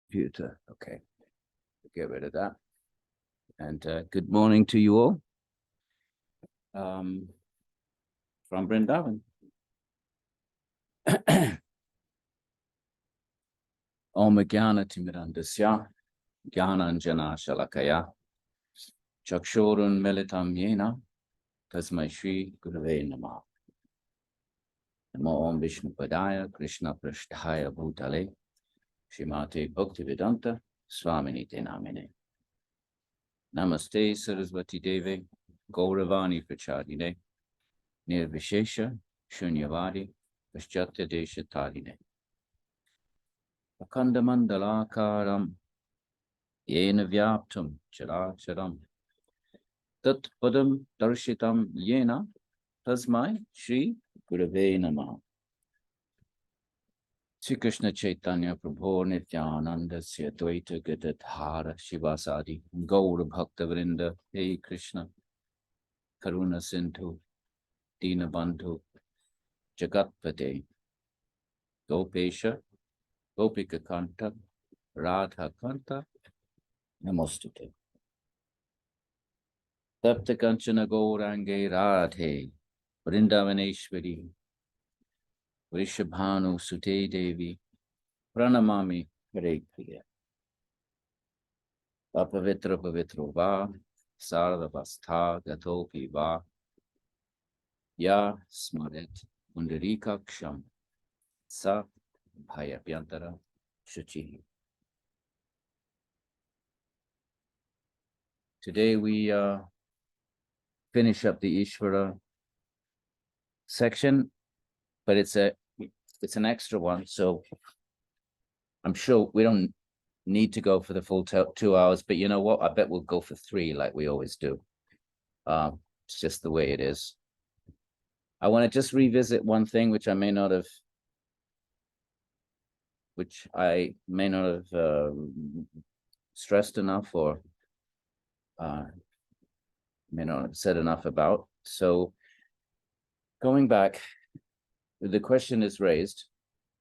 Computer. Okay, get rid of that. And good morning to you all from Vrindavan. Om Jnana Timirandasya Jnananjana Shalakaya Chakshurun Militam Yena Tasmai Shri Gurave Namah. Namo Om Vishnu Padaya Krishna Prasthaya Bhutale Shrimate Bhaktivedanta Swaminite Namine. Namaste Saraswati Deve Gauravani Prachadine Nirvishesha Shunyavadi Paschatya Desha Tadine Akanda Mandalakaram Yena Vyaptum Characharam Tat Padam Darshitam Yena Tasmai Shri Gurave Namah. Sri Krishna Chaitanya Prabhu Nityananda Sri Advaita Gadadhara Shivasadi Gaura Bhakta Vrinda Hey Krishna Karuna Sindhu Dina Bandhu Jagatpate Gopesha Gopika Kanta Radha Kanta Namostute Tapta Kanchana Gaurange Radhe Vrindavaneshwari Vrishabhanu Sute Devi Pranamami Hare Kriya Apavitra Pavitro Va Sarvastha Gatopi Va Ya Smaret Pundarika Ksham Sa Bhayabhyantara Shuchi. Today we finish up the Īśvara section, but it's an extra one, so I'm sure we don't need to go for the full 2 hours, but you know what? I bet we'll go for 3 like we always do. It's just the way it is. I want to just revisit one thing which I may not have stressed enough or may not have said enough about. So going back, the question is raised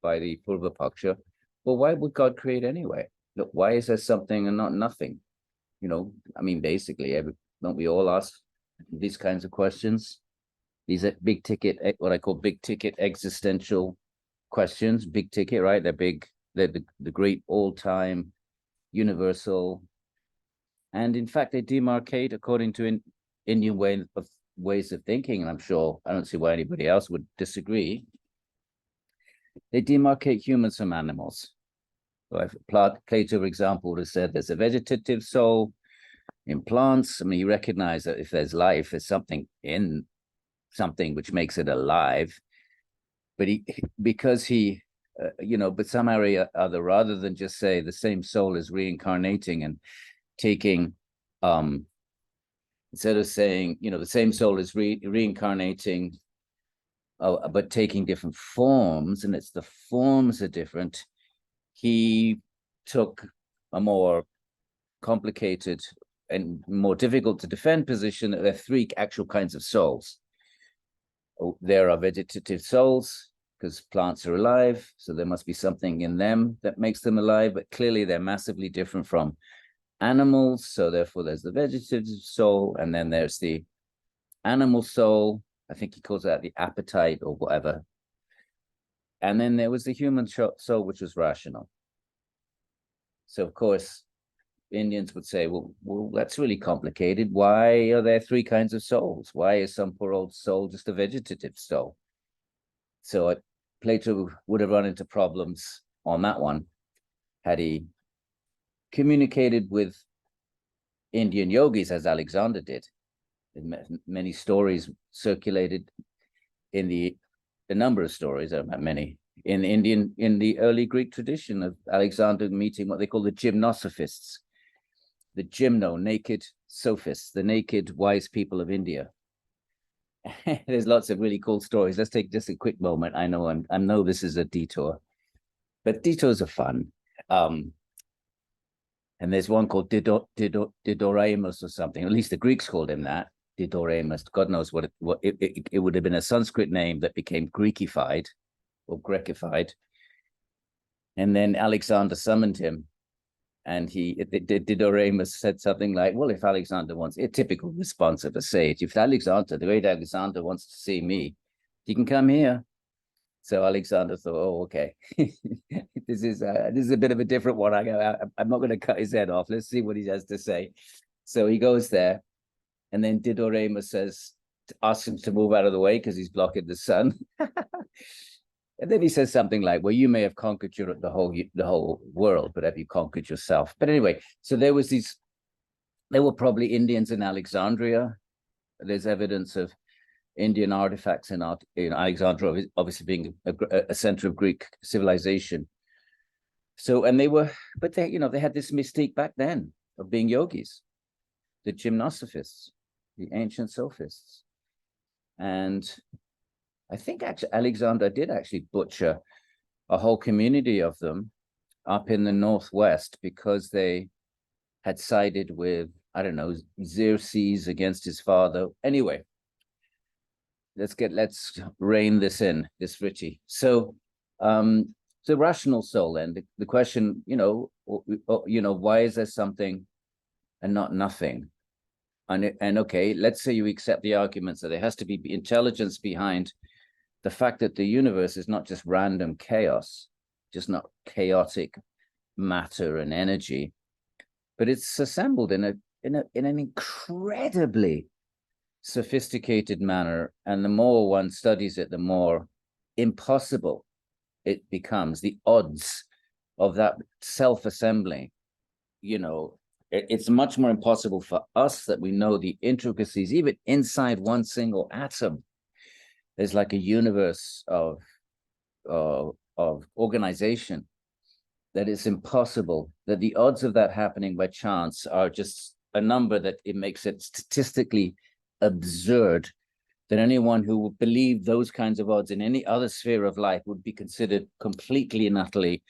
by the Purva Paksha, well, why would God create anyway? Look, why is there something and not nothing? You know, I mean, basically, don't we all ask these kinds of questions? These are big ticket, what I call big ticket existential questions, big ticket, right? They're big, they're the great all-time universal. And in fact, they demarcate according to Indian ways of thinking, and I'm sure I don't see why anybody else would disagree. They demarcate humans from animals. So if Plato, for example, would have said there's a vegetative soul in plants. I mean, you recognize that if there's life, there's something in something which makes it alive. But but somehow or other, rather than just say the same soul is reincarnating and taking, instead of saying, the same soul is reincarnating, but taking different forms, and it's the forms are different, he took a more complicated and more difficult to defend position that there are 3 actual kinds of souls. There are vegetative souls, because plants are alive, so there must be something in them that makes them alive, but clearly they're massively different from animals, so therefore there's the vegetative soul, and then there's the animal soul. I think he calls that the appetite or whatever. And then there was the human soul, which was rational. So of course, Indians would say, well, that's really complicated. Why are there 3 kinds of souls? Why is some poor old soul just a vegetative soul? So Plato would have run into problems on that one had he communicated with Indian yogis, as Alexander did. Many stories circulated in a number of stories, not many, in the early Greek tradition of Alexander meeting what they call the gymnosophists, the naked sophists, the naked wise people of India. There's lots of really cool stories. Let's take just a quick moment. I know this is a detour, but detours are fun. And there's one called Didoremus or something. At least the Greeks called him that. Didoremus. God knows what it would have been a Sanskrit name that became Greekified or Grecified. And then Alexander summoned him And Didoremus said something like, well, if Alexander wants, a typical response of a sage, if Alexander, the great Alexander, wants to see me, he can come here. So Alexander thought, oh, okay, this is a bit of a different one. I'm not going to cut his head off. Let's see what he has to say. So he goes there, and then Didoremus asks him to move out of the way because he's blocking the sun. And then he says something like, well, you may have conquered the whole world, but have you conquered yourself? But anyway, so there were probably Indians in Alexandria. There's evidence of Indian artifacts in Alexandria, obviously being a center of Greek civilization. So, and they had this mystique back then of being yogis, the gymnosophists, the ancient sophists. And I think actually Alexander did actually butcher a whole community of them up in the northwest because they had sided with, I don't know, Xerxes against his father. Anyway, let's rein this in, this Richie. So the rational soul then, the question, why is there something and not nothing? And okay, let's say you accept the arguments that there has to be intelligence behind the fact that the universe is not just random chaos, just not chaotic matter and energy, but it's assembled in an incredibly sophisticated manner. And the more one studies it, the more impossible it becomes. The odds of that self-assembly, it's much more impossible for us that we know the intricacies, even inside one single atom. There's like a universe of organization that is impossible, that the odds of that happening by chance are just a number that it makes it statistically absurd that anyone who would believe those kinds of odds in any other sphere of life would be considered completely and utterly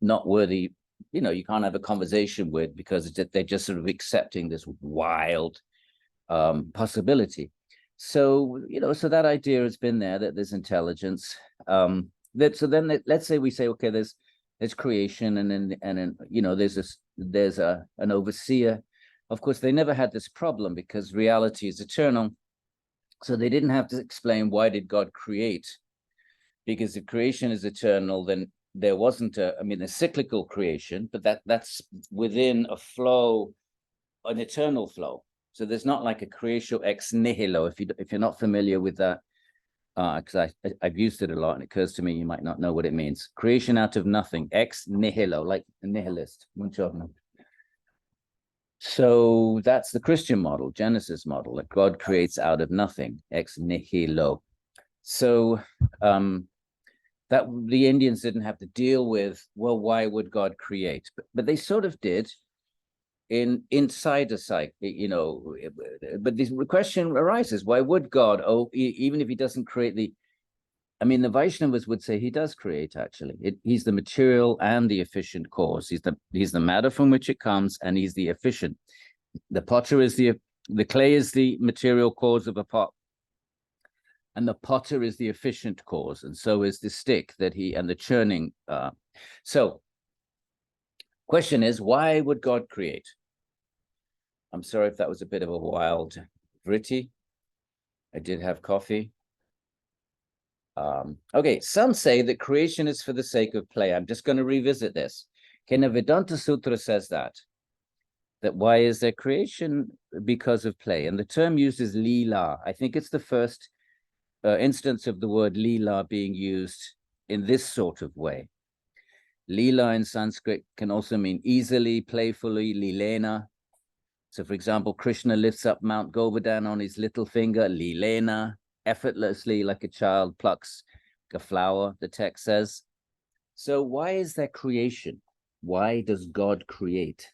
not worthy. You can't have a conversation with, because they're just sort of accepting this wild possibility. So, so that idea has been there, that there's intelligence. So then let's say we say, okay, there's creation, and then there's an overseer. Of course, they never had this problem because reality is eternal. So they didn't have to explain why did God create, because if creation is eternal, then there wasn't a cyclical creation, but that's within a flow, an eternal flow. So there's not like a creatio ex nihilo. If you're not familiar with that, because I've used it a lot, and it occurs to me you might not know what it means. Creation out of nothing, ex nihilo, like a nihilist. So that's the Christian model, Genesis model, that God creates out of nothing, ex nihilo. So that the Indians didn't have to deal with, well, why would God create? But they sort of did inside a psyche, but this question arises, why would God, even if he doesn't create the Vaishnavas would say he does create, actually. He's the material and the efficient cause. He's the matter from which it comes, and he's the efficient. The potter is the clay is the material cause of a pot, and the potter is the efficient cause, and so is the stick and the churning. So question is, why would God create? I'm sorry if that was a bit of a wild vritti. I did have coffee. Okay, some say that creation is for the sake of play. I'm just going to revisit this. Okay, Vedanta Sutra says that why is there creation? Because of play. And the term used is lila. I think it's the first instance of the word lila being used in this sort of way. Lila in Sanskrit can also mean easily, playfully, lilena. So, for example, Krishna lifts up Mount Govardhan on his little finger, lilena, effortlessly, like a child plucks a flower, the text says. So why is there creation? Why does God create?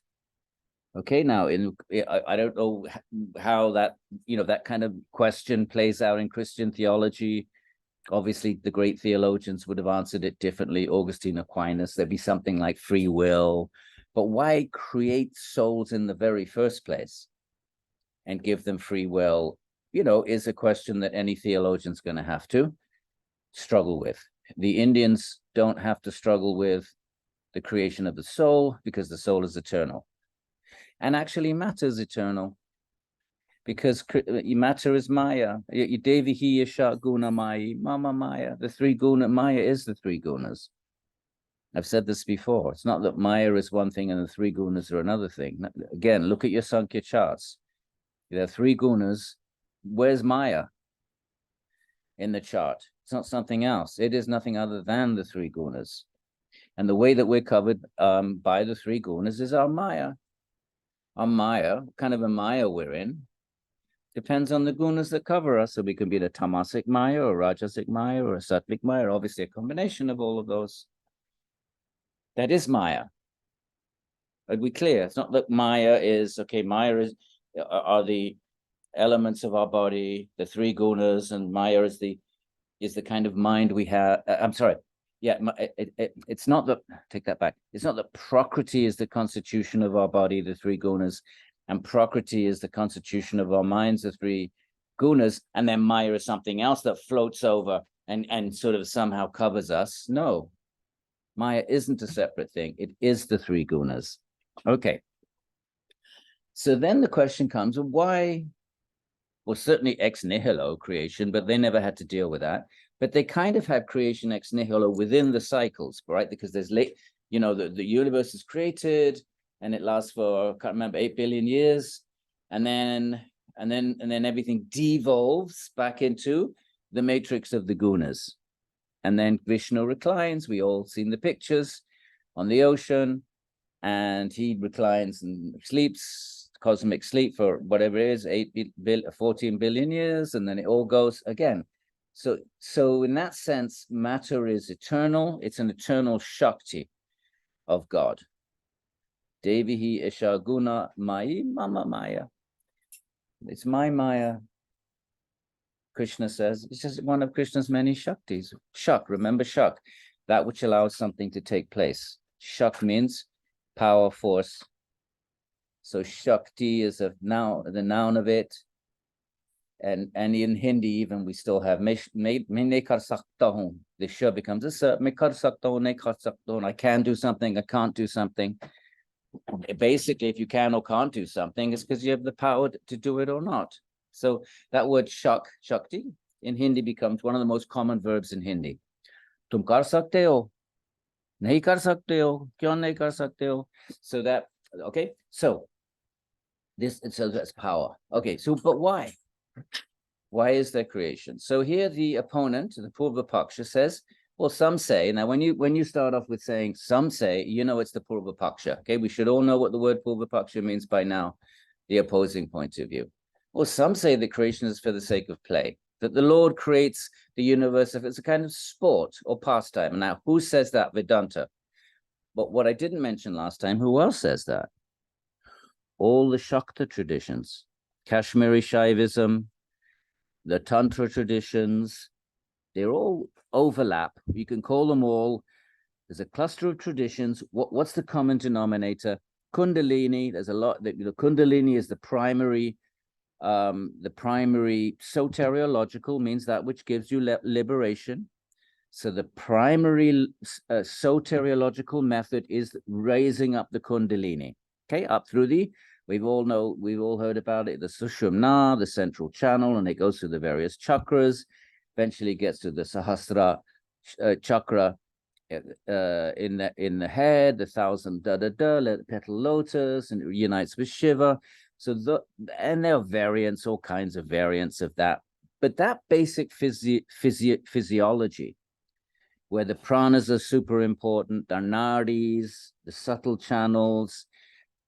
Okay, now I don't know how that that kind of question plays out in Christian theology. Obviously, the great theologians would have answered it differently. Augustine Aquinas, there'd be something like free will. But why create souls in the very first place and give them free will, is a question that any theologian's going to have to struggle with. The Indians don't have to struggle with the creation of the soul, because the soul is eternal. And actually matter is eternal, because matter is Maya. Devi hi yasha guna Maya, Mama Maya. The three guna, Maya is the three gunas. I've said this before. It's not that Maya is one thing and the three gunas are another thing. Again, look at your Sankhya charts. There are three gunas. Where's Maya in the chart? It's not something else. It is nothing other than the three gunas. And the way that we're covered by the three gunas is our Maya. Our Maya, what kind of a Maya we're in, depends on the gunas that cover us. So we can be the tamasic Maya or rajasic Maya or a sattvic Maya, obviously a combination of all of those. That is Maya. Are we clear? It's not that Maya is, okay, Maya are the elements of our body, the three gunas, and Maya is the kind of mind we have. I'm sorry. Yeah, it's not that, take that back. It's not that Prakriti is the constitution of our body, the three gunas, and Prakriti is the constitution of our minds, the three gunas, and then Maya is something else that floats over and sort of somehow covers us. No, Maya isn't a separate thing. It is the three gunas. Okay. So then the question comes, why? Well, certainly ex nihilo creation, but they never had to deal with that. But they kind of had creation ex nihilo within the cycles, right? Because there's the universe is created and it lasts for, I can't remember, 8 billion years. And then everything devolves back into the matrix of the gunas. And then Vishnu reclines. We all seen the pictures on the ocean, and he reclines and sleeps, cosmic sleep for whatever it is, 14 billion years, and then it all goes again. So in that sense, matter is eternal. It's an eternal Shakti of God. Devihi Isha Guna Mayi Mama Maya. It's my Maya. Krishna says it's just one of Krishna's many Shaktis. Shak, remember Shak, that which allows something to take place. Shak means power, force. So Shakti is the noun of it. And in Hindi, even we still have the sh becomes a sa. I can do something, I can't do something. Basically, if you can or can't do something, it's because you have the power to do it or not. So that word Shakti in Hindi becomes one of the most common verbs in Hindi. Tum kar sakte ho, nahi kar sakte ho, kyon nahi kar sakte ho. So that, okay, so that's power. Okay, so but why? Why is there creation? So here the opponent, the Purva Paksha, says, well, some say, now when you start off with saying some say, it's the Purva Paksha. Okay, we should all know what the word Purva Paksha means by now, the opposing point of view. Well, some say that creation is for the sake of play, that the Lord creates the universe if it's a kind of sport or pastime. Now, who says that? Vedanta. But what I didn't mention last time, who else says that? All the Shakta traditions, Kashmiri Shaivism, the Tantra traditions, they're all overlap. You can call them all. There's a cluster of traditions. What's the common denominator? Kundalini. There's a lot. Kundalini is the primary soteriological, means that which gives you liberation. So the primary soteriological method is raising up the Kundalini. Okay, up through we've all heard about it, the Sushumna, the central channel, and it goes through the various chakras, eventually gets to the Sahasra chakra in the head, the 1,000 petal lotus, and it unites with Shiva. So and there are variants, all kinds of variants of that. But that basic physiology, where the pranas are super important, the nadis, the subtle channels,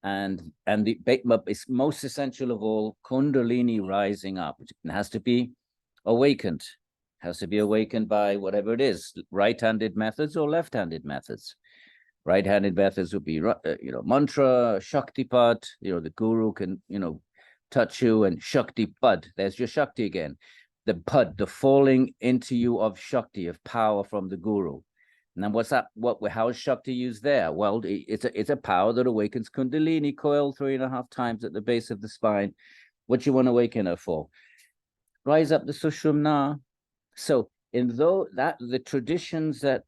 and it's most essential of all, Kundalini rising up. It has to be awakened. Has to be awakened by whatever it is, right-handed methods or left-handed methods. Right-handed methods would be, mantra, Shaktipat, the guru can, touch you, and Shaktipad, there's your Shakti again. The pad, the falling into you of Shakti, of power from the guru. Now, what's that? How is Shakti used there? Well, it's a power that awakens Kundalini, coil 3.5 times at the base of the spine. What do you want to awaken her for? Rise up the Sushumna. So, the traditions that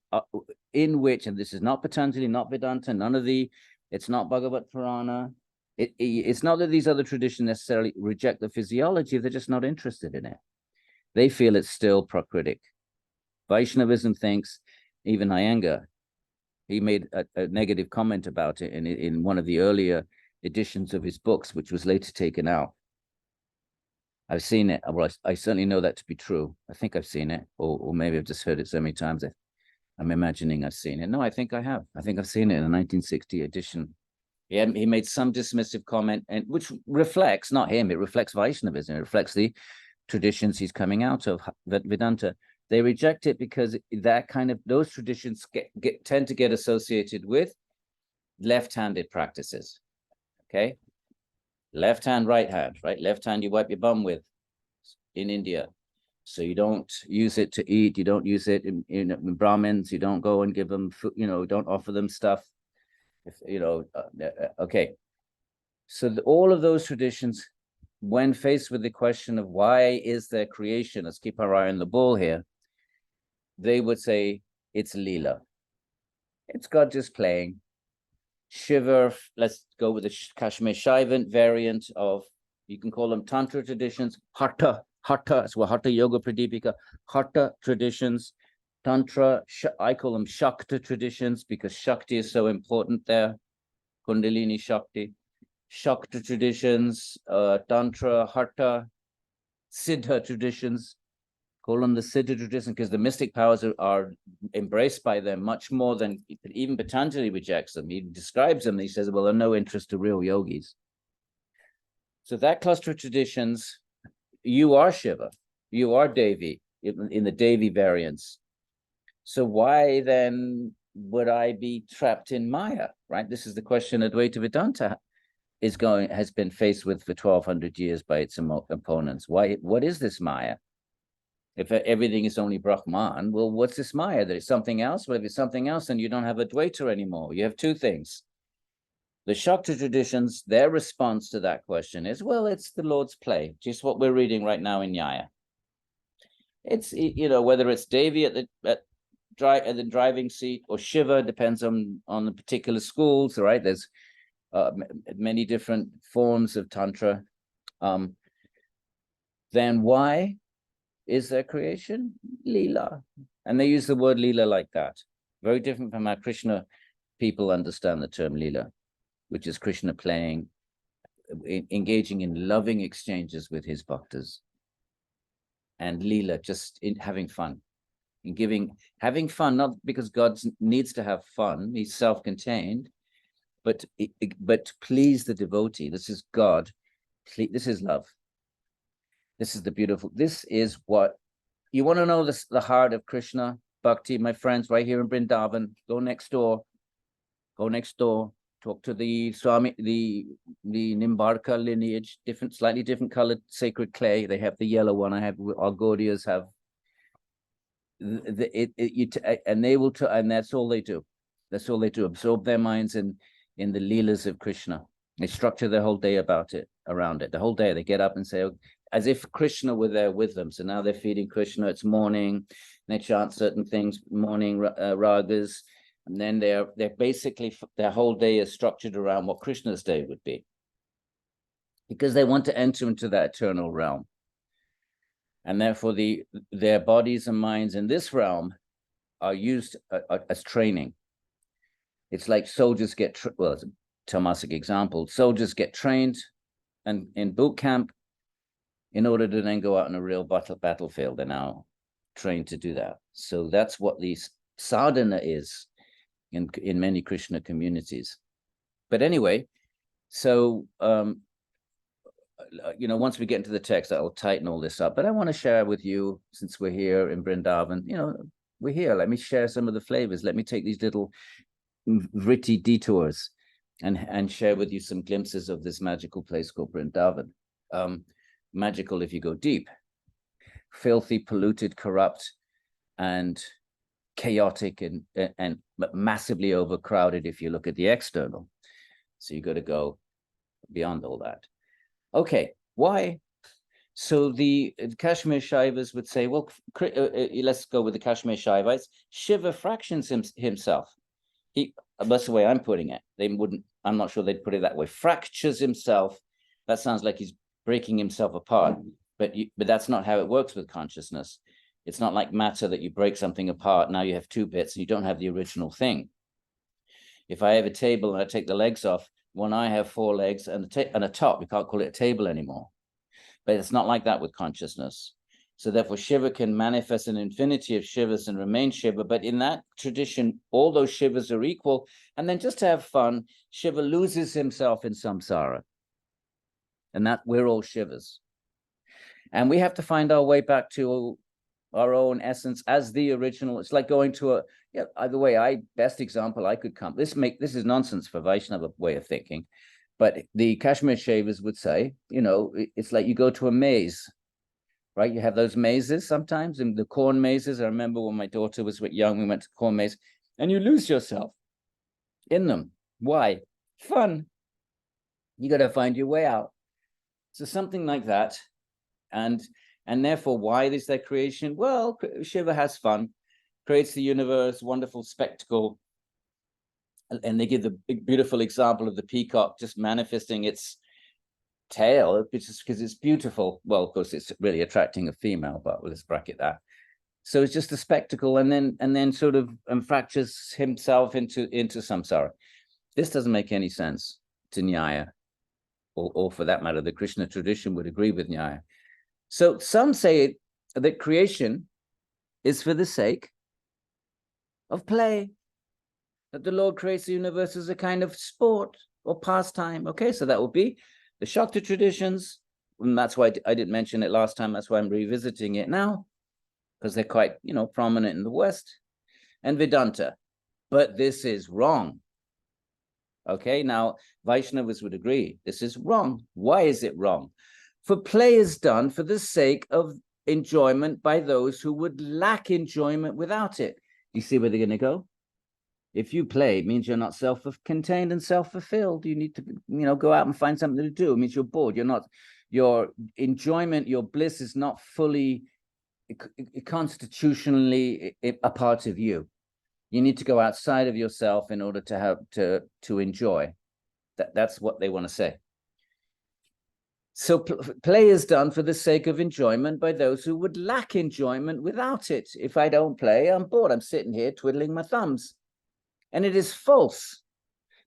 in which, and this is not Patanjali, not Vedanta, none of it's not Bhagavad Purana. It's not that these other traditions necessarily reject the physiology, they're just not interested in it. They feel it's still Prakritic. Vaishnavism thinks, even Iyengar, he made a negative comment about it in one of the earlier editions of his books, which was later taken out. I've seen it. Well, I certainly know that to be true. I think I've seen it, or maybe I've just heard it so many times. I'm imagining I've seen it. No, I think I have. I think I've seen it in the 1960 edition. He made some dismissive comment, and which reflects, not him, it reflects Vaishnavism. It reflects the traditions he's coming out of, Vedanta. They reject it because that kind of, those traditions tend to get associated with left-handed practices. Okay, left hand, right hand, right? Left hand you wipe your bum with in India. So you don't use it to eat. You don't use it in Brahmins. You don't go and give them food, don't offer them stuff. Okay. So all of those traditions, when faced with the question of why is there creation, let's keep our eye on the ball here, they would say it's Leela. It's God just playing. Shiva, let's go with the Kashmir Shaivant variant of, you can call them Tantra traditions, Hatha, that's what Hatha Yoga Pradipika, Hatha traditions, Tantra, I call them Shakta traditions because Shakti is so important there, Kundalini Shakti, Shakta traditions, Tantra, Hatha, Siddha traditions, call them the Siddha tradition because the mystic powers are embraced by them much more than even Patanjali rejects them. He describes them. He says, well, they're no interest to real yogis. So that cluster of traditions, you are Shiva, you are Devi in the Devi variants. So why then would I be trapped in Maya, right? This is the question Advaita Vedanta has been faced with for 1200 years by its opponents. What is this Maya? If everything is only Brahman, well, what's this Maya? That it's something else? Well, if it's something else, then you don't have Advaita anymore. You have two things. The Shakta traditions, their response to that question is, well, it's the Lord's play, just what we're reading right now in Nyaya. It's, whether it's Devi at the driving seat or Shiva, depends on the particular schools, right? There's many different forms of Tantra. Then why is there creation? Leela. And they use the word Leela like that. Very different from how Krishna people understand the term Leela, which is Krishna playing, engaging in loving exchanges with his bhaktas. And Leela, just in having fun. Having fun, not because God needs to have fun, he's self-contained, but please the devotee. This is God. This is love. This is the beautiful. This is what you want to know. The heart of Krishna Bhakti, my friends, right here in Vrindavan. Go next door. Talk to the Swami, the Nimbarka lineage, slightly different colored sacred clay. They have the yellow one. Our Gaudiyas have. And they will, and that's all they do. That's all they do. Absorb their minds in the Leelas of Krishna. They structure their whole day around it. The whole day they get up and say, as if Krishna were there with them. So now they're feeding Krishna. It's morning. They chant certain things, morning ragas, and then they're basically, their whole day is structured around what Krishna's day would be, because they want to enter into that eternal realm. And therefore, their bodies and minds in this realm are used as training. It's like soldiers get, well, it's a Tamasic example. Soldiers get trained and in boot camp in order to then go out on a real battlefield. They're now trained to do that. So that's what the sadhana is in many Krishna communities. But anyway, so once we get into the text, I'll tighten all this up. But I want to share with you, since we're here in Vrindavan, we're here. Let me share some of the flavors. Let me take these little vritti detours and share with you some glimpses of this magical place called Vrindavan. Magical if you go deep, filthy, polluted, corrupt, and chaotic and massively overcrowded if you look at the external. So you got to go beyond all that. Okay, why So the Kashmir Shaivas would say, well, let's go with the Kashmir Shaivites. Shiva fractions himself. That's the way I'm putting it. They wouldn't, I'm not sure they'd put it that way. Fractures himself. That sounds like he's breaking himself apart, but that's not how it works with consciousness. It's not like matter that you break something apart. Now you have two bits and you don't have the original thing. If I have a table and I take the legs off, when I have four legs and a top, we can't call it a table anymore. But it's not like that with consciousness. So therefore, Shiva can manifest an infinity of Shivas and remain Shiva. But in that tradition, all those Shivas are equal. And then just to have fun, Shiva loses himself in samsara. And that we're all Shivas. And we have to find our way back to our own essence as the original. It's like going to the way best example I could come. This is nonsense for Vaishnava way of thinking. But the Kashmir Shaivas would say, it's like you go to a maze, right? You have those mazes sometimes, and the corn mazes. I remember when my daughter was young, we went to corn maze, and you lose yourself in them. Why? Fun. You got to find your way out. So something like that. And therefore, why is there creation? Well, Shiva has fun, creates the universe, wonderful spectacle. And they give the beautiful example of the peacock just manifesting its tail, just because it's beautiful. Well, of course, it's really attracting a female, but let's bracket that. So it's just a spectacle, and then sort of fractures himself into samsara. This doesn't make any sense to Nyaya, or for that matter, the Krishna tradition would agree with Nyaya. So some say that creation is for the sake of play. That the Lord creates the universe as a kind of sport or pastime. Okay, so that will be the Shakti traditions. And that's why I didn't mention it last time. That's why I'm revisiting it now, because they're quite, prominent in the West. And Vedanta. But this is wrong. Okay, now Vaishnavas would agree. This is wrong. Why is it wrong? For play is done for the sake of enjoyment by those who would lack enjoyment without it. You see where they're going to go? If you play, it means you're not self-contained and self-fulfilled. You need to, go out and find something to do. It means you're bored. Your enjoyment, your bliss is not fully constitutionally a part of you. You need to go outside of yourself in order to have to enjoy. That's what they want to say. So play is done for the sake of enjoyment by those who would lack enjoyment without it. If I don't play, I'm bored. I'm sitting here twiddling my thumbs. And it is false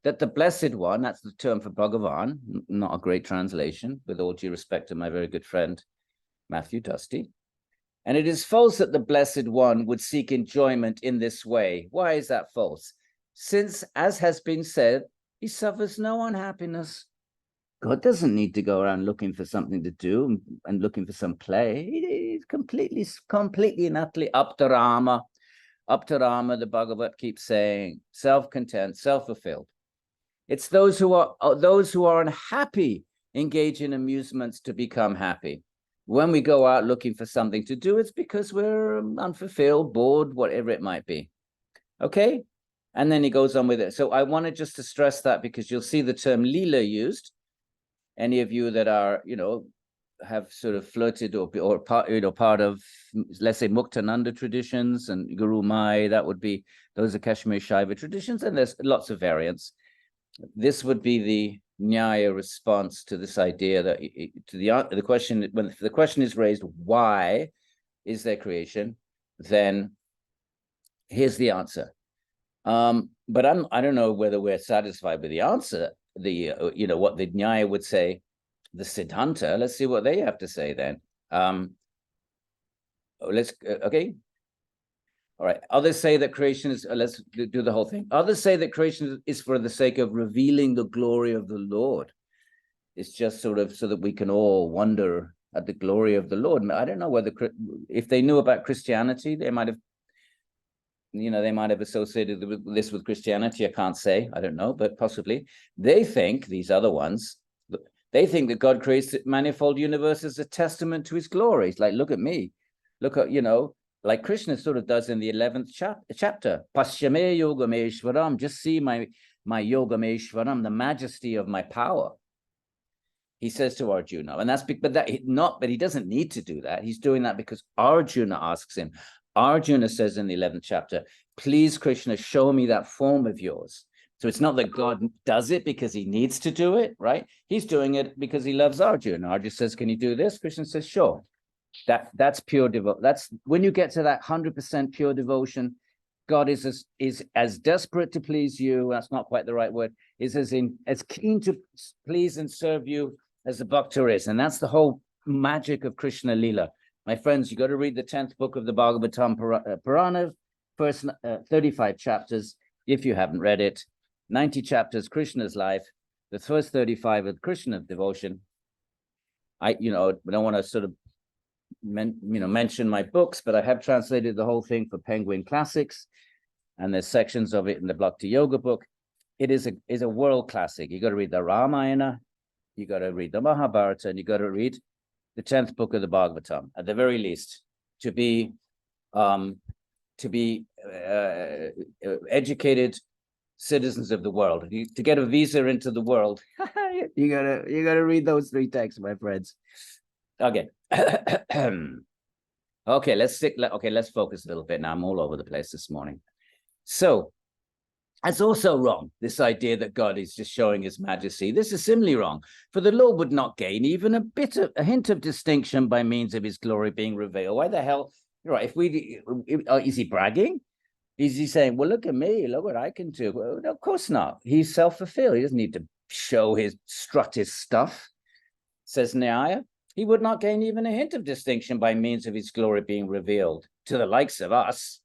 that the Blessed One, that's the term for Bhagavan, not a great translation, with all due respect to my very good friend, Matthew Dusty. And it is false that the Blessed One would seek enjoyment in this way. Why is that false? Since, as has been said, he suffers no unhappiness. God doesn't need to go around looking for something to do and looking for some play. He's completely and utterly Aptarama. Aptarama, the Bhagavat keeps saying, self-content, self-fulfilled. It's those who are unhappy engage in amusements to become happy. When we go out looking for something to do, it's because we're unfulfilled, bored, whatever it might be. Okay? And then he goes on with it. So I wanted just to stress that, because you'll see the term lila used. Any of you that are, have sort of flirted or part of, let's say, Muktananda traditions and Guru Mai, those are Kashmir Shaiva traditions, and there's lots of variants. This would be the Nyaya response to this idea that the question, when the question is raised, why is there creation? Then here's the answer. But I don't know whether we're satisfied with the answer. What the Nyaya would say. The Siddhanta, let's see what they have to say then. Okay. All right. Others say that creation is, let's do the whole thing. Others say that creation is for the sake of revealing the glory of the Lord. It's just sort of so that we can all wonder at the glory of the Lord. And I don't know whether, if they knew about Christianity, they might have associated this with Christianity. I can't say, I don't know, but possibly. They think, these other ones, they think that God creates the manifold universe as a testament to his glory. It's like, look at me. Look at, like Krishna sort of does in the 11th chapter. Pashyame yogameshwaram. Just see my yogameshwaram, the majesty of my power. He says to Arjuna, and that's but he doesn't need to do that. He's doing that because Arjuna asks him. Arjuna says in the 11th chapter, please, Krishna, show me that form of yours. So it's not that God does it because he needs to do it, right? He's doing it because he loves Arjuna. Arjuna says, can you do this? Krishna says, sure. That's pure devotion. That's when you get to that 100% pure devotion, God is as desperate to please you. That's not quite the right word. Is as keen to please and serve you as the Bhakta is. And that's the whole magic of Krishna Lila. My friends, you got to read the 10th book of the Bhagavatam Purana, first 35 chapters, if you haven't read it. 90 chapters, Krishna's life. The first 35 of Krishna devotion. I don't want to sort of mention my books, but I have translated the whole thing for Penguin Classics, and there's sections of it in the Bhakti Yoga book. It is a world classic. You got to read the Ramayana, you got to read the Mahabharata, and you got to read the 10th book of the Bhagavatam, at the very least, to be educated citizens of the world. To get a visa into the world, you gotta read those 3 texts, my friends. Okay. Okay, let's focus a little bit now. I'm all over the place this morning. So that's also wrong, this idea that God is just showing his majesty. This is similarly wrong. For the Lord would not gain even a hint of distinction by means of his glory being revealed. Why the hell? Right, is he bragging? Is he saying, well, look at me, look what I can do? Well, of course not. He's self-fulfilled. He doesn't need to strut his stuff, says Nyaya. He would not gain even a hint of distinction by means of his glory being revealed to the likes of us.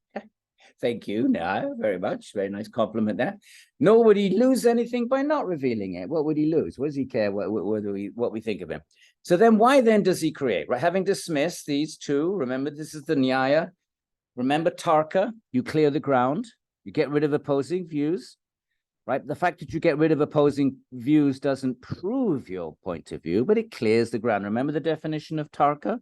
Thank you, Nyaya, very much. Very nice compliment there. Nor would he lose anything by not revealing it. What would he lose? What does he care what we think of him? So then why then does he create? Right, having dismissed these two, remember this is the Nyaya. Remember Tarka, you clear the ground, you get rid of opposing views, right? The fact that you get rid of opposing views doesn't prove your point of view, but it clears the ground. Remember the definition of Tarka?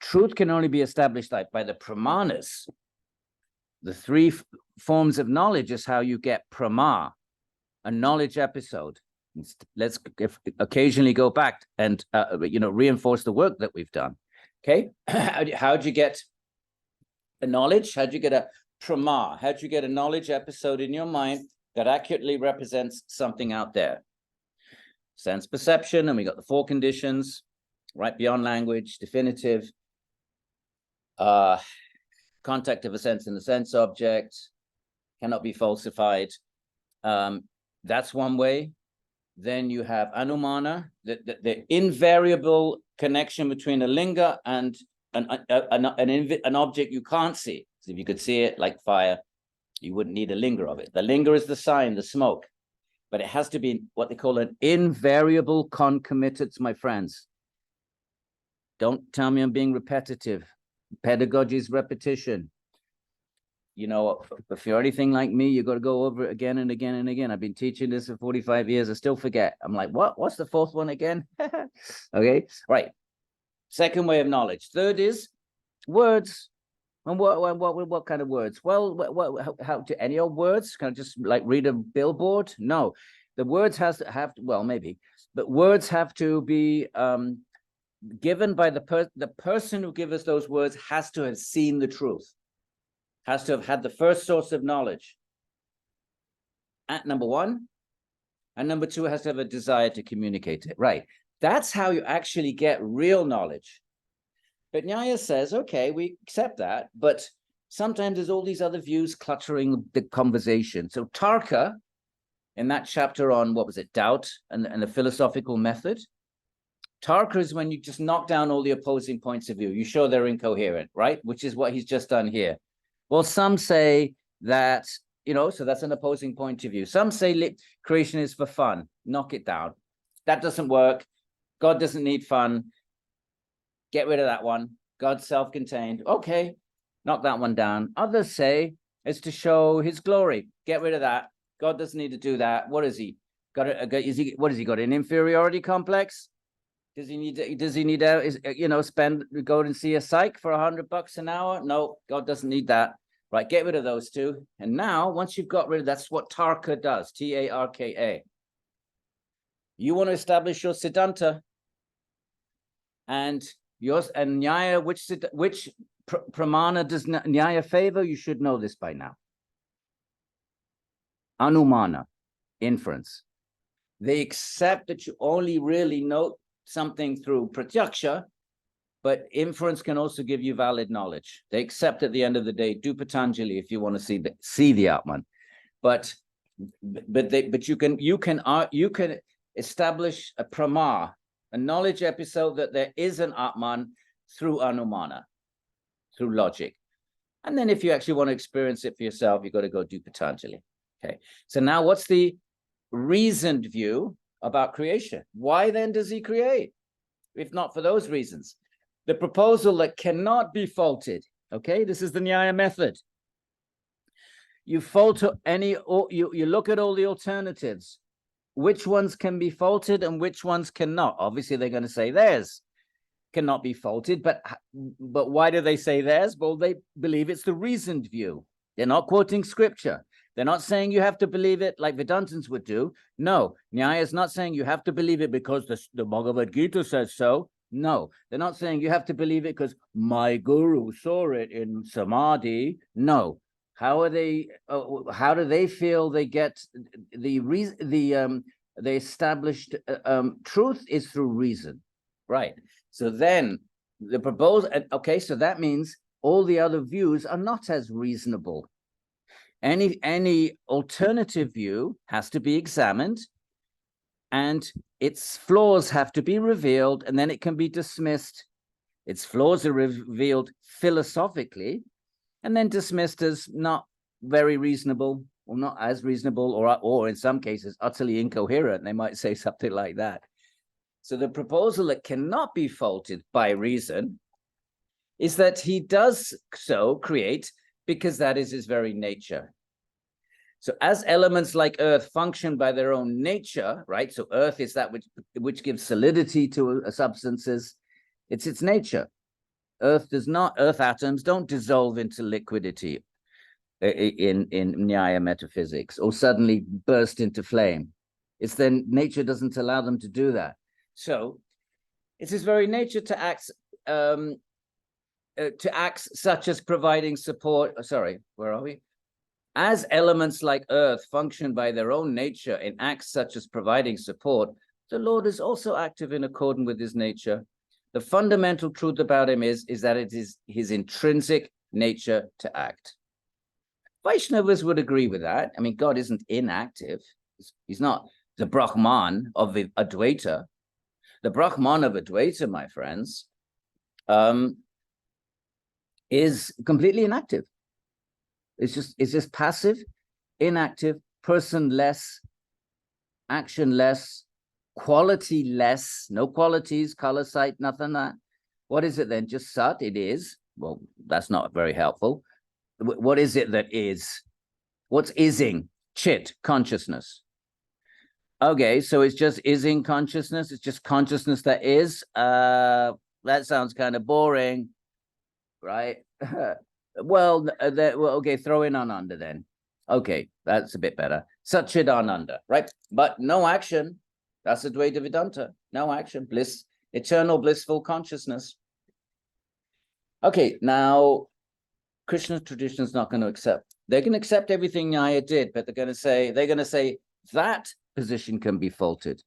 Truth can only be established by the pramanas. The 3 forms of knowledge is how you get prama, a knowledge episode. Let's occasionally go back and reinforce the work that we've done. Okay, how'd you get a knowledge? How'd you get a prama? How'd you get a knowledge episode in your mind that accurately represents something out there? Sense perception, and we got the 4 conditions, right beyond language, definitive, contact of a sense in the sense object, cannot be falsified. That's one way. Then you have anumana, the invariable connection between a linga and an object you can't see. So if you could see it like fire, you wouldn't need a linga of it. The linga is the sign, the smoke, but it has to be what they call an invariable concomitance, my friends. Don't tell me I'm being repetitive. Pedagogy is repetition. If you're anything like me, you got to go over it again and again and again. I've been teaching this for 45 years. I still forget. I'm like, what's the 4th one again? Okay, right. Second way of knowledge. Third is words. And what kind of words? Well, how do any old words? Can I just like read a billboard? No, the words have to, well, maybe, but words have to be given by the person who gives us those words has to have seen the truth. Has to have had the first source of knowledge at number 1, and number 2 has to have a desire to communicate it. Right. That's how you actually get real knowledge. But Nyaya says, okay, we accept that, but sometimes there's all these other views cluttering the conversation. So Tarka, in that chapter on, what was it, doubt and the philosophical method, Tarka is when you just knock down all the opposing points of view. You show they're incoherent, right? Which is what he's just done here. Well, some say that, so that's an opposing point of view. Some say creation is for fun. Knock it down. That doesn't work. God doesn't need fun. Get rid of that one. God's self-contained. Okay, knock that one down. Others say it's to show his glory. Get rid of that. God doesn't need to do that. What is he? What has he got? An inferiority complex? Does he need to, go and see a psych for $100 an hour? No, God doesn't need that. Right, get rid of those 2. And now, once you've got rid of, that's what Tarka does, Tarka. You want to establish your Siddhanta, and yours and Nyaya, which pramana does Nyaya favor? You should know this by now. Anumana, inference. They accept that you only really know something through pratyaksha, but inference can also give you valid knowledge. They accept at the end of the day, do Patanjali if you want to see the Atman. But you can establish a prama, a knowledge episode that there is an Atman through Anumana, through logic. And then if you actually want to experience it for yourself, you've got to go do Patanjali. Okay. So now what's the reasoned view about creation? Why then does he create? If not for those reasons. The proposal that cannot be faulted. Okay, this is the Nyaya method. You falter you look at all the alternatives. Which ones can be faulted and which ones cannot? Obviously, they're going to say theirs cannot be faulted, but why do they say theirs? Well, they believe it's the reasoned view. They're not quoting scripture. They're not saying you have to believe it like Vedantins would do. No, Nyaya is not saying you have to believe it because the Bhagavad Gita says so. No, they're not saying you have to believe it because my guru saw it in Samadhi. No. How are they? How do they feel they get the established truth is through reason, right? So then the proposal. Okay, so that means all the other views are not as reasonable. Any alternative view has to be examined, and its flaws have to be revealed, and then it can be dismissed. Its flaws are revealed philosophically, and then dismissed as not very reasonable, or not as reasonable, or in some cases, utterly incoherent. They might say something like that. So the proposal that cannot be faulted by reason is that he does so create because that is his very nature. So as elements like earth function by their own nature, right? So earth is that which gives solidity to substances. It's its nature. Earth atoms don't dissolve into liquidity in Nyaya metaphysics or suddenly burst into flame. It's then nature doesn't allow them to do that. So it's his very nature to act such as providing support. Sorry, where are we? As elements like earth function by their own nature in acts such as providing support, the Lord is also active in accordance with his nature. The fundamental truth about him is that it is his intrinsic nature to act. Vaishnavas would agree with that. I mean, God isn't inactive. He's not the Brahman of the Advaita. The Brahman of Advaita, my friends, is completely inactive. It's just passive, inactive, person-less, action-less, quality-less, no qualities, color, sight, nothing that. What is it then? Just sat, it is. Well, that's not very helpful. What is it that is? What's ising? Chit, consciousness. Okay, so it's just ising consciousness. It's just consciousness that is. That sounds kind of boring, right? Well, okay, throw in Ananda then. Okay, that's a bit better. Satchid Ananda, right? But no action. That's Advaita Vedanta. No action. Bliss, eternal blissful consciousness. Okay, now Krishna tradition is not going to accept. They're going to accept everything Nyaya did, but they're going to say that position can be faulted.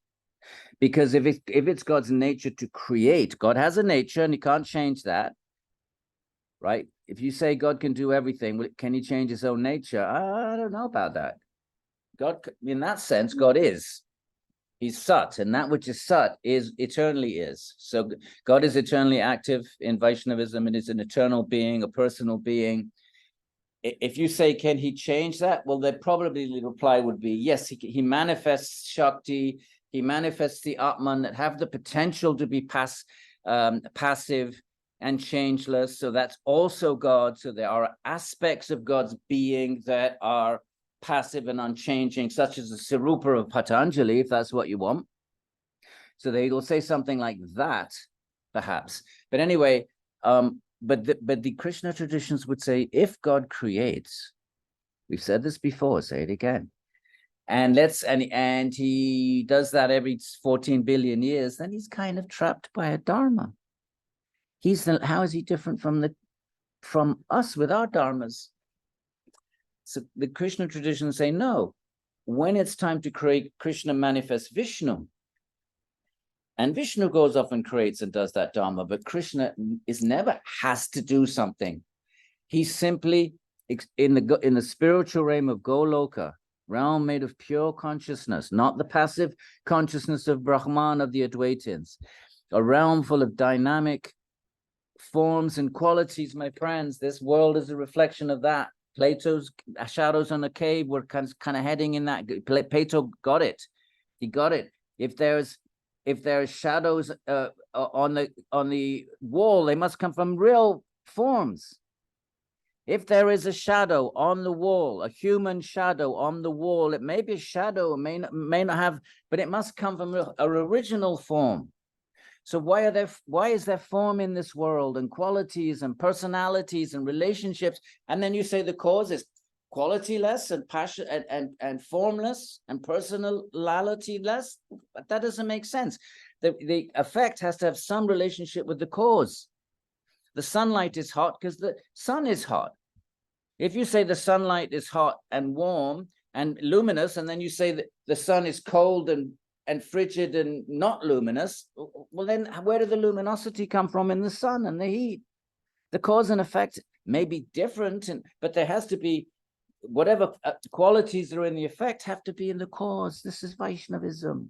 Because if it's God's nature to create, God has a nature and he can't change that. Right? If you say God can do everything, can he change his own nature? I don't know about that. God, in that sense, God is. He's Sat, and that which is Sat is eternally is. So God is eternally active in Vaishnavism and is an eternal being, a personal being. If you say, can he change that? Well, the probably reply would be, yes, he manifests Shakti, he manifests the Atman that have the potential to be passive and changeless. So that's also God. So there are aspects of God's being that are passive and unchanging, such as the Sarupa of Patanjali, if that's what you want. So they will say something like that, perhaps. But anyway, but the Krishna traditions would say, if God creates, we've said this before, say it again, and he does that every 14 billion years, then he's kind of trapped by a dharma. How is he different from us with our dharmas? So the Krishna traditions say, no, when it's time to create, Krishna manifests Vishnu. And Vishnu goes off and creates and does that dharma, but Krishna never has to do something. He's simply in the spiritual realm of Goloka, realm made of pure consciousness, not the passive consciousnness of Brahman, of the Advaitins, a realm full of dynamic forms and qualities, my friends. This world is a reflection of that. Plato's shadows on a cave were kind of heading in that. Plato got it. He got it. If there's shadows on the wall, they must come from real forms. If there is a shadow on the wall, a human shadow on the wall, it may be a shadow, it may not have, but it must come from an original form. So why is there form in this world, and qualities and personalities and relationships? And then you say the cause is qualityless and passion and formless and personalityless. But that doesn't make sense. The effect has to have some relationship with the cause. The sunlight is hot because the sun is hot. If you say the sunlight is hot and warm and luminous, and then you say that the sun is cold and frigid and not luminous, well, then where did the luminosity come from in the sun and the heat? The cause and effect may be different, but there has to be whatever qualities are in the effect have to be in the cause. This is Vaishnavism.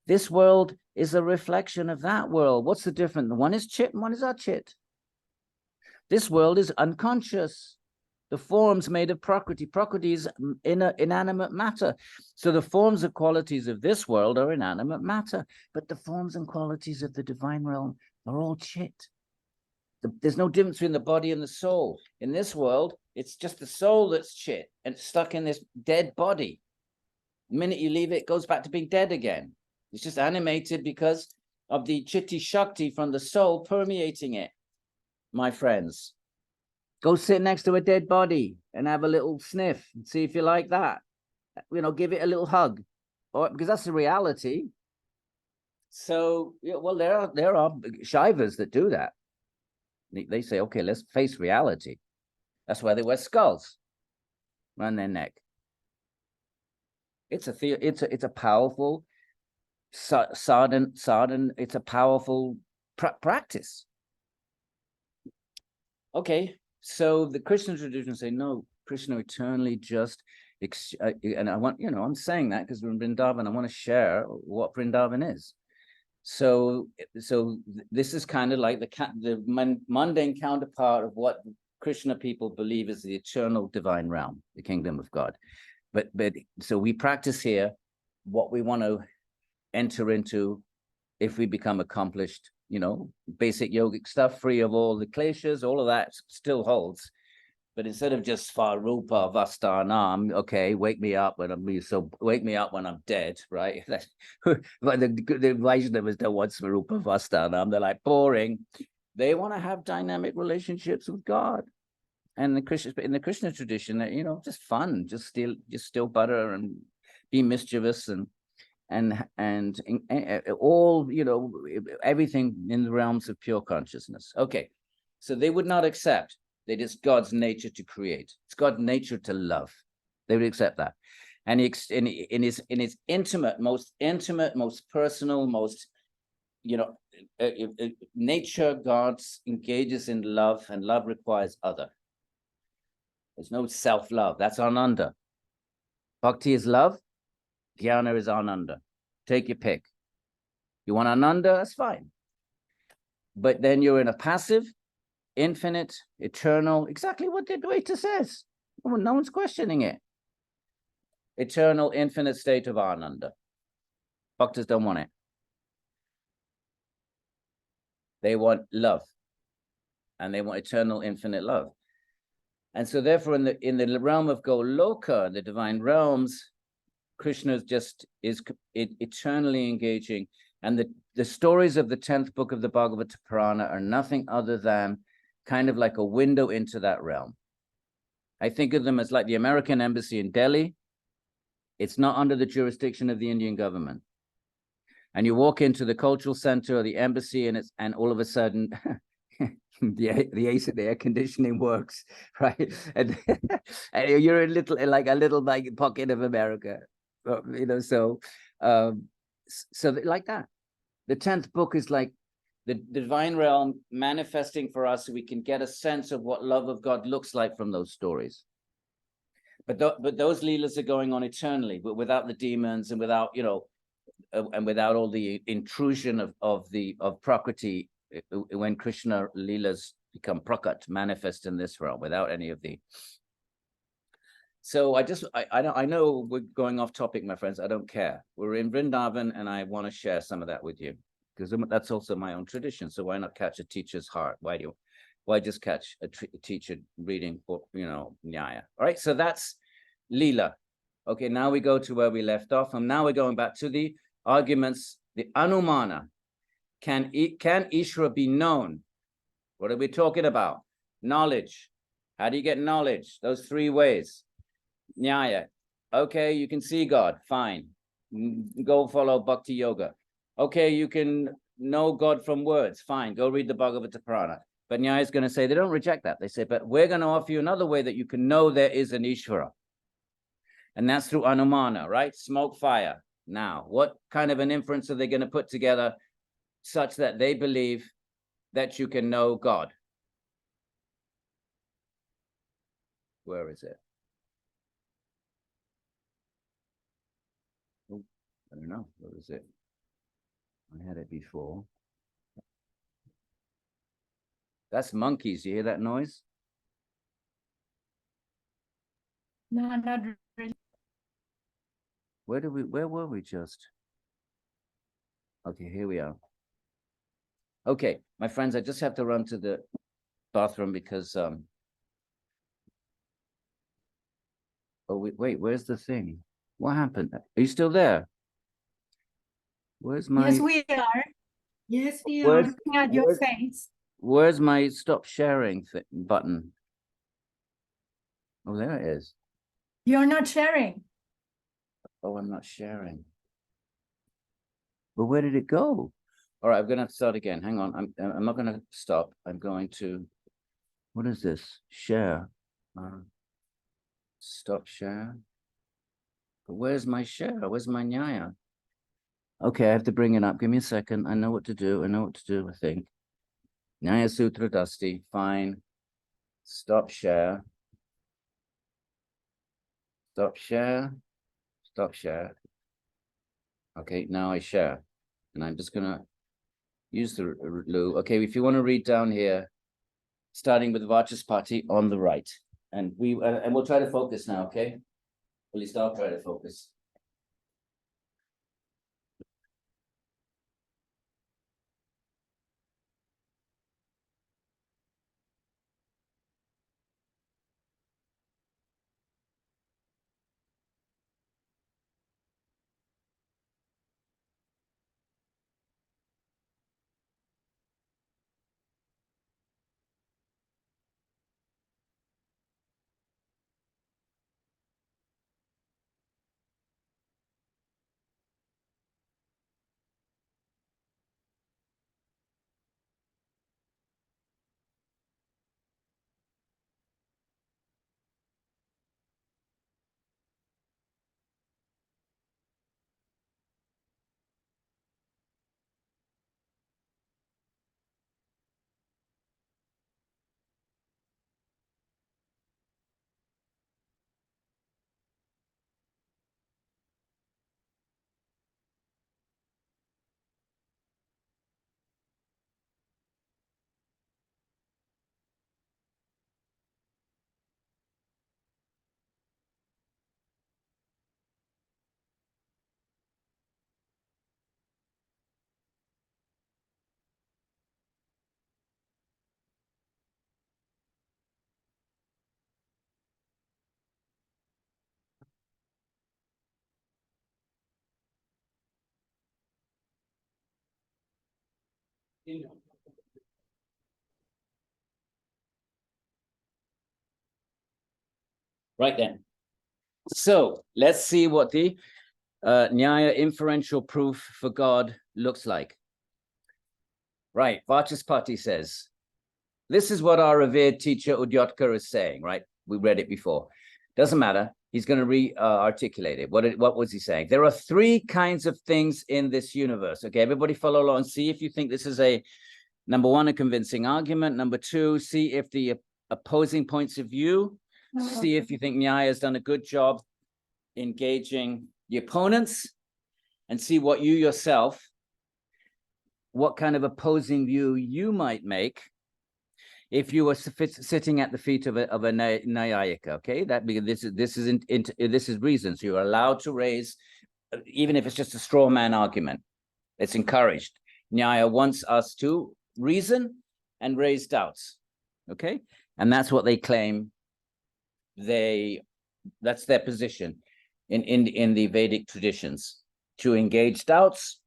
This world is a reflection of that world. What's the difference? One is chit and one is achit. This world is unconscious. The forms made of Prakriti. Prakriti is inanimate matter. So the forms and qualities of this world are inanimate matter, but the forms and qualities of the divine realm are all chit. There's no difference between the body and the soul. In this world, it's just the soul that's chit and it's stuck in this dead body. The minute you leave it, it goes back to being dead again. It's just animated because of the chitti shakti from the soul permeating it, my friends. Go sit next to a dead body and have a little sniff and see if you like that. Give it a little hug, because that's the reality. So, well, there are Shaivas that do that. They say, okay, let's face reality. That's why they wear skulls around their neck. It's a powerful sadhana. It's a powerful practice. Okay. So the Krishna tradition say, no, Krishna eternally just, and I want, I'm saying that because we're in Vrindavan, I want to share what Vrindavan is. So this is kind of like the mundane counterpart of what Krishna people believe is the eternal divine realm, the kingdom of God. But so we practice here what we want to enter into if we become accomplished. Basic yogic stuff, free of all the kleshas, all of that still holds. But instead of just Svarupa Vastanam, okay, wake me up when I'm dead, right? But the Vaishnavas don't want Svarupa Vastanam. They're like boring. They want to have dynamic relationships with God. And in the Krishna tradition, just fun, just steal butter and be mischievous and all, everything in the realms of pure consciousness. Okay, so they would not accept that it's God's nature to create. It's God's nature to love. They would accept that. And in his intimate, most personal, most, nature, God engages in love, and love requires other. There's no self-love. That's ananda. Bhakti is love. Jnana is ananda. Take your pick. You want ananda? That's fine. But then you're in a passive, infinite, eternal, exactly what the Advaita says. No one's questioning it. Eternal, infinite state of ananda. Bhaktas don't want it. They want love. And they want eternal, infinite love. And so therefore in the realm of Goloka, the divine realms, Krishna is eternally engaging. And the stories of the 10th book of the Bhagavata Purana are nothing other than kind of like a window into that realm. I think of them as like the American embassy in Delhi, It's not under the jurisdiction of the Indian government. And you walk into the cultural center or the embassy, and all of a sudden the air conditioning works, right? And, and you're a little like pocket of America, so like that. The 10th book is like the divine realm manifesting for us so we can get a sense of what love of God looks like from those stories. But those leelas are going on eternally, but without the demons and without, and without all the intrusion of Prakriti, when Krishna leelas become prakat, manifest in this realm, without any of the. So I know we're going off topic, my friends. I don't care. We're in Vrindavan, and I want to share some of that with you, because that's also my own tradition. So why not catch a teacher's heart? Why just catch a teacher reading, Nyaya? All right, so that's Leela. Okay, now we go to where we left off, and now we're going back to the arguments, the Anumana. Can Īśvara be known? What are we talking about? Knowledge. How do you get knowledge? Those 3 ways. Nyaya. Okay, you can see God. Fine. Go follow Bhakti Yoga. Okay, you can know God from words. Fine. Go read the Bhagavata Purana. But Nyaya is going to say, they don't reject that. They say, but we're going to offer you another way that you can know there is an Īśvara. And that's through Anumana, right? Smoke, fire. Now, what kind of an inference are they going to put together such that they believe that you can know God? Where is it? Oh, I don't know. Where is it? I had it before. That's monkeys. You hear that noise? No, not really. Where were we just? Okay, here we are. Okay, my friends, I just have to run to the bathroom because oh wait, where's the thing? What happened? Are you still there? Where's my Yes, we are. Yes, we are. where's Looking at your face. where's my stop sharing button? Oh, there it is. You're not sharing. Oh, I'm not sharing. But where did it go? All right, I'm gonna have to start again. Hang on. I'm not gonna stop. I'm going to, what is this? Share. Stop share. But where's my share? Where's my Nyaya? Okay, I have to bring it up. Give me a second. I know what to do. I think. Nyaya Sutra Dusty. Fine. Stop share. Stop share. Stop share. Okay, now I share. And I'm just gonna use the Lou. Okay, if you want to read down here, starting with Vachaspati on the right. And we'll try to focus now, okay? At least I'll try to focus. Right then. So let's see what the Nyaya inferential proof for God looks like. Right, Vachaspati says, this is what our revered teacher Udyotka is saying, right? We read it before. Doesn't matter. He's going to re-articulate it. What was he saying? There are three kinds of things in this universe. Okay, everybody follow along and see if you think this is number one, a convincing argument. Number two, see if the opposing points of view, see if you think Nyaya has done a good job engaging the opponents, and see what you yourself, what kind of opposing view you might make if you were sitting at the feet of a Nyayika. Okay, this is reason. So you're allowed to raise, even if it's just a straw man argument. It's encouraged. Nyaya wants us to reason and raise doubts. Okay, and that's what they claim. That's their position in the Vedic traditions, to engage doubts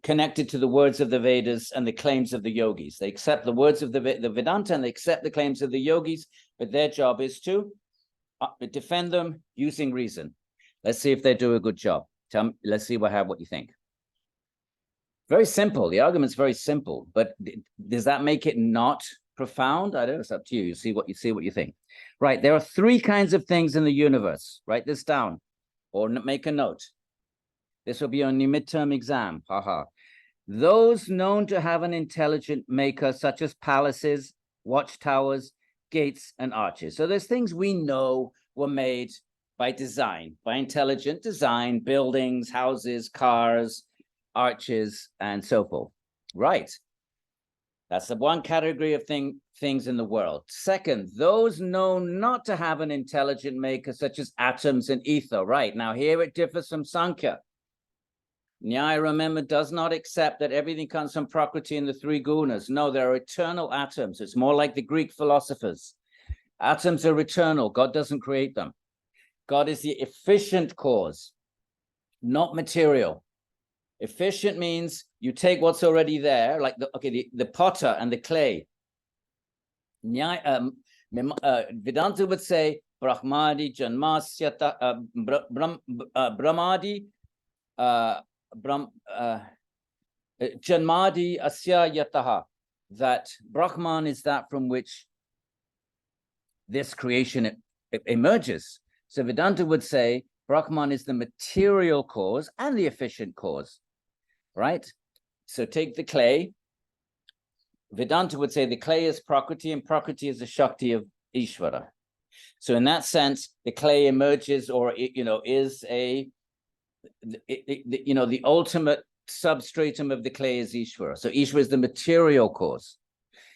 connected to the words of the Vedas and the claims of the yogis. They accept the words of the Vedanta and they accept the claims of the yogis, but their job is to defend them using reason. Let's see if they do a good job. Let's see what you think. Very simple. The argument's very simple, but does that make it not profound? I don't know. It's up to you. You see what you think. Right. There are three kinds of things in the universe. Write this down or make a note. This will be on your midterm exam. Haha. Those known to have an intelligent maker, such as palaces, watchtowers, gates, and arches. So there's things we know were made by design, by intelligent design, buildings, houses, cars, arches, and so forth. Right. That's the one category of things in the world. Second, those known not to have an intelligent maker, such as atoms and ether. Right. Now, here it differs from Sankhya. Nyaya, remember, does not accept that everything comes from Prakriti and the three gunas. No, there are eternal atoms. It's more like the Greek philosophers. Atoms are eternal. God doesn't create them. God is the efficient cause, not material. Efficient means you take what's already there, like the potter and the clay. Vedanta would say, Brahmadi, Janmasyata, Brahmadi, Janmadi Asya Yataha, that Brahman is that from which this creation emerges. So Vedanta would say Brahman is the material cause and the efficient cause, right? So take the clay. Vedanta would say the clay is Prakriti and Prakriti is the Shakti of Īśvara. So in that sense, the clay emerges or, is the ultimate substratum of the clay is Īśvara. So Īśvara is the material cause.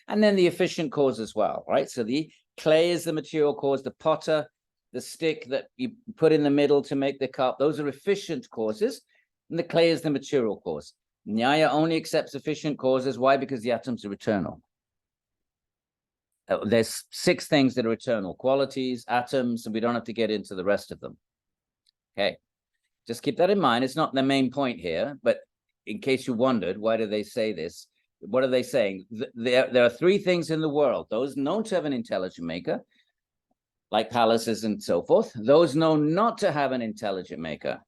And then the efficient cause as well, right? So the clay is the material cause, the potter, the stick that you put in the middle to make the cup, those are efficient causes, and the clay is the material cause. Nyaya only accepts efficient causes. Why? Because the atoms are eternal. There's 6 things that are eternal: qualities, atoms, and we don't have to get into the rest of them. Okay, just keep that in mind. It's not the main point here, but in case you wondered, why do they say this? What are they saying? There are 3 things in the world: those known to have an intelligent maker, like palaces and so forth; those known not to have an intelligent maker.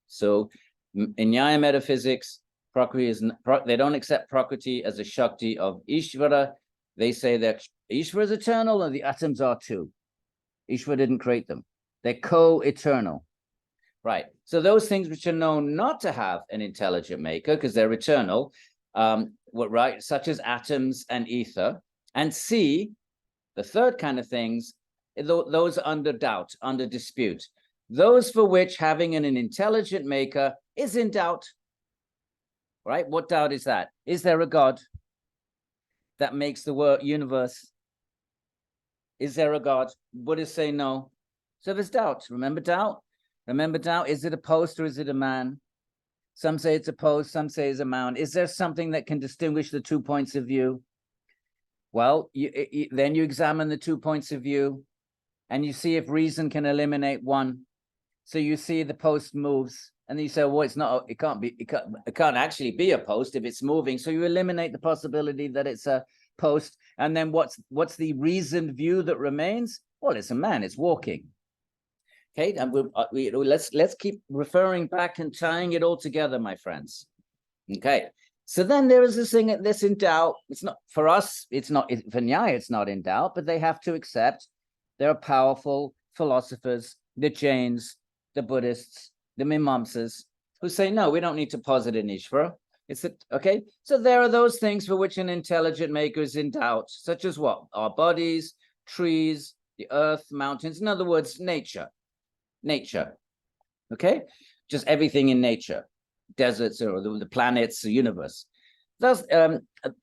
So in Nyaya metaphysics, Prakriti they don't accept Prakriti as a Shakti of Īśvara. They say that Īśvara is eternal and the atoms are too. Īśvara didn't create them. They're co-eternal. Right. So those things which are known not to have an intelligent maker, because they're eternal, right, such as atoms and ether. And C, the third kind of things, those are under doubt, under dispute. Those for which having an intelligent maker is in doubt. Right? What doubt is that? Is there a God that makes the universe? Is there a God? Buddhists say no. So there's doubt. Remember doubt? Remember doubt. Is it a post or is it a man? Some say it's a post, some say it's a man. Is there something that can distinguish the 2 points of view? Well, then you examine the 2 points of view and you see if reason can eliminate one. So you see the post moves. And then you say, well, it can't actually be a post if it's moving. So you eliminate the possibility that it's a post. And then what's the reasoned view that remains? Well, it's a man, it's walking. Okay, and let's keep referring back and tying it all together, my friends. Okay, so then there is this thing that's in doubt. It's not for us. It's not for Nyaya. It's not in doubt, but they have to accept there are powerful philosophers, the Jains, the Buddhists, the Mimamsas, who say no, we don't need to posit an Īśvara. It's that okay. So there are those things for which an intelligent maker is in doubt, such as what? Our bodies, trees, the earth, mountains. In other words, nature. Okay, just everything in nature, deserts or the planets, the universe. Thus,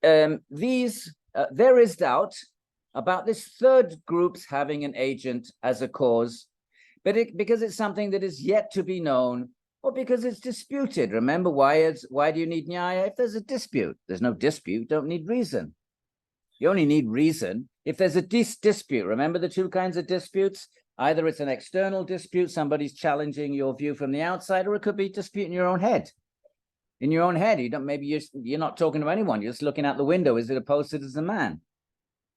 there is doubt about this third group's having an agent as a cause, but because it's something that is yet to be known, or because it's disputed. Remember, why do you need Nyaya? If there's a dispute, there's no dispute, you don't need reason. You only need reason if there's a dispute. Remember the two kinds of disputes? Either it's an external dispute, somebody's challenging your view from the outside, or it could be dispute in your own head. In your own head, you're not talking to anyone. You're just looking out the window. Is it a post? Is it a man?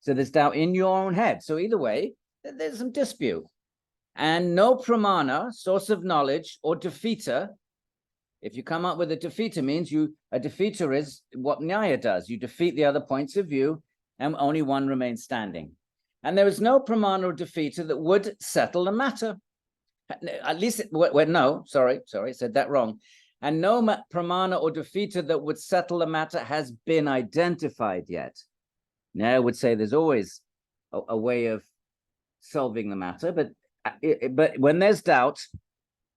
So there's doubt in your own head. So either way, there's some dispute. And no pramana, source of knowledge, or defeater. If you come up with a defeater, means a defeater is what Nyaya does. You defeat the other points of view, and only one remains standing. And there is no pramana or defeater that would settle the matter. At least, no, sorry, said that wrong. And no pramana or defeater that would settle the matter has been identified yet. Now I would say there's always a way of solving the matter, but when there's doubt,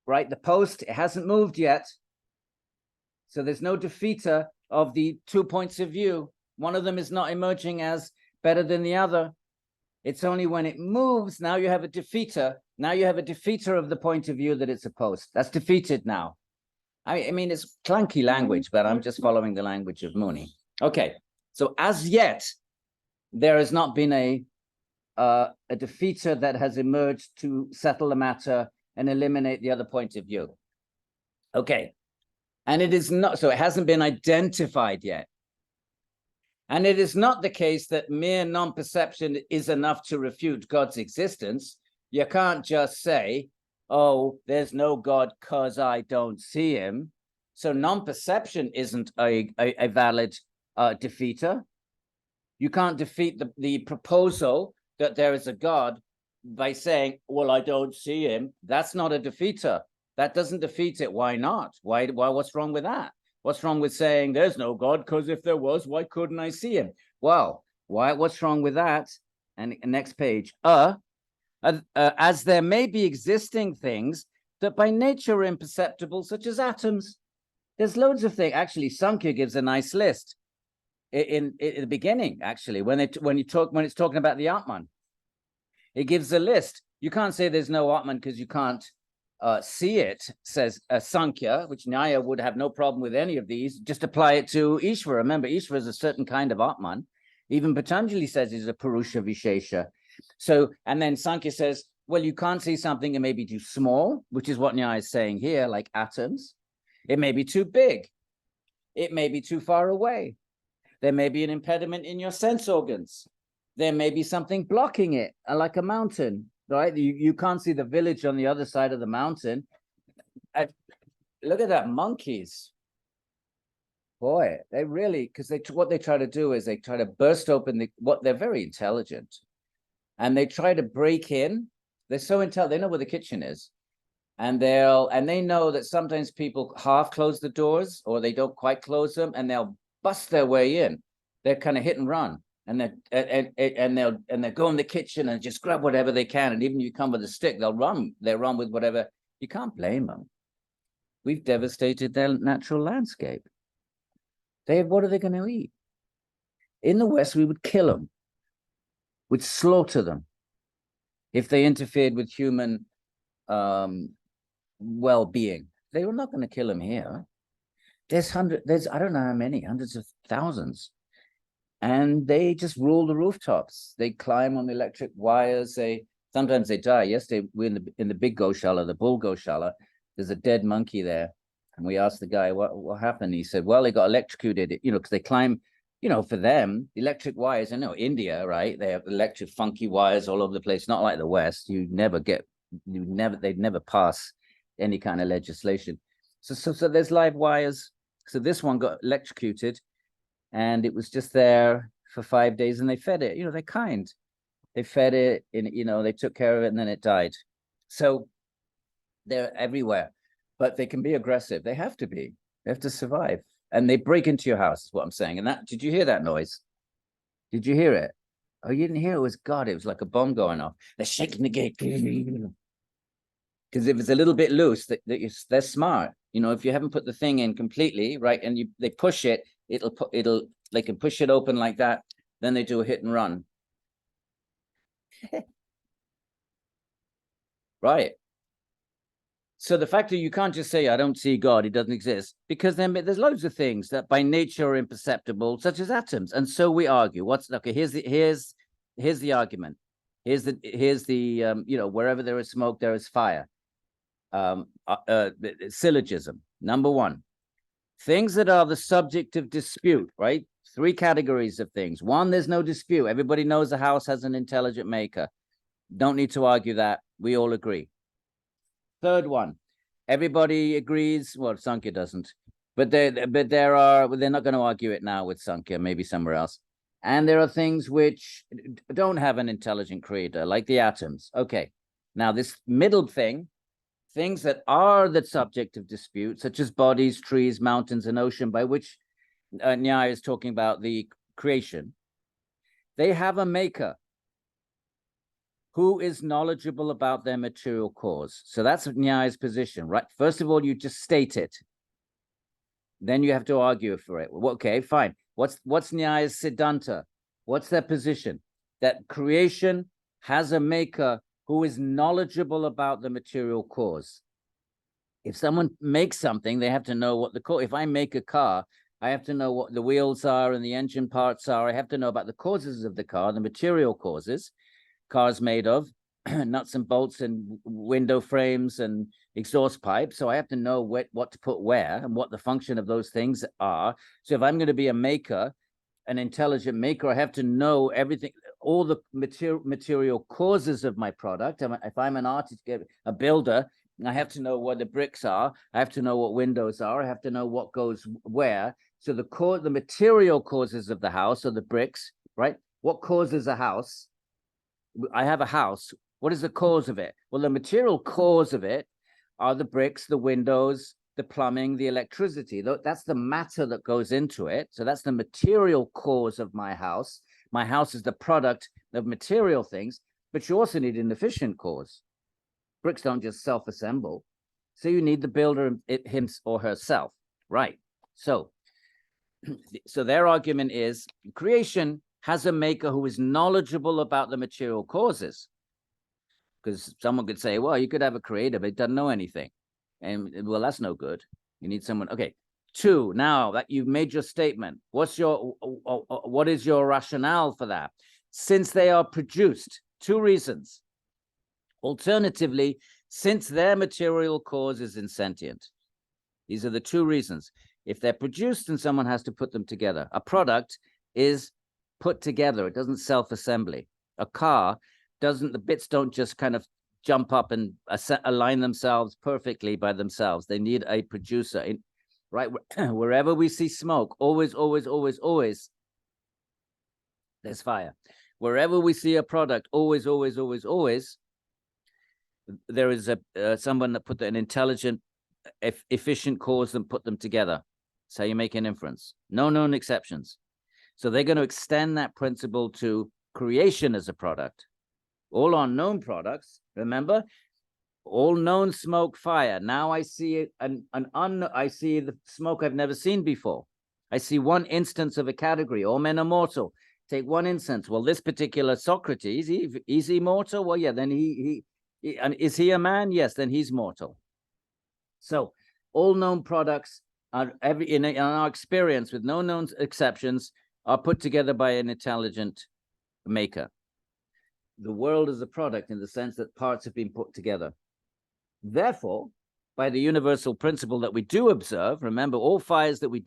right, the post, it hasn't moved yet. So there's no defeater of the 2 points of view. One of them is not emerging as better than the other. It's only when it moves, now you have a defeater. Now you have a defeater of the point of view that it's a post. That's defeated now. I mean, it's clunky language, but I'm just following the language of Muni. Okay, so as yet, there has not been a defeater that has emerged to settle the matter and eliminate the other point of view. Okay, and it is not, so it hasn't been identified yet. And it is not the case that mere non-perception is enough to refute God's existence. You can't just say, oh, there's no God because I don't see him. So non-perception isn't a valid defeater. You can't defeat the proposal that there is a God by saying, well, I don't see him. That's not a defeater. That doesn't defeat it. Why not? Why? What's wrong with that? What's wrong with saying there's no God? Because if there was, why couldn't I see him? Well, what's wrong with that? And next page. As there may be existing things that by nature are imperceptible, such as atoms. There's loads of things. Actually, Sankhya gives a nice list in the beginning. Actually, when it's talking about the Atman, it gives a list. You can't say there's no Atman because you can't see it, says Sankhya, which Nyaya would have no problem with any of these. Just apply it to Īśvara. Remember, Īśvara is a certain kind of Atman. Even Patanjali says it's a Purusha Vishesha. So, and then Sankhya says, well, you can't see something that may be too small, which is what Nyaya is saying here, like atoms. It may be too big. It may be too far away. There may be an impediment in your sense organs. There may be something blocking it, like a mountain. Right, you can't see the village on the other side of the mountain. Look at that, monkeys. Boy, they really, because what they try to do is they try to burst open they're very intelligent, and they try to break in. They're so intelligent, they know where the kitchen is, and they know that sometimes people half close the doors or they don't quite close them, and they'll bust their way in. They're kind of hit and run. And they'll go in the kitchen and just grab whatever they can. And even if you come with a stick, they'll run with whatever. You can't blame them. We've devastated their natural landscape. What are they going to eat? In the West, we would kill them. We'd slaughter them if they interfered with human well-being. They were not going to kill them here. There's I don't know how many, hundreds of thousands. And they just rule the rooftops. They climb on the electric wires. Sometimes they die. Yesterday, we're in the big Goshala, the bull Goshala. There's a dead monkey there. And we asked the guy, what happened? He said, well, they got electrocuted, because they climb, for them, electric wires. I know India, right? They have electric funky wires all over the place. Not like the West. You never get they'd never pass any kind of legislation. So there's live wires. So this one got electrocuted, and it was just there for 5 days, and they fed it. They're kind. They fed it, and they took care of it, and then it died. So they're everywhere, but they can be aggressive. They have to be. They have to survive, and they break into your house. Is what I'm saying. And did you hear that noise? Did you hear it? Oh, you didn't hear it? It was God. It was like a bomb going off. They're shaking the gate. Because if it's a little bit loose, they're smart. If you haven't put the thing in completely, right, and they push it, they can push it open like that. Then they do a hit and run. Right. So the fact that you can't just say, I don't see God, he doesn't exist, because then there's loads of things that by nature are imperceptible, such as atoms. And so we argue. Here's the argument. Here's the wherever there is smoke, there is fire. Syllogism. Number one, things that are the subject of dispute, right? 3 categories of things. One, there's no dispute. Everybody knows a house has an intelligent maker. Don't need to argue that. We all agree. Third one, everybody agrees. Well, Sankhya doesn't, but they're not going to argue it now with Sankhya, maybe somewhere else. And there are things which don't have an intelligent creator, like the atoms. Okay, now this middle thing, things that are the subject of dispute, such as bodies, trees, mountains, and ocean, by which Nyaya is talking about the creation, they have a maker who is knowledgeable about their material cause. So that's Nyaya's position, right? First of all, you just state it. Then you have to argue for it. Well, okay, fine. What's Nyaya's Siddhanta? What's their position? That creation has a maker who is knowledgeable about the material cause. If someone makes something, they have to know what the cause. If I make a car, I have to know what the wheels are and the engine parts are. I have to know about the causes of the car, the material causes. Cars made of nuts and bolts and window frames and exhaust pipes. So I have to know what to put where and what the function of those things are. So if I'm going to be a maker, an intelligent maker, I have to know everything, all the material causes of my product. If I'm an artist, a builder, I have to know what the bricks are. I have to know what windows are. I have to know what goes where. So the material causes of the house are the bricks, right? What causes a house? I have a house. What is the cause of it? Well, the material cause of it are the bricks, the windows, the plumbing, the electricity. That's the matter that goes into it. So that's the material cause of my house. My house is the product of material things, but you also need an efficient cause. Bricks don't just self-assemble. So you need the builder, him or herself, right? So their argument is creation has a maker who is knowledgeable about the material causes. Because someone could say, well, you could have a creator, but he doesn't know anything. And well, that's no good. You need someone. Okay. 2, now that you've made your statement, what is your rationale for that? Since they are produced, 2 reasons. Alternatively, since their material cause is insentient. These are the 2 reasons. If they're produced, then someone has to put them together. A product is put together. It doesn't self-assembly. A car doesn't, the bits don't just kind of jump up and align themselves perfectly by themselves. They need a producer, right? Wherever we see smoke, always, there's fire. Wherever we see a product, always, there is someone that put an intelligent, efficient cause and put them together. That's how you make an inference. No known exceptions. So they're going to extend that principle to creation as a product. All unknown products, remember, all known smoke, fire. Now I see I see the smoke I've never seen before. I see one instance of a category. All men are mortal. Take one instance. Well, this particular Socrates, is he mortal? Well, yeah. Then and is he a man? Yes. Then he's mortal. So all known products are in our experience, with no known exceptions, are put together by an intelligent maker. The world is a product in the sense that parts have been put together. Therefore, by the universal principle that we do observe, remember, all fires that we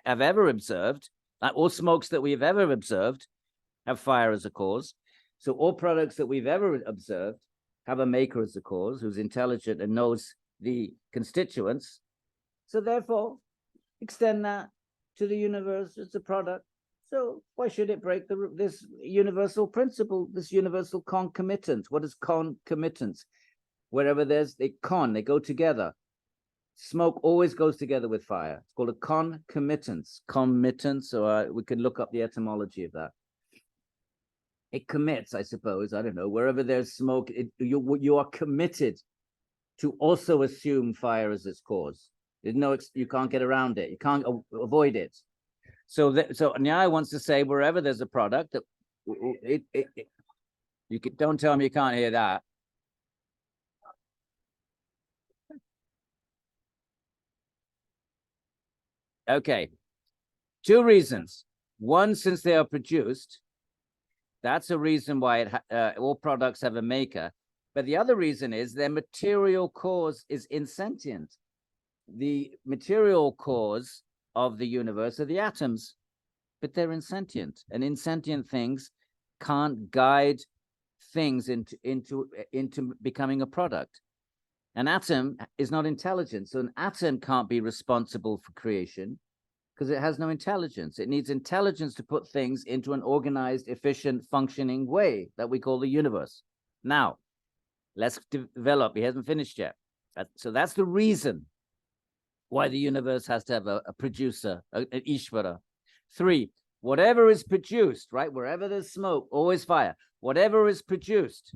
have ever observed, all smokes that we have ever observed, have fire as a cause. So all products that we've ever observed have a maker as a cause who's intelligent and knows the constituents. So therefore, extend that to the universe as a product. So why should it break this universal principle, this universal concomitance? What is concomitance? Wherever there's they go together. Smoke always goes together with fire. It's called a concomitance. Committance, or we can look up the etymology of that. It commits, I suppose. I don't know. Wherever there's smoke, you are committed to also assume fire as its cause. There's no, you can't get around it. You can't avoid it. So Nyaya wants to say wherever there's a product, don't tell me you can't hear that. Okay, two reasons. One, since they are produced, that's a reason why all products have a maker. But the other reason is their material cause is insentient. The material cause of the universe are the atoms, but they're insentient, and insentient things can't guide things into becoming a product. An atom is not intelligent, so an atom can't be responsible for creation because it has no intelligence. It needs intelligence to put things into an organized, efficient, functioning way that we call the universe. Now, let's develop. He hasn't finished yet. So that's the reason why the universe has to have a producer, an Īśvara. 3, whatever is produced, right? Wherever there's smoke, always fire. Whatever is produced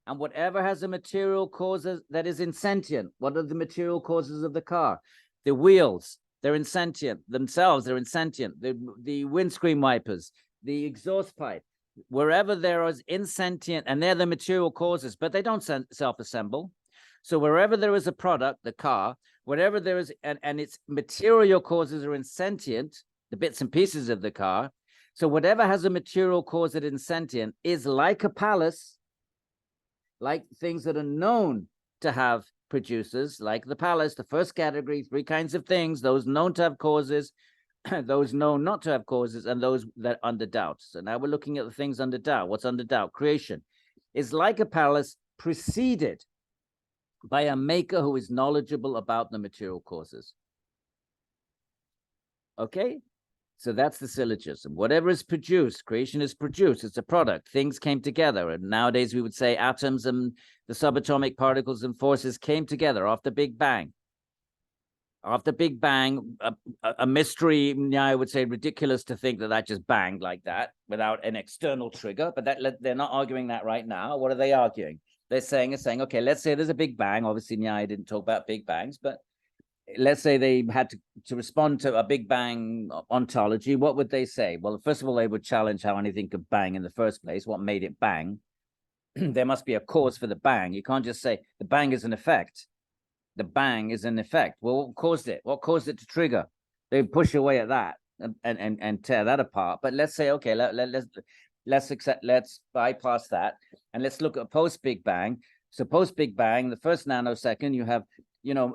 and whatever has a material cause that is insentient. What are the material causes of the car? The wheels, they're insentient. Themselves, they're insentient. The windscreen wipers, the exhaust pipe. Wherever there is insentient, and they're the material causes, but they don't self-assemble. So wherever there is a product, the car, whatever there is, and its material causes are insentient, the bits and pieces of the car. So whatever has a material cause that is insentient is like a palace, like things that are known to have producers, like the palace, the first category, 3 kinds of things, those known to have causes, those known not to have causes, and those that are under doubt. So now we're looking at the things under doubt. What's under doubt? Creation is like a palace preceded by a maker who is knowledgeable about the material causes. Okay? So that's the syllogism. Whatever is produced, creation is produced. It's a product. Things came together. And nowadays we would say atoms and the subatomic particles and forces came together after Big Bang. After Big Bang, a mystery, I would say ridiculous to think that just banged like that without an external trigger. But they're not arguing that right now. What are they arguing? They're saying, okay, let's say there's a Big Bang. Obviously, Nyaya didn't talk about Big Bangs, but let's say they had to respond to a Big Bang ontology. What would they say? Well, first of all, they would challenge how anything could bang in the first place. What made it bang? There must be a cause for the bang. You can't just say the bang is an effect. The bang is an effect. Well, what caused it? What caused it to trigger? They push away at that and tear that apart. But let's say, okay, let's bypass that and let's look at post Big Bang. So post Big Bang, the first nanosecond, you have you have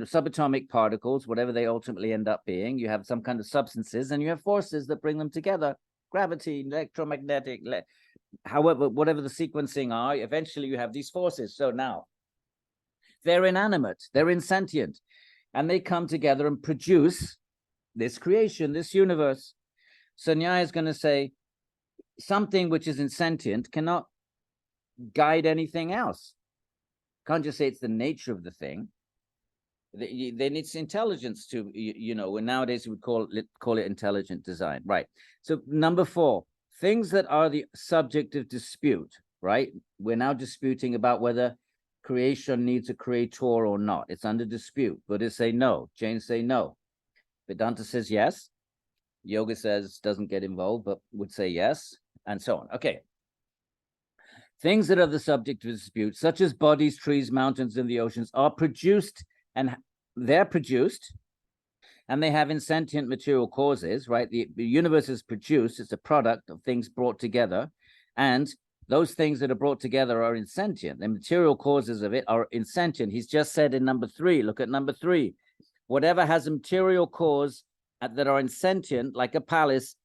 subatomic particles, whatever they ultimately end up being. You have some kind of substances, and you have forces that bring them together. Gravity, electromagnetic, however, whatever the sequencing are, eventually you have these forces. So now they're inanimate, they're insentient, and they come together and produce this creation, this universe. So Nyaya is going to say something which is insentient cannot guide anything else. Can't just say it's the nature of the thing. They need intelligence to, and nowadays we would call it intelligent design, right? So number 4, things that are the subject of dispute, right? We're now disputing about whether creation needs a creator or not. It's under dispute. Buddhists say no. Jains say no. Vedanta says yes. Yoga says doesn't get involved, but would say yes, and so on. Okay. Things that are the subject of dispute, such as bodies, trees, mountains, and the oceans, are produced, and they're produced, and they have insentient material causes, right? The universe is produced, it's a product of things brought together, and those things that are brought together are insentient. The material causes of it are insentient. He's just said in number 3, look at number 3, whatever has a material cause that are insentient, like a palace,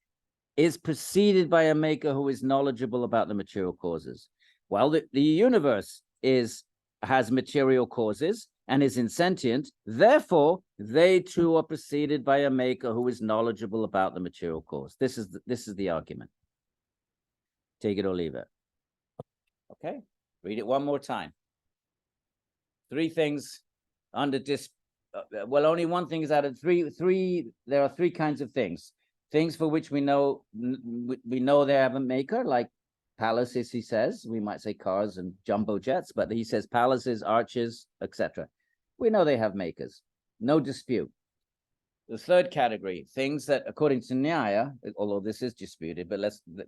is preceded by a maker who is knowledgeable about the material causes. Well, the universe has material causes and is insentient. Therefore, they too are preceded by a maker who is knowledgeable about the material cause. This is the argument. Take it or leave it. Okay, read it one more time. Three things under well, only one thing is out of three. There are three kinds of things. Things for which we know they have a maker, like palaces, he says. We might say cars and jumbo jets, but he says palaces, arches, etc. We know they have makers. No dispute. The third category, things that, according to Nyaya, although this is disputed, but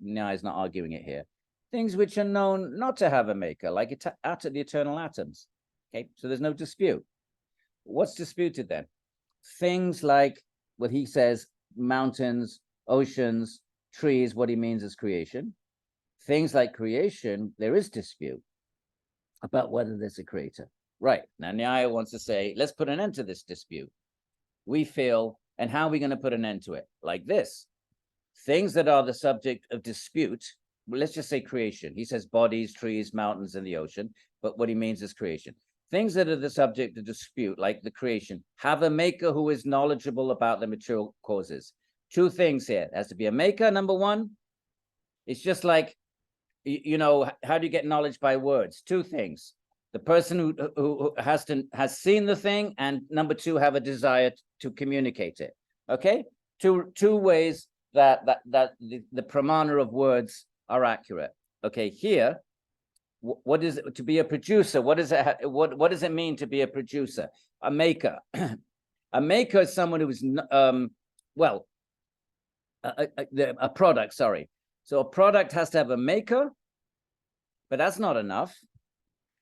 Nyaya is not arguing it here. Things which are known not to have a maker, like the eternal atoms. Okay, so there's no dispute. What's disputed then? Things like what he says, mountains, oceans, trees, what he means is creation. Things like creation, there is dispute about whether there's a creator. Right, now Nyaya wants to say, let's put an end to this dispute. We feel, and how are we going to put an end to it? Like this. Things that are the subject of dispute, well, let's just say creation. He says bodies, trees, mountains, and the ocean, but what he means is creation. Things that are the subject of dispute, like the creation, have a maker who is knowledgeable about the material causes. Two things here. There has to be a maker, number one. It's just like, you know, how do you get knowledge by words? Two things. The person who has seen the thing, and number two, have a desire to communicate it. Okay? Two ways that the pramana of words are accurate. Okay, here, what is it to be a producer? What does it mean to be a producer? A maker. A maker is someone who is a product, sorry. So a product has to have a maker, but that's not enough.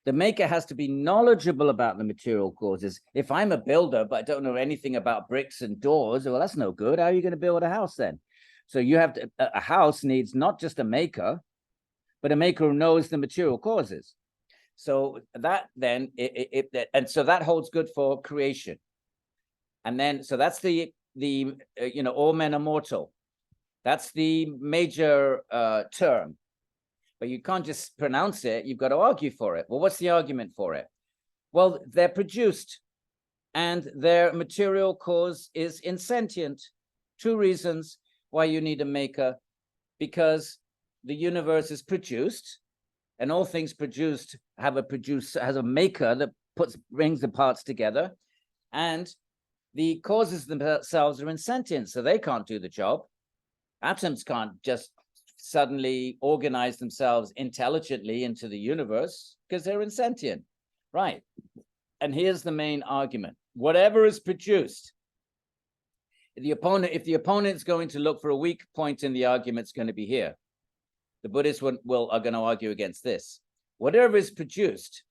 The maker has to be knowledgeable about the material causes. If I'm a builder, but I don't know anything about bricks and doors, well, that's no good. How are you going to build a house then? So you have to, a house needs not just a maker, but a maker who knows the material causes. So that then, and so that holds good for creation. And then, so that's the all men are mortal. That's the major term. But you can't just pronounce it. You've got to argue for it. Well, what's the argument for it? Well, they're produced and their material cause is insentient. Two reasons why you need a maker: because the universe is produced, and all things produced has a maker that brings the parts together, and the causes themselves are insentient, so they can't do the job. Atoms can't just suddenly organize themselves intelligently into the universe because they're insentient, right? And here's the main argument: whatever is produced, if the opponent's going to look for a weak point in the argument, it's going to be here. The Buddhists are going to argue against this. Whatever is produced,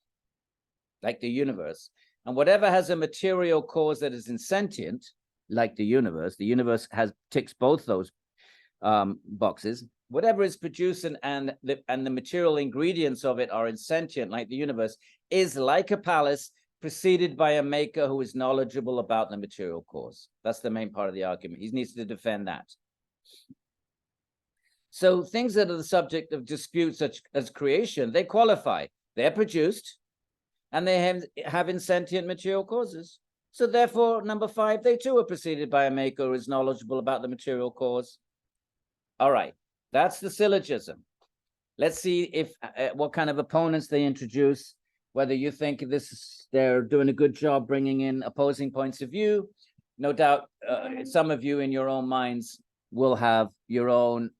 like the universe, and whatever has a material cause that is insentient, like the universe ticks both those boxes. Whatever is produced and the material ingredients of it are insentient, like the universe, is like a palace preceded by a maker who is knowledgeable about the material cause. That's the main part of the argument. He needs to defend that. So things that are the subject of dispute, such as creation, they qualify. They're produced and they have insentient material causes. So therefore, number 5, they too are preceded by a maker who is knowledgeable about the material cause. All right, that's the syllogism. Let's see if what kind of opponents they introduce, whether you think they're doing a good job bringing in opposing points of view. No doubt some of you in your own minds will have your own,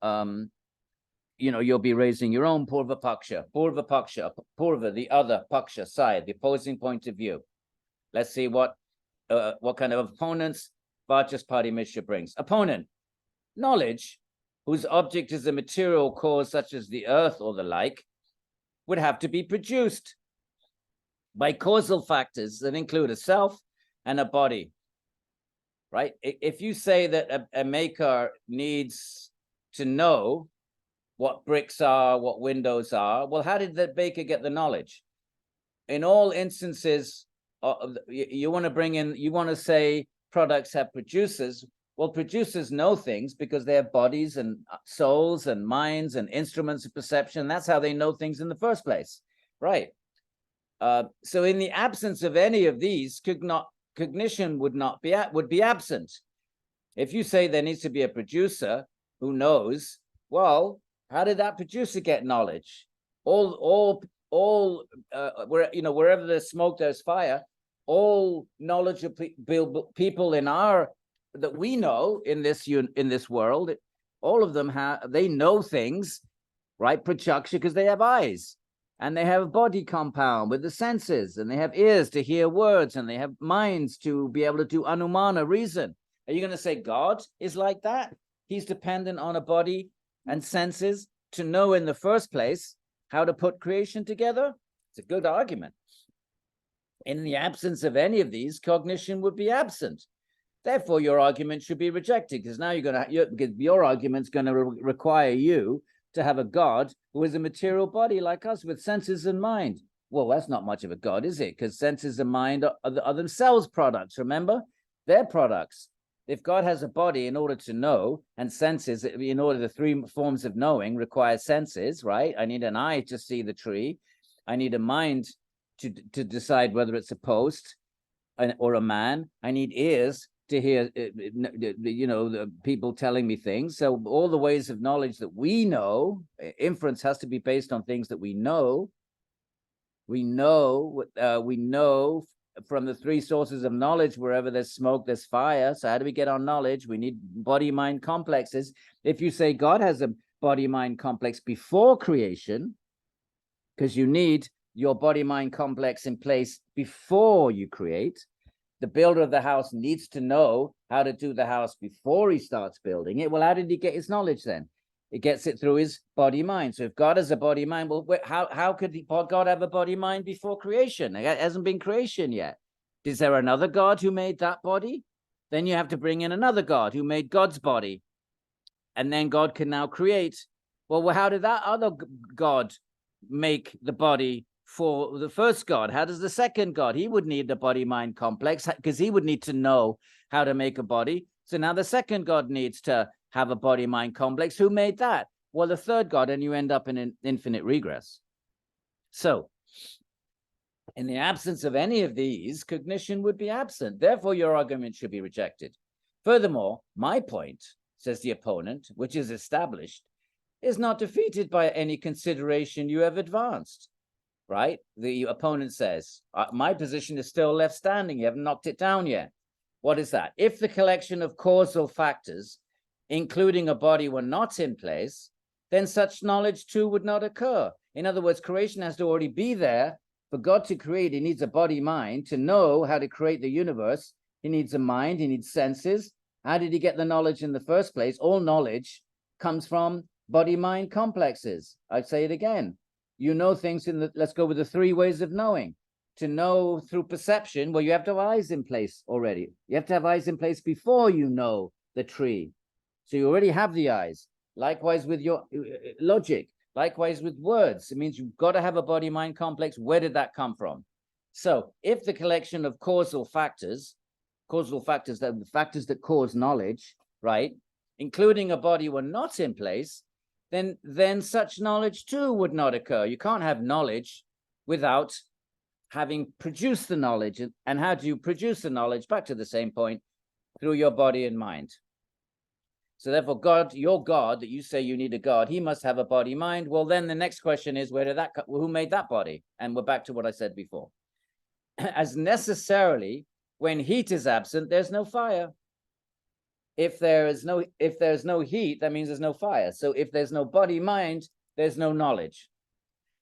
you'll be raising your own purva paksha, the other paksha side, the opposing point of view. Let's see what kind of opponents Vachaspati Mishra brings. Opponent: knowledge, whose object is a material cause such as the earth or the like, would have to be produced by causal factors that include a self and a body, right? If you say that a maker needs to know what bricks are, what windows are, well, how did that baker get the knowledge? In all instances, you want to say products have producers. Well, producers know things because they have bodies and souls and minds and instruments of perception. That's how they know things in the first place, right? So in the absence of any of these, cognition would be absent. If you say there needs to be a producer who knows, well, how did that producer get knowledge? Wherever there's smoke, there's fire. All knowledge of people that we know in this world, all of them they know things, right? Prachaksha, because they have eyes, and they have a body compound with the senses, and they have ears to hear words, and they have minds to be able to do anumana, reason. Are you going to say God is like that? He's dependent on a body and senses to know in the first place how to put creation together? It's a good argument. In the absence of any of these, cognition would be absent. Therefore, your argument should be rejected, because now your argument's going to require you to have a God who is a material body like us with senses and mind. Well, that's not much of a God, is it? Because senses and mind are themselves products, remember? They're products. If God has a body in order to know, and senses, in order, the three forms of knowing require senses, right? I need an eye to see the tree. I need a mind to decide whether it's a post or a man. I need ears to hear, the people telling me things. So all the ways of knowledge that we know, inference has to be based on things that we know. We know from the three sources of knowledge. Wherever there's smoke, there's fire. So how do we get our knowledge? We need body-mind complexes. If you say God has a body-mind complex before creation, because you need your body-mind complex in place before you create, the builder of the house needs to know how to do the house before he starts building it. Well, how did he get his knowledge then? It gets it through his body-mind. So if God has a body-mind, well, how could God have a body-mind before creation? It hasn't been creation yet. Is there another God who made that body? Then you have to bring in another God who made God's body. And then God can now create. Well, how did that other God make the body for the first God? How does the second God? He would need the body-mind complex, because he would need to know how to make a body. So now the second God needs to have a body-mind complex. Who made that? Well, the third God, and you end up in an infinite regress. So in the absence of any of these, cognition would be absent. Therefore, your argument should be rejected. Furthermore, my point, says the opponent, which is established, is not defeated by any consideration you have advanced, right? The opponent says, my position is still left standing. You haven't knocked it down yet. What is that? If the collection of causal factors, including a body, were not in place, then such knowledge too would not occur. In other words, creation has to already be there. For God to create, he needs a body-mind. To know how to create the universe, he needs a mind, he needs senses. How did he get the knowledge in the first place? All knowledge comes from body-mind complexes. I'd say it again. You know things let's go with the three ways of knowing. To know through perception, well, you have to have eyes in place already. You have to have eyes in place before you know the tree. So you already have the eyes. Likewise with your logic. Likewise with words. It means you've got to have a body-mind complex. Where did that come from? So if the collection of causal factors, the factors that cause knowledge, right, including a body, were not in place, then such knowledge too would not occur. You can't have knowledge without having produced the knowledge. And how do you produce the knowledge? Back to the same point, through your body and mind. So therefore, God, your God, that you say you need a God, he must have a body mind. Well, then the next question is, who made that body? And we're back to what I said before. As necessarily, when heat is absent, there's no fire. If there's no heat, that means there's no fire. So if there's no body mind, there's no knowledge.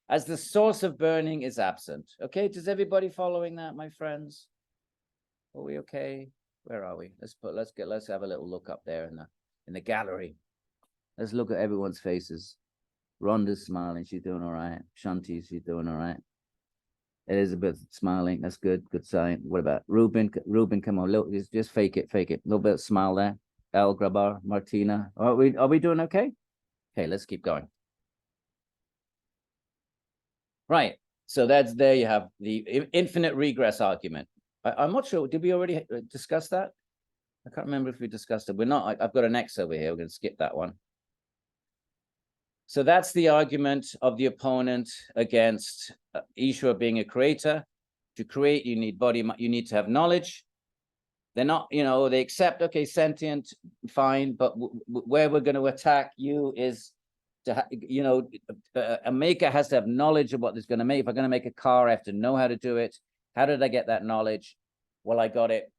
As the source of burning is absent. Okay, does everybody following that, my friends? Are we okay? Where are we? Let's have a little look up there in the gallery. Let's look at everyone's faces. Rhonda's smiling, she's doing all right. Shanti, she's doing all right. Elizabeth smiling, that's good sign. What about Ruben? Come on, look, just fake it. A little bit of smile there. El Grabar, Martina. Are we doing okay? Okay, let's keep going. Right, so there you have the infinite regress argument. I'm not sure, did we already discuss that? I can't remember if we discussed it. We're not. I've got an X over here. We're going to skip that one. So that's the argument of the opponent against Īśvara being a creator. To create, you need body, you need to have knowledge. They're not, you know, they accept, okay, sentient, fine, but where we're going to attack you is to, you know, a maker has to have knowledge of what it's going to make. If I'm going to make a car, I have to know how to do it. How did I get that knowledge? Well, I got it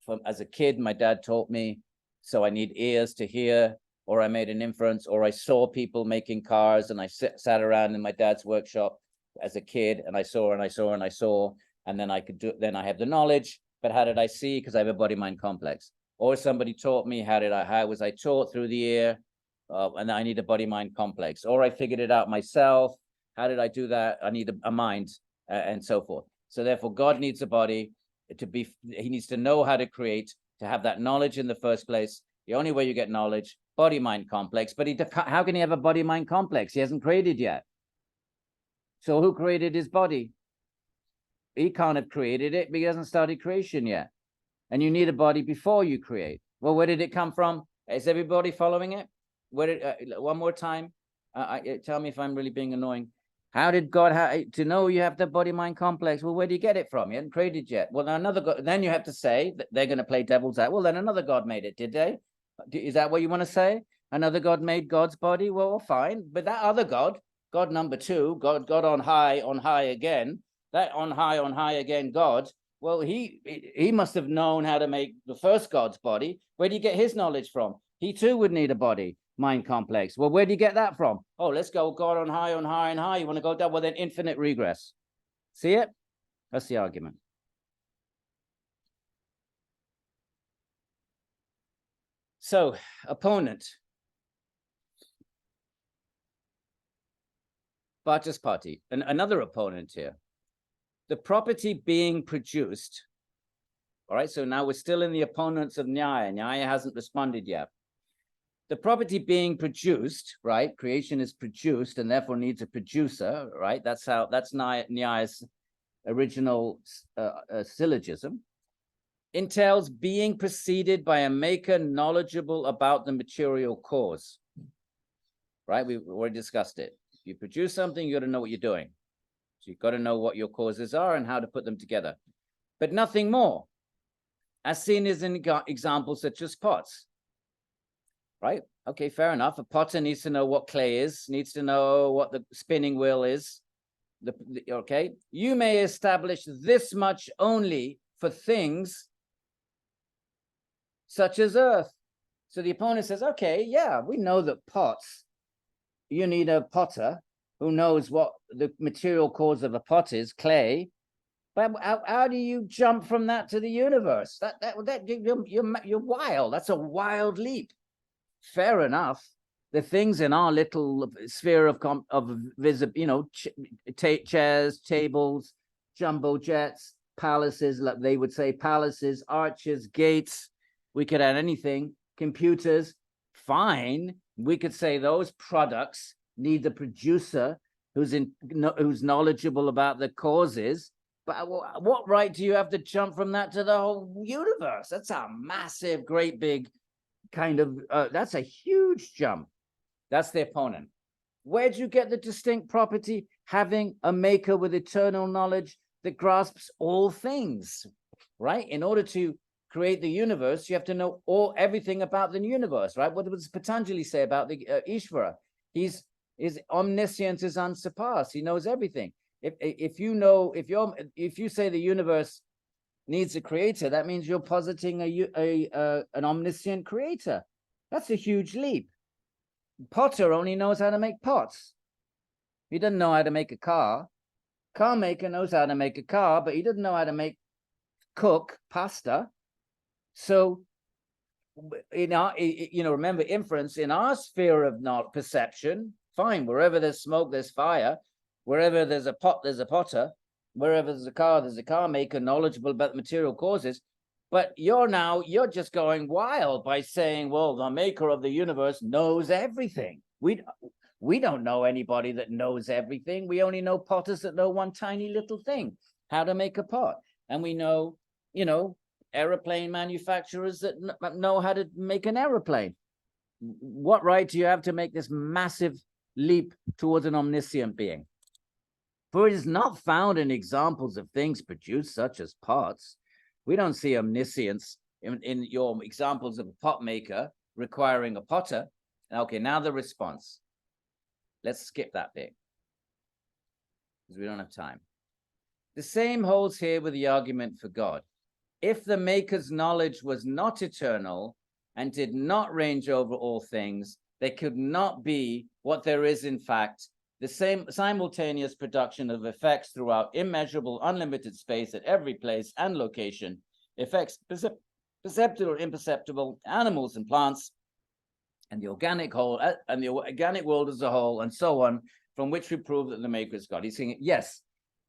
from as a kid. My dad taught me, so I need ears to hear, or I made an inference, or I saw people making cars, and I sat around in my dad's workshop as a kid, and I saw, and I saw, and I saw, and then I could do. Then I have the knowledge. But how did I see? Because I have a body-mind complex. Or somebody taught me. How was I taught through the ear? And I need a body-mind complex. Or I figured it out myself. How did I do that? I need a mind, and so forth. So therefore, God needs a body to be. He needs to know how to create, to have that knowledge in the first place. The only way you get knowledge, body-mind complex. But how can he have a body-mind complex? He hasn't created yet. So who created his body? He can't have created it, but he hasn't started creation yet. And you need a body before you create. Well, where did it come from? Is everybody following it? Where did, one more time? Tell me if I'm really being annoying. How did God to know you have the body-mind complex? Well, where do you get it from? You hadn't created yet. Well, another God. Then you have to say that they're going to play devil's advocate. Well, then another God made it, did they? Is that what you want to say? Another God made God's body? Well, fine. But that other God, God number two, God on high again. That on high again, God, well, he must have known how to make the first God's body. Where do you get his knowledge from? He too would need a body, mind complex. Well, where do you get that from? Oh, let's go God on high and high. You want to go down? Well, then infinite regress. See it? That's the argument. So, opponent. Vachaspati, another opponent here. The property being produced, all right, so now we're still in the opponents of Nyaya. Nyaya hasn't responded yet. The property being produced, right, creation is produced and therefore needs a producer, right? That's Nyaya's original syllogism. Entails being preceded by a maker knowledgeable about the material cause, right? We've already discussed it. If you produce something, you got to know what you're doing. So you've got to know what your causes are and how to put them together, but nothing more, as seen as in examples such as pots, right? Okay, fair enough. A potter needs to know what clay is, needs to know what the spinning wheel is. Okay, you may establish this much only for things such as earth. So the opponent says, okay, yeah, we know that pots, you need a potter who knows what the material cause of a pot is, clay. But how do you jump from that to the universe? You're wild. That's a wild leap. Fair enough. The things in our little sphere of visible, you know, chairs, tables, jumbo jets, palaces, like they would say, palaces, arches, gates. We could add anything. Computers, fine. We could say those products need the producer who's knowledgeable about the causes. But what right do you have to jump from that to the whole universe? That's a massive, great big kind of, that's a huge jump. That's the opponent. Where'd you get the distinct property? Having a maker with eternal knowledge that grasps all things, right? In order to create the universe, you have to know everything about the universe, right? What does Patanjali say about the Īśvara? His omniscience is unsurpassed. He knows everything. If you say the universe needs a creator, that means you're positing an omniscient creator. That's a huge leap. Potter only knows how to make pots. He doesn't know how to make a car. Car maker knows how to make a car, but he doesn't know how to cook pasta. So, in our, remember inference in our sphere of not perception. Fine, wherever there's smoke, there's fire. Wherever there's a pot, there's a potter. Wherever there's a car maker knowledgeable about the material causes. But you're just going wild by saying, well, the maker of the universe knows everything. We don't know anybody that knows everything. We only know potters that know one tiny little thing, how to make a pot. And we know, aeroplane manufacturers that know how to make an aeroplane. What right do you have to make this massive leap towards an omniscient being? For it is not found in examples of things produced such as pots. We don't see omniscience in your examples of a pot maker requiring a potter. Okay, now the response. Let's skip that bit because we don't have time. The same holds here with the argument for God. If the maker's knowledge was not eternal and did not range over all things, there could not be what there is in fact, the same simultaneous production of effects throughout immeasurable, unlimited space at every place and location, effects perceptible or imperceptible, animals and plants, and the organic whole, and the organic world as a whole, and so on, from which we prove that the maker is God. He's saying, yes,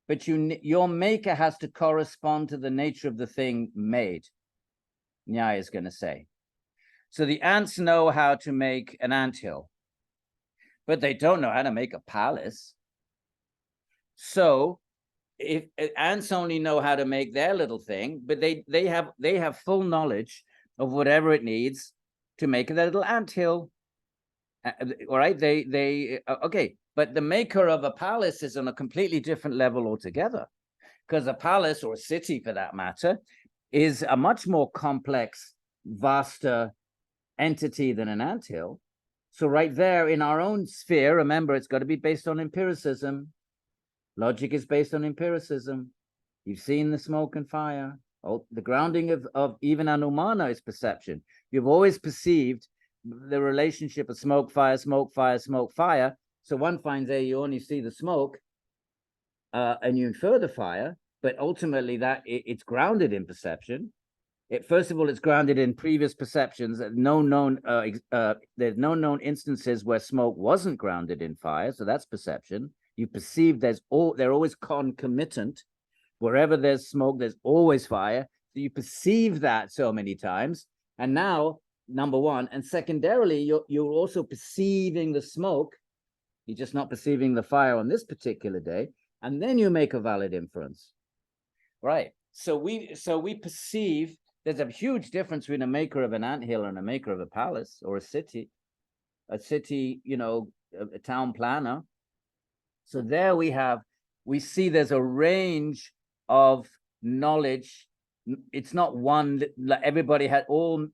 but your maker has to correspond to the nature of the thing made, Nyaya is going to say. So the ants know how to make an anthill, but they don't know how to make a palace. So if ants only know how to make their little thing, but they have full knowledge of whatever it needs to make their little anthill. All right, okay, but the maker of a palace is on a completely different level altogether, because a palace, or a city for that matter, is a much more complex, vaster entity than an anthill. So right there in our own sphere, remember, it's got to be based on empiricism. Logic is based on empiricism. You've seen the smoke and fire. Oh, the grounding of even Anumana is perception. You've always perceived the relationship of smoke, fire, smoke, fire, smoke, fire. So one finds there you only see the smoke and you infer the fire, but ultimately that it's grounded in perception. First of all, it's grounded in previous perceptions. There's no known instances where smoke wasn't grounded in fire, so that's perception. You perceive they're always concomitant. Wherever there's smoke, there's always fire. So you perceive that so many times, and now, number one, and secondarily, you're also perceiving the smoke. You're just not perceiving the fire on this particular day, and then you make a valid inference, right? So we perceive. There's a huge difference between a maker of an anthill and a maker of a palace or a city, a town planner. So there we see there's a range of knowledge. It's not one that everybody had, all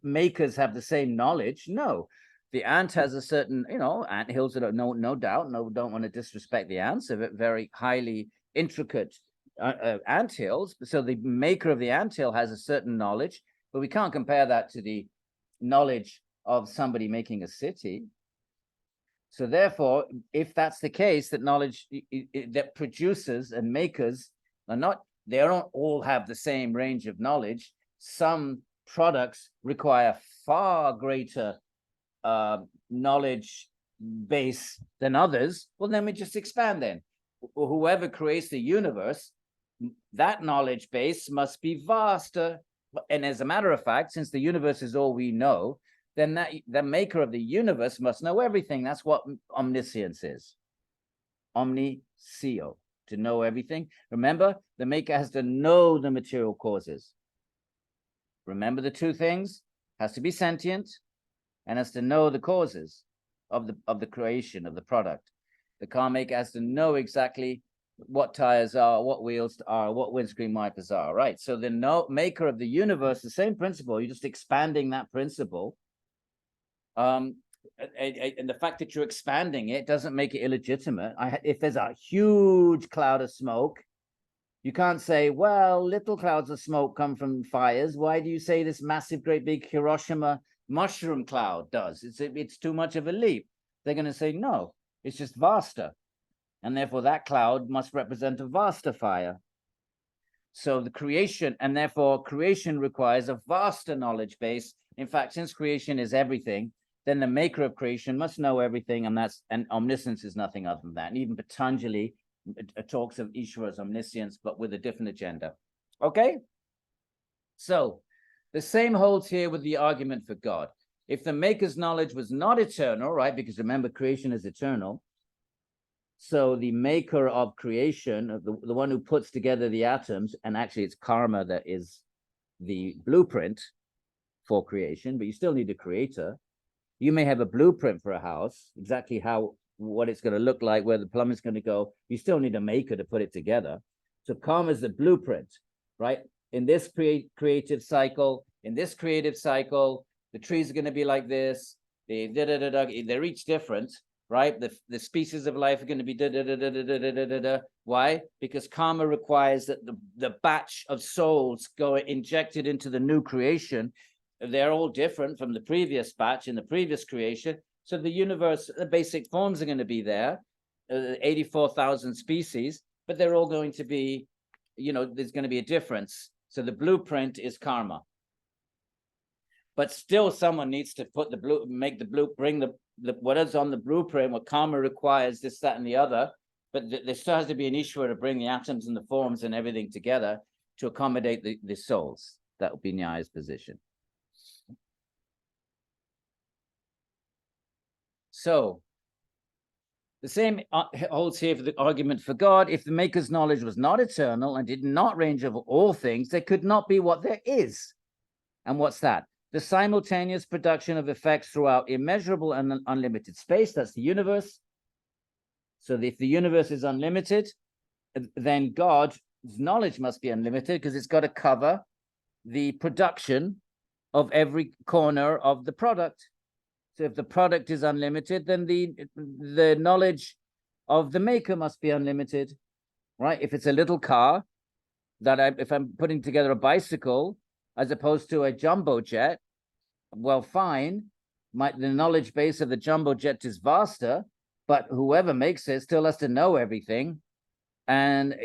makers have the same knowledge. No, the ant has a certain, ant hills that are no doubt, don't want to disrespect the ants, are very highly intricate ant hills. So the maker of the ant hill has a certain knowledge, but we can't compare that to the knowledge of somebody making a city. So therefore, if that's the case, that knowledge that producers and makers they don't all have the same range of knowledge. Some products require far greater knowledge base than others. Well, then we just expand then. Whoever creates the universe, that knowledge base must be vaster. And as a matter of fact, since the universe is all we know, then the maker of the universe must know everything. That's what omniscience is. Omniscio, to know everything. Remember, the maker has to know the material causes. Remember the two things? Has to be sentient and has to know the causes of the creation of the product. The car maker has to know exactly what tires are, what wheels are, what windscreen wipers are, right? So the maker of the universe, the same principle, you're just expanding that principle. And the fact that you're expanding it doesn't make it illegitimate. If there's a huge cloud of smoke, you can't say, well, little clouds of smoke come from fires. Why do you say this massive, great big Hiroshima mushroom cloud does? It's too much of a leap. They're going to say, no, it's just vaster. And therefore that cloud must represent a vaster fire. So the creation, and therefore creation requires a vaster knowledge base. In fact, since creation is everything, then the maker of creation must know everything, and omniscience is nothing other than that. And even Patanjali talks of Īśvara's omniscience, but with a different agenda. Okay? So the same holds here with the argument for God. If the maker's knowledge was not eternal, right? Because remember, creation is eternal. So the maker of creation, the one who puts together the atoms, and actually it's karma that is the blueprint for creation, but you still need a creator. You may have a blueprint for a house, exactly what it's going to look like, where the plumbing's going to go. You still need a maker to put it together. So karma is the blueprint, right? In this creative cycle, the trees are going to be like this. They're each different, right? The species of life are going to be Why? Because karma requires that the batch of souls go injected into the new creation. They're all different from the previous batch in the previous creation. So the universe, the basic forms are going to be there, 84,000 species, but they're all going to be, there's going to be a difference. So the blueprint is karma. But still someone needs to put bring what is on the blueprint, what karma requires, this, that, and the other. But there still has to be an Īśvara to bring the atoms and the forms and everything together to accommodate the souls. That would be Nyaya's position. So the same holds here for the argument for God. If the maker's knowledge was not eternal and did not range over all things, there could not be what there is. And what's that? The simultaneous production of effects throughout immeasurable and unlimited space. That's the universe. So if the universe is unlimited, then God's knowledge must be unlimited, because it's got to cover the production of every corner of the product. So if the product is unlimited, then the knowledge of the maker must be unlimited, right? If it's a little car, if I'm putting together a bicycle as opposed to a jumbo jet, well, fine. The knowledge base of the jumbo jet is vaster, but whoever makes it still has to know everything. And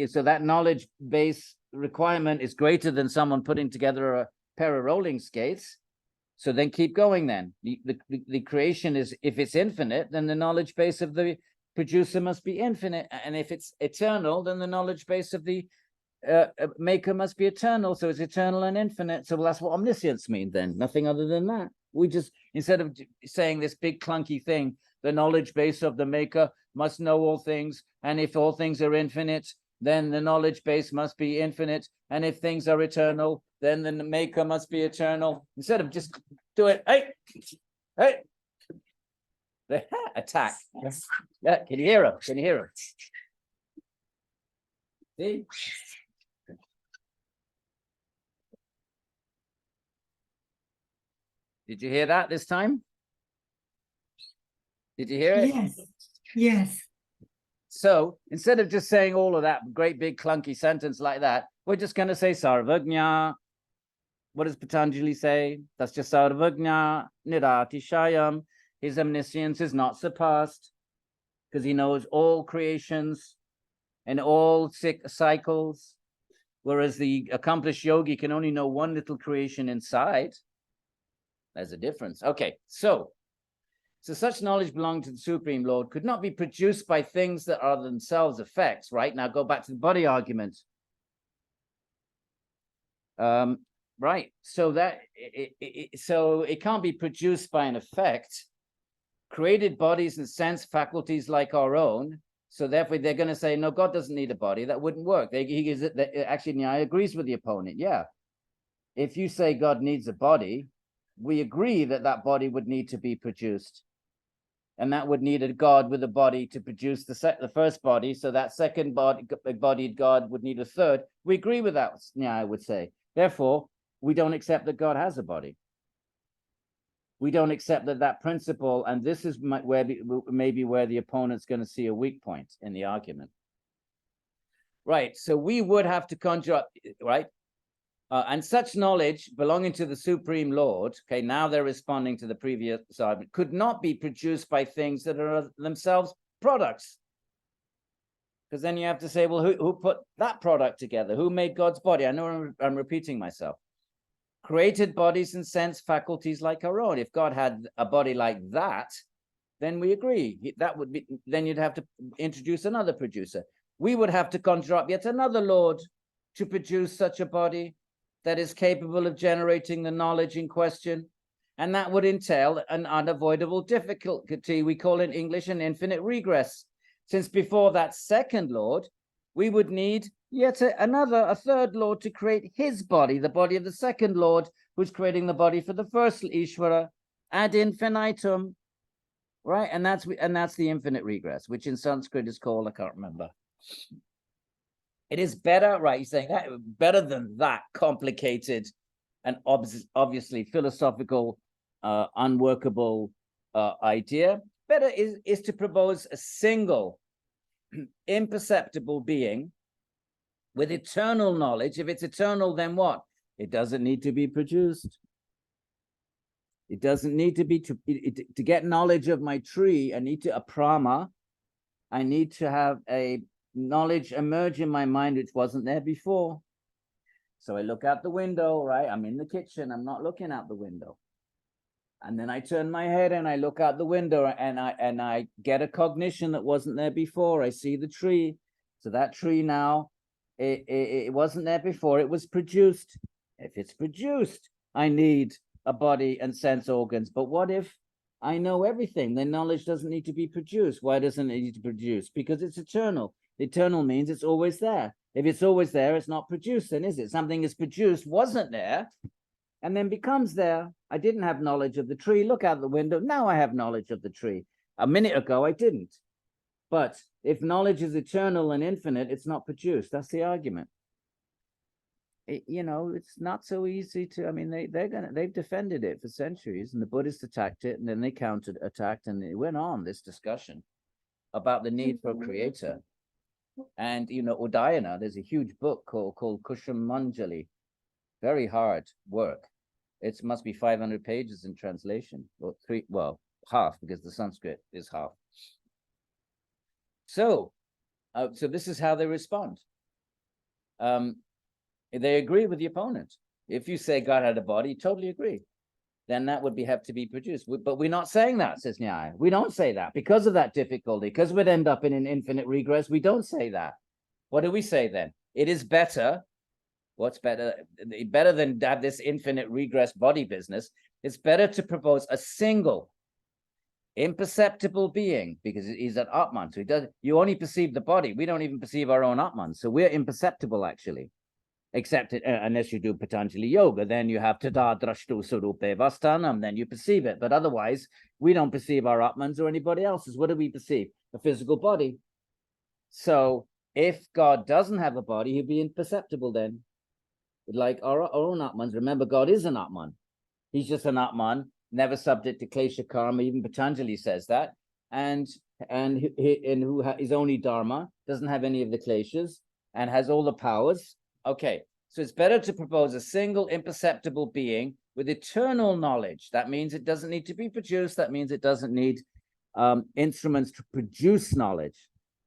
so that knowledge base requirement is greater than someone putting together a pair of rolling skates. So then keep going then. The creation is, if it's infinite, then the knowledge base of the producer must be infinite. And if it's eternal, then the knowledge base of the maker must be eternal. So it's eternal and infinite. So that's what omniscience means then. Nothing other than that. We just, instead of saying this big clunky thing, the knowledge base of the maker must know all things. And if all things are infinite, then the knowledge base must be infinite. And if things are eternal, then the maker must be eternal. Instead of just do it, hey, attack. Yeah, can you hear him? Can you hear him? See? Did you hear that this time? Did you hear it? Yes. Yes. So instead of just saying all of that great big clunky sentence like that, we're just going to say Sarvagnya. What does Patanjali say? That's just Sarvagnya Niratishayam. His omniscience is not surpassed, because he knows all creations and all cycles, whereas the accomplished yogi can only know one little creation inside. There's a difference. Okay, so such knowledge belonging to the Supreme Lord could not be produced by things that are themselves effects, right? Now go back to the body argument. Right, so it can't be produced by an effect. Created bodies and sense faculties like our own, so therefore they're going to say, no, God doesn't need a body. That wouldn't work. Actually, Nyaya agrees with the opponent. Yeah, if you say God needs a body, we agree that that body would need to be produced. And that would need a God with a body to produce the first body. So that second bodied God would need a third. We agree with that, Nyaya would say. Therefore, we don't accept that God has a body. We don't accept that principle. And this is maybe where the opponent's going to see a weak point in the argument. Right. So we would have to conjure up, right? And such knowledge belonging to the Supreme Lord, okay, now they're responding to the previous argument, could not be produced by things that are themselves products. Because then you have to say, well, who put that product together? Who made God's body? I know I'm repeating myself. Created bodies and sense faculties like our own. If God had a body like that, then we agree. That would be, then you'd have to introduce another producer. We would have to conjure up yet another Lord to produce such a body that is capable of generating the knowledge in question. And that would entail an unavoidable difficulty. We call in English an infinite regress. Since before that second Lord, we would need yet a third Lord to create his body, the body of the second Lord, who's creating the body for the first Īśvara, ad infinitum, right? And that's the infinite regress, which in Sanskrit is called, I can't remember. It is better, right? You're saying that better than that complicated and obviously philosophical, unworkable idea. Better is to propose a single, imperceptible being with eternal knowledge. If it's eternal, then what? It doesn't need to be produced. It doesn't need to be to get knowledge of my tree. I need to aprama. I need to have a knowledge emerge in my mind which wasn't there before. So I look out the window, right? I'm in the kitchen. I'm not looking out the window. And then I turn my head and I look out the window and I get a cognition that wasn't there before. I see the tree. So that tree now, it wasn't there before. It was produced. If it's produced, I need a body and sense organs. But what if I know everything? Then knowledge doesn't need to be produced. Why doesn't it need to produce? Because it's eternal. Eternal means it's always there. If it's always there, it's not produced, then is it? Something is produced, wasn't there, and then becomes there. I didn't have knowledge of the tree. Look out the window. Now I have knowledge of the tree. A minute ago, I didn't. But if knowledge is eternal and infinite, it's not produced. That's the argument. It's not so easy to, I mean, they've defended it for centuries, and the Buddhists attacked it, and then they counterattacked, and it went on, this discussion about the need for a creator. And, Udayana, there's a huge book called Kushamanjali. Very hard work. It must be 500 pages in translation, or half, because the Sanskrit is half. So this is how they respond. They agree with the opponent. If you say God had a body, totally agree. Then that would have to be produced. But we're not saying that, says Nyaya. We don't say that because of that difficulty, because we'd end up in an infinite regress. We don't say that. What do we say then? It is better. What's better? Better than have this infinite regress body business. It's better to propose a single, imperceptible being, because he's an Atman. So you only perceive the body. We don't even perceive our own Atman. So we're imperceptible, actually. Except unless you do Patanjali yoga, then you have tada drashtu surupe vastanam, then you perceive it. But otherwise, we don't perceive our Atmans or anybody else's. What do we perceive? A physical body. So if God doesn't have a body, he'd be imperceptible then. Like our own Atmans. Remember, God is an Atman. He's just an Atman, never subject to klesha karma. Even Patanjali says that. And who is only dharma, doesn't have any of the kleshas, and has all the powers. Okay, so it's better to propose a single imperceptible being with eternal knowledge. That means it doesn't need to be produced. That means it doesn't need instruments to produce knowledge.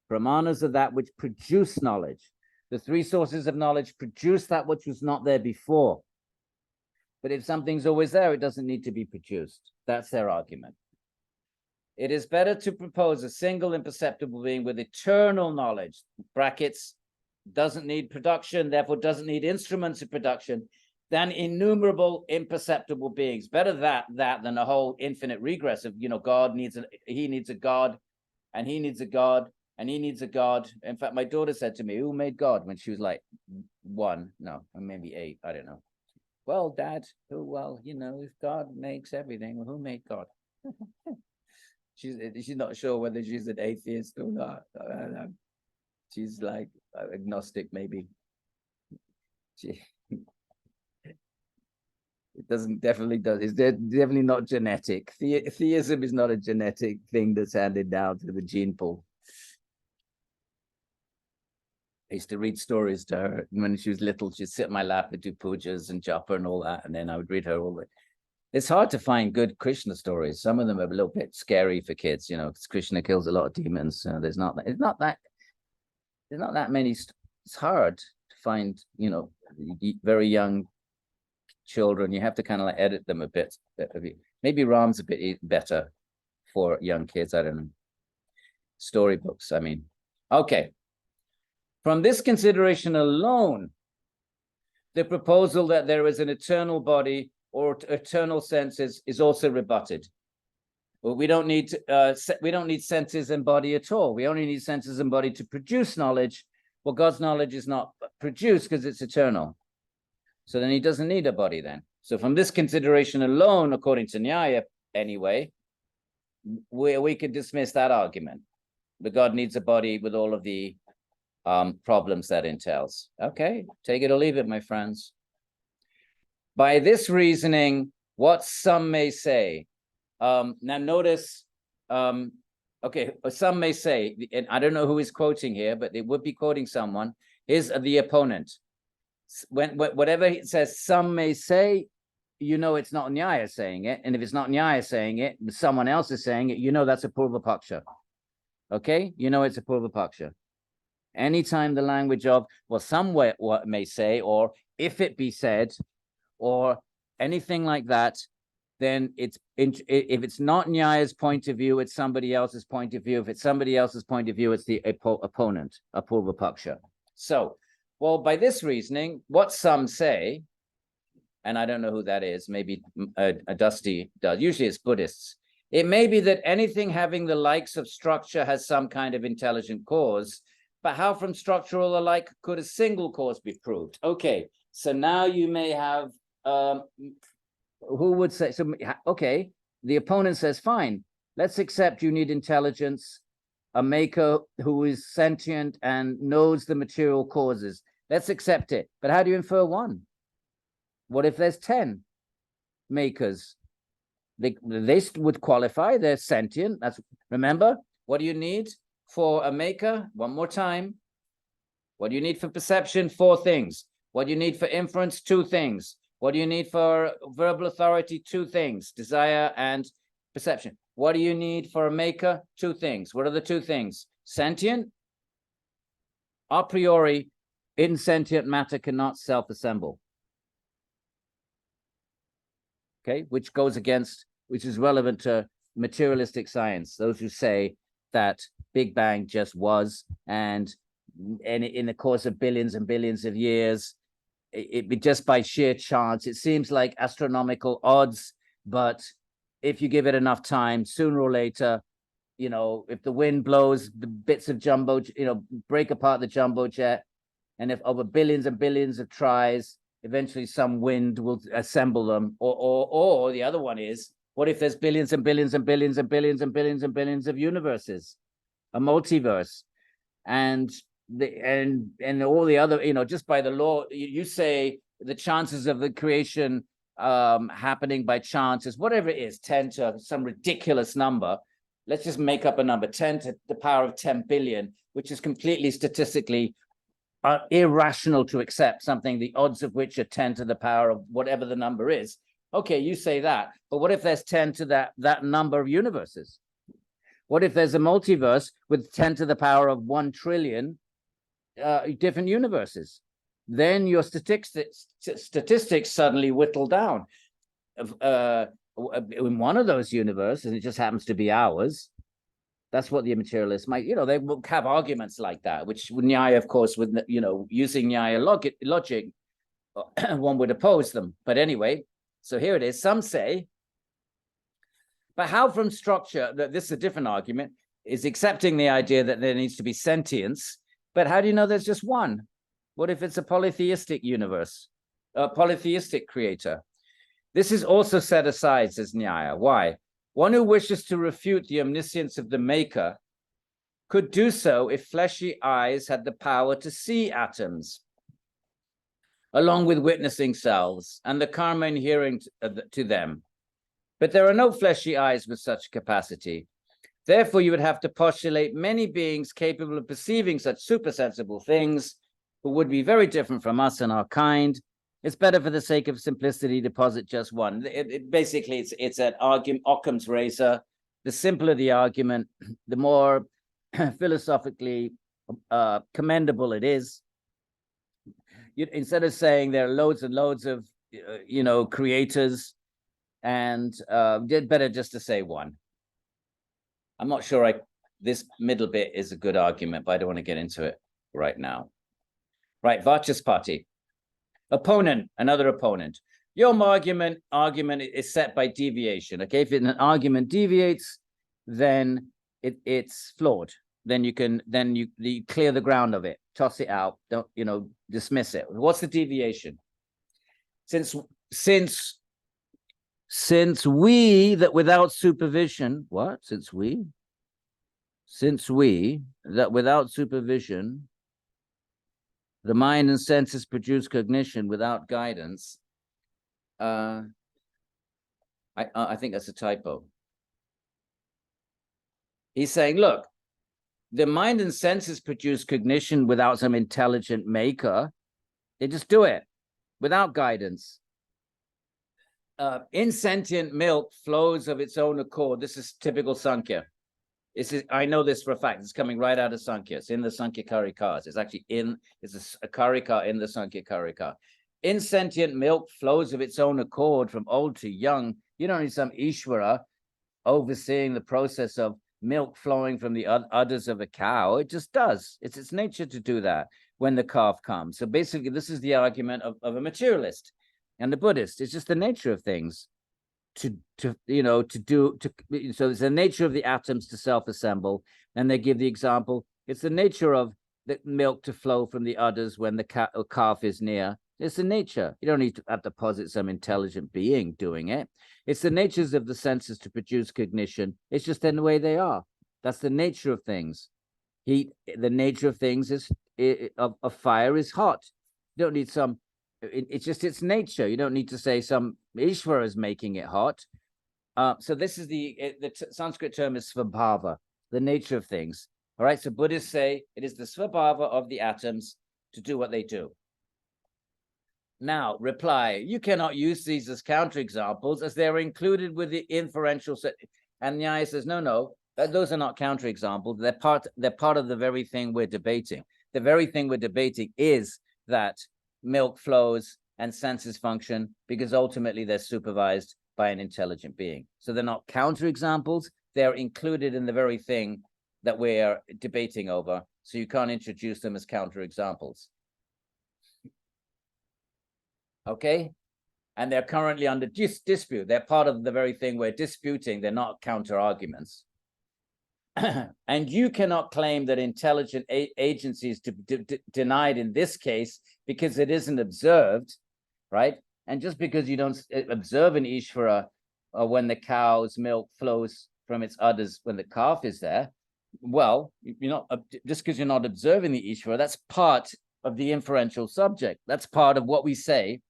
Brahmanas are that which produce knowledge. The three sources of knowledge produce that which was not there before. But if something's always there, it doesn't need to be produced. That's their argument. It is better to propose a single imperceptible being with eternal knowledge, brackets, doesn't need production, therefore doesn't need instruments of production, than innumerable imperceptible beings. Better that than a whole infinite regress of, God needs he needs a God, and he needs a God, and he needs a God. In fact, my daughter said to me, who made God? When she was like 1, no, or maybe 8, I don't know. Well, Dad, if God makes everything, well, who made God? She's not sure whether she's an atheist or not. She's like agnostic, maybe. It definitely does. It's definitely not genetic. Theism is not a genetic thing that's handed down through the gene pool. I used to read stories to her when she was little. She'd sit in my lap and do pujas and japa and all that, and then I would read her all the. It's hard to find good Krishna stories. Some of them are a little bit scary for kids, because Krishna kills a lot of demons. So there's not that many. It's hard to find, very young children. You have to kind of like edit them a bit. Maybe Ram's a bit better for young kids. I don't know. Storybooks, I mean. Okay. From this consideration alone, the proposal that there is an eternal body or eternal senses is also rebutted. Well, we don't need senses and body at all. We only need senses and body to produce knowledge. Well, God's knowledge is not produced because it's eternal. So then he doesn't need a body then. So from this consideration alone, according to Nyaya anyway, we could dismiss that argument. But God needs a body with all of the problems that entails. Okay, take it or leave it, my friends. By this reasoning, what some may say. Now notice, okay, some may say, and I don't know who is quoting here, but they would be quoting someone, is the opponent. Whatever it says, some may say, you know it's not Nyaya saying it, and if it's not Nyaya saying it, someone else is saying it, you know that's a Purva Paksha. Okay, you know it's a Purva Paksha. Anytime the language of, well, somewhere what may say, or if it be said, or anything like that, then if it's not Nyaya's point of view, it's somebody else's point of view. If it's somebody else's point of view, it's the opponent, a Purva Paksha. So, well, by this reasoning, what some say, and I don't know who that is, maybe a Dusty does, usually it's Buddhists. It may be that anything having the likes of structure has some kind of intelligent cause, but how from structure or the like could a single cause be proved? Okay, so now you may have, who would say, so okay, the opponent says, fine, let's accept you need intelligence, a maker who is sentient and knows the material causes. Let's accept it. But how do you infer one? What if there's 10 makers? They would qualify, they're sentient. That's, remember, what do you need for a maker? One more time. What do you need for perception? 4 things. What do you need for inference? 2 things. What do you need for verbal authority? 2 things, desire and perception. What do you need for a maker? 2 things. What are the 2 things? Sentient. A priori, insentient matter cannot self-assemble. Okay, which goes against, which is relevant to materialistic science. Those who say that Big Bang just was, and in the course of billions and billions of years, it just by sheer chance, it seems like astronomical odds, but if you give it enough time, sooner or later, you know, if the wind blows the bits of jumbo, you know, break apart the jumbo jet, and if over billions and billions of tries, eventually some wind will assemble them. Or the other one is, what if there's billions and billions and billions and billions and billions and billions of universes, a multiverse, and all the other, you know, just by the law, you say the chances of the creation happening by chance is whatever it is, 10 to some ridiculous number. Let's just make up a number, 10 to the power of 10 billion, which is completely statistically irrational to accept, something the odds of which are 10 to the power of whatever the number is. Okay, you say that, but what if there's 10 to that number of universes? What if there's a multiverse with 10 to the power of 1 trillion different universes? Then your statistics suddenly whittle down. In one of those universes, and it just happens to be ours, that's what the materialists might, you know, they will have arguments like that, which Nyaya, of course, with, you know, using Nyaya logic, one would oppose them. But anyway, so here it is. Some say, but how from structure, that this is a different argument, is accepting the idea that there needs to be sentience. But how do you know there's just one? What if it's a polytheistic universe, a polytheistic creator? This is also set aside, says Nyaya. Why? One who wishes to refute the omniscience of the maker could do so if fleshy eyes had the power to see atoms, along with witnessing selves and the karma inherent to them. But there are no fleshy eyes with such capacity. Therefore, you would have to postulate many beings capable of perceiving such supersensible things, who would be very different from us and our kind. It's better for the sake of simplicity to posit just one. Basically, it's an argument, Occam's razor. The simpler the argument, the more philosophically commendable it is. Instead of saying there are loads and loads of, you know, creators, and better just to say one. I'm not sure this middle bit is a good argument, but I don't want to get into it right now. Right, Vachaspati. Opponent, another opponent. Your argument is set by deviation. Okay, if an argument deviates, then it's flawed. Then you clear the ground of it. toss it out, don't, dismiss it. What's the deviation? Since we that without supervision, since we that without supervision, the mind and senses produce cognition without guidance, I think that's a typo. He's saying, look, the mind and senses produce cognition without some intelligent maker. They just do it without guidance. Insentient milk flows of its own accord. This is typical Sankhya. I know this for a fact. It's coming right out of Sankhya. It's in the Sankhya Karikas. It's actually it's a Karika in the Sankhya Karika. Insentient milk flows of its own accord from old to young. You don't need some Īśvara overseeing the process of milk flowing from the udders of a cow. It just does. It's its nature to do that when the calf comes. So basically, this is the argument of a materialist and the Buddhist. It's just the nature of things so it's the nature of the atoms to self-assemble. And they give the example, it's the nature of the milk to flow from the udders when the calf is near. It's the nature. You don't need to have to posit some intelligent being doing it. It's the natures of the senses to produce cognition. It's just in the way they are. That's the nature of things. The nature of things is of fire is hot. You don't need some. It's just its nature. You don't need to say some Īśvara is making it hot. So this is the Sanskrit term is svabhava, the nature of things. All right. So Buddhists say it is the svabhava of the atoms to do what they do. Now, reply, you cannot use these as counterexamples as they're included with the inferential set. And Nyaya says, no, those are not counterexamples. They're part of the very thing we're debating. The very thing we're debating is that milk flows and senses function because ultimately they're supervised by an intelligent being. So they're not counterexamples. They're included in the very thing that we're debating over. So you can't introduce them as counterexamples. Okay, and they're currently under dispute. They're part of the very thing we're disputing. They're not counter arguments. And you cannot claim that intelligent agency is denied in this case because it isn't observed, right? And just because you don't observe an Īśvara when the cow's milk flows from its udders when the calf is there, well, you're not just because you're not observing the Īśvara. That's part of the inferential subject. That's part of what we say.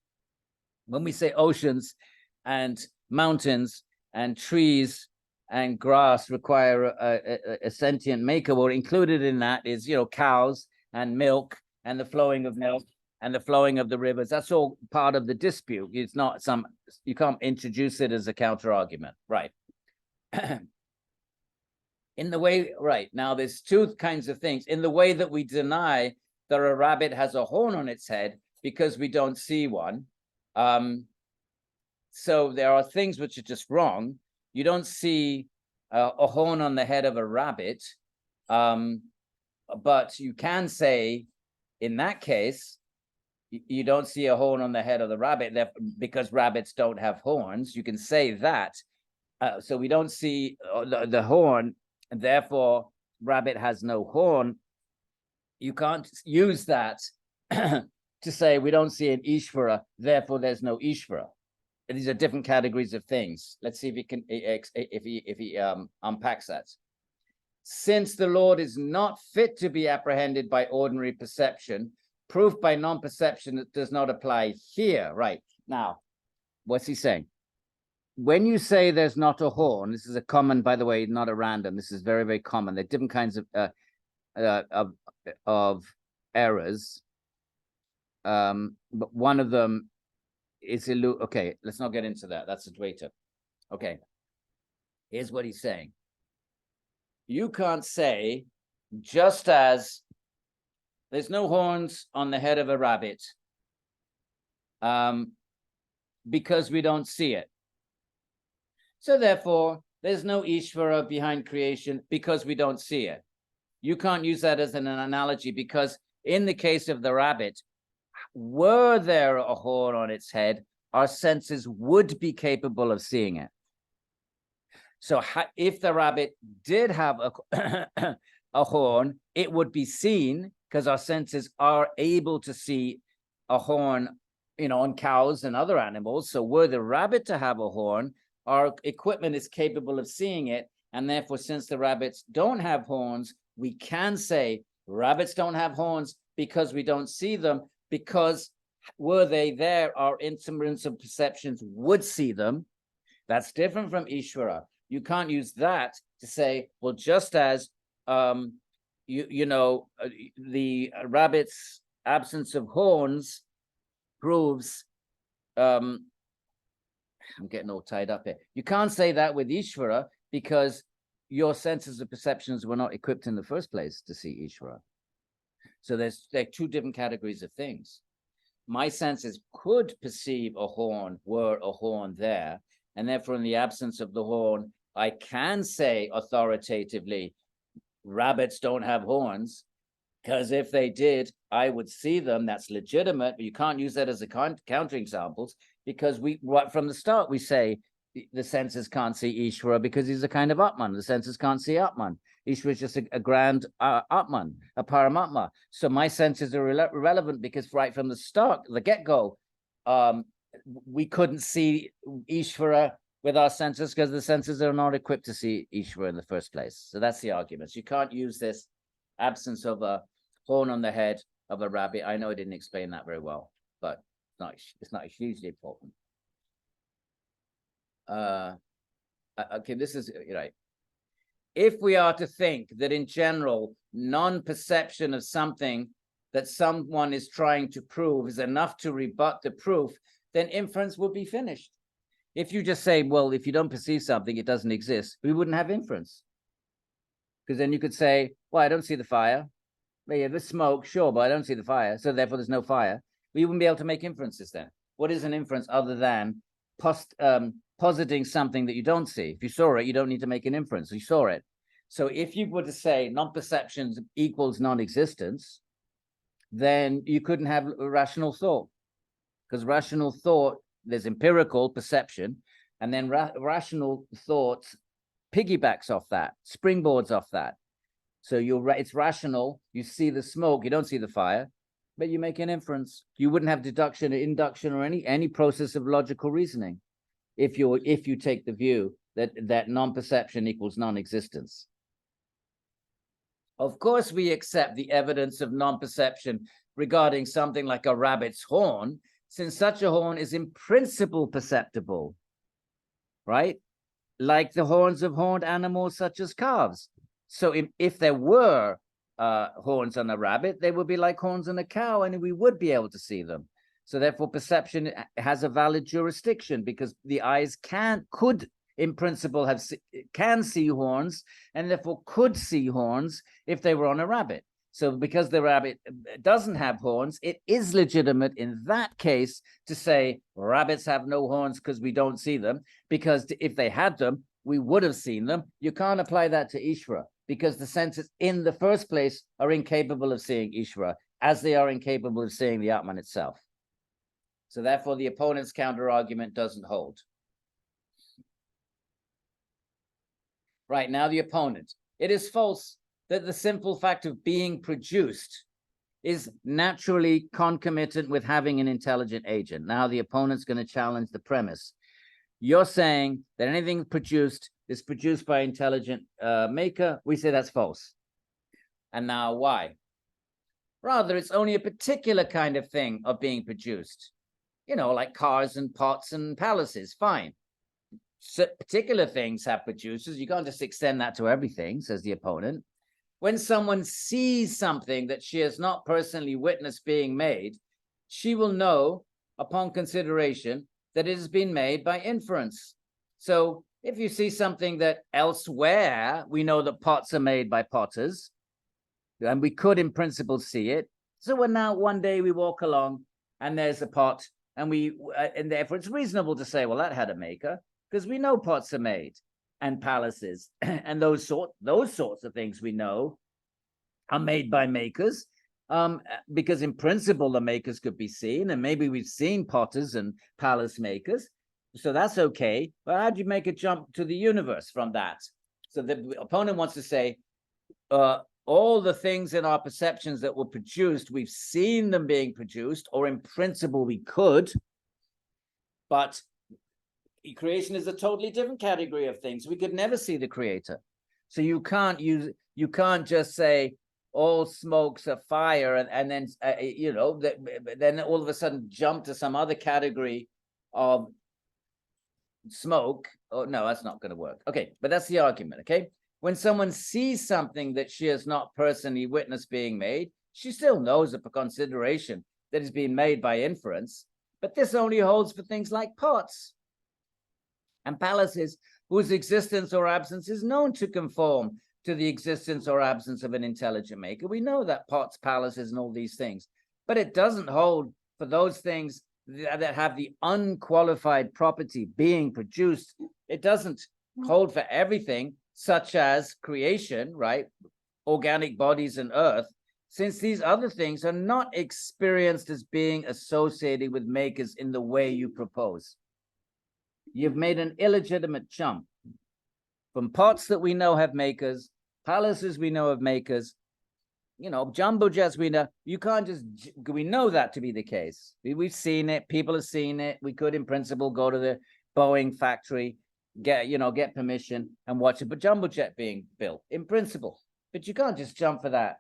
When we say oceans and mountains and trees and grass require a sentient maker, well, included in that is, cows and milk and the flowing of milk and the flowing of the rivers. That's all part of the dispute. It's not you can't introduce it as a counter argument, right? In the way, right, now there's two kinds of things. In the way that we deny that a rabbit has a horn on its head because we don't see one. So there are things which are just wrong. You don't see a horn on the head of a rabbit, but you can say, in that case, you don't see a horn on the head of the rabbit because rabbits don't have horns. You can say that. So we don't see the horn, and therefore rabbit has no horn. You can't use that to say we don't see an Īśvara, therefore there's no Īśvara. These are different categories of things. Let's see if he unpacks that. Since the Lord is not fit to be apprehended by ordinary perception, proof by non-perception that does not apply here. Right now, what's he saying? When you say there's not a horn, this is a common, by the way, not a random. This is very, very common. There are different kinds of errors. But one of them is okay, let's not get into that. That's a Dvaita. Okay. Here's what he's saying. You can't say, just as there's no horns on the head of a rabbit, because we don't see it. So therefore, there's no Īśvara behind creation because we don't see it. You can't use that as an analogy because in the case of the rabbit, were there a horn on its head, our senses would be capable of seeing it. So if the rabbit did have a horn, it would be seen because our senses are able to see a horn, on cows and other animals. So were the rabbit to have a horn, our equipment is capable of seeing it. And therefore, since the rabbits don't have horns, we can say rabbits don't have horns because we don't see them, because were they there, our instruments of perceptions would see them. That's different from Īśvara. You can't use that to say, well, just as the rabbit's absence of horns proves, I'm getting all tied up here. You can't say that with Īśvara because your senses of perceptions were not equipped in the first place to see Īśvara. So there are two different categories of things. My senses could perceive a horn were a horn there, and therefore in the absence of the horn, I can say authoritatively, rabbits don't have horns, because if they did, I would see them. That's legitimate, but you can't use that as a counterexamples, because right from the start, we say the senses can't see Īśvara because he's a kind of Atman. The senses can't see Atman. Īśvara is just a grand Atman, a Paramatma. So my senses are irrelevant because right from the start, the get-go, we couldn't see Īśvara with our senses because the senses are not equipped to see Īśvara in the first place. So that's the argument. So you can't use this absence of a horn on the head of a rabbit. I know I didn't explain that very well, but it's not hugely important. Okay, this is right. If we are to think that in general, non-perception of something that someone is trying to prove is enough to rebut the proof, then inference will be finished. If you just say, well, if you don't perceive something, it doesn't exist, we wouldn't have inference. Because then you could say, well, I don't see the fire. Well, yeah, there's smoke, sure, but I don't see the fire. So therefore, there's no fire. We wouldn't be able to make inferences then. What is an inference other than positing something that you don't see? If you saw it, you don't need to make an inference. You saw it. So if you were to say non-perception equals non-existence, then you couldn't have a rational thought. Because rational thought, there's empirical perception, and then rational thought piggybacks off that, springboards off that. So it's rational, you see the smoke, you don't see the fire, but you make an inference. You wouldn't have deduction or induction or any process of logical reasoning if you take the view that non-perception equals non-existence. Of course, we accept the evidence of non-perception regarding something like a rabbit's horn, since such a horn is in principle perceptible, right? Like the horns of horned animals such as calves. So if there were horns on a rabbit, they would be like horns on a cow, and we would be able to see them. So therefore, perception has a valid jurisdiction because the eyes could in principle can see horns, and therefore could see horns if they were on a rabbit. So because the rabbit doesn't have horns, it is legitimate in that case to say rabbits have no horns because we don't see them, because if they had them, we would have seen them. You can't apply that to Īśvara because the senses in the first place are incapable of seeing Īśvara as they are incapable of seeing the Atman itself. So therefore, the opponent's counter-argument doesn't hold. Right, now the opponent. It is false that the simple fact of being produced is naturally concomitant with having an intelligent agent. Now the opponent's going to challenge the premise. You're saying that anything produced is produced by intelligent maker. We say that's false. And now why? Rather, it's only a particular kind of thing of being produced. You know, like cars and pots and palaces, fine. So particular things have producers. You can't just extend that to everything, says the opponent. When someone sees something that she has not personally witnessed being made, she will know upon consideration that it has been made by inference. So if you see something that elsewhere, we know that pots are made by potters, and we could in principle see it. So when now one day we walk along and there's a pot, and therefore it's reasonable to say, well, that had a maker, because we know pots are made and palaces and those sorts of things we know are made by makers, because in principle the makers could be seen, and maybe we've seen potters and palace makers, so that's okay. But how do you make a jump to the universe from that? So the opponent wants to say all the things in our perceptions that were produced, we've seen them being produced, or in principle we could, but creation is a totally different category of things. We could never see the creator. So you can't just say all smokes are fire and then then all of a sudden jump to some other category of smoke. Oh no, that's not going to work. Okay, but that's the argument. Okay, when someone sees something that she has not personally witnessed being made, she still knows it for consideration that is being made by inference. But this only holds for things like pots and palaces whose existence or absence is known to conform to the existence or absence of an intelligent maker. We know that pots, palaces, and all these things, but it doesn't hold for those things that have the unqualified property being produced. It doesn't hold for everything, such as creation, right? Organic bodies and earth, since these other things are not experienced as being associated with makers in the way you propose. You've made an illegitimate jump from pots that we know have makers, palaces we know have makers, jumbo jets we know. You can't just, we know that to be the case. We've seen it, people have seen it. We could in principle go to the Boeing factory, get permission and watch a jumbo jet being built in principle. But you can't just jump for that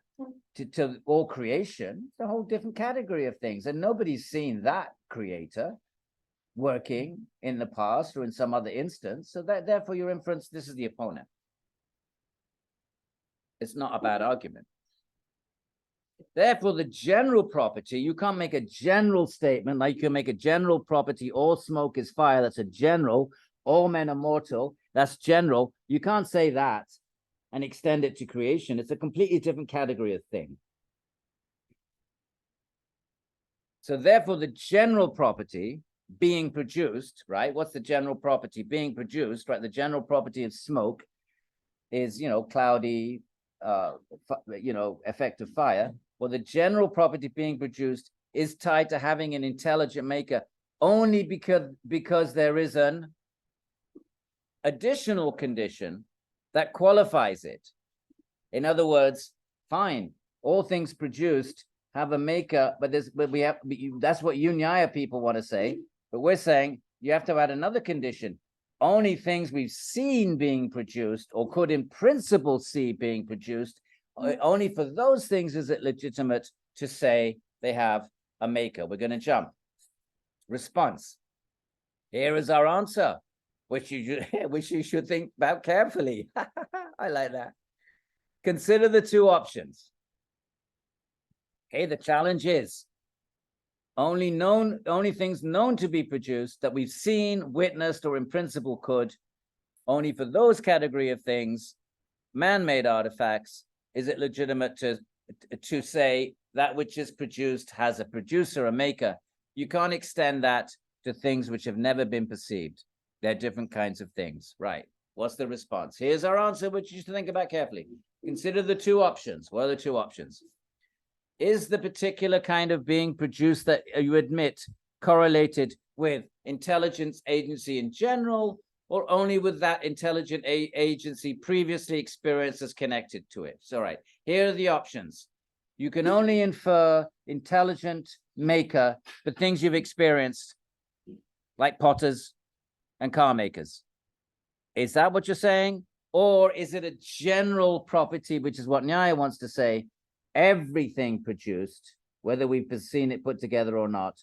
to all creation. It's a whole different category of things. And nobody's seen that creator working in the past or in some other instance. So that therefore your inference, this is the opponent. It's not a bad argument. Therefore, the general property, you can't make a general statement like you can make a general property, all smoke is fire. That's a general. All men are mortal. That's general. You can't say that and extend it to creation. It's a completely different category of thing. So therefore, the general property being produced, right? What's the general property being produced, right? The general property of smoke is, cloudy, effect of fire. Well, the general property being produced is tied to having an intelligent maker only because there is an additional condition that qualifies it. In other words, fine, all things produced have a maker, but that's what you Nyaya people want to say. But we're saying you have to add another condition. Only things we've seen being produced or could in principle see being produced, only for those things is it legitimate to say they have a maker. We're going to jump. Response. Here is our answer, which you should think about carefully. I like that. Consider the two options. Okay, the challenge is only things known to be produced that we've seen, witnessed, or in principle could, only for those category of things, man-made artifacts, is it legitimate to say that which is produced has a producer, a maker. You can't extend that to things which have never been perceived. They're different kinds of things, right? What's the response? Here's our answer, which you should think about carefully. Consider the two options. What are the two options? Is the particular kind of being produced that you admit correlated with intelligence agency in general, or only with that intelligent agency previously experienced as connected to it? So, right, here are the options. You can only infer intelligent maker for things you've experienced, like potters and car makers. Is that what you're saying? Or is it a general property, which is what Nyaya wants to say? Everything produced, whether we've seen it put together or not,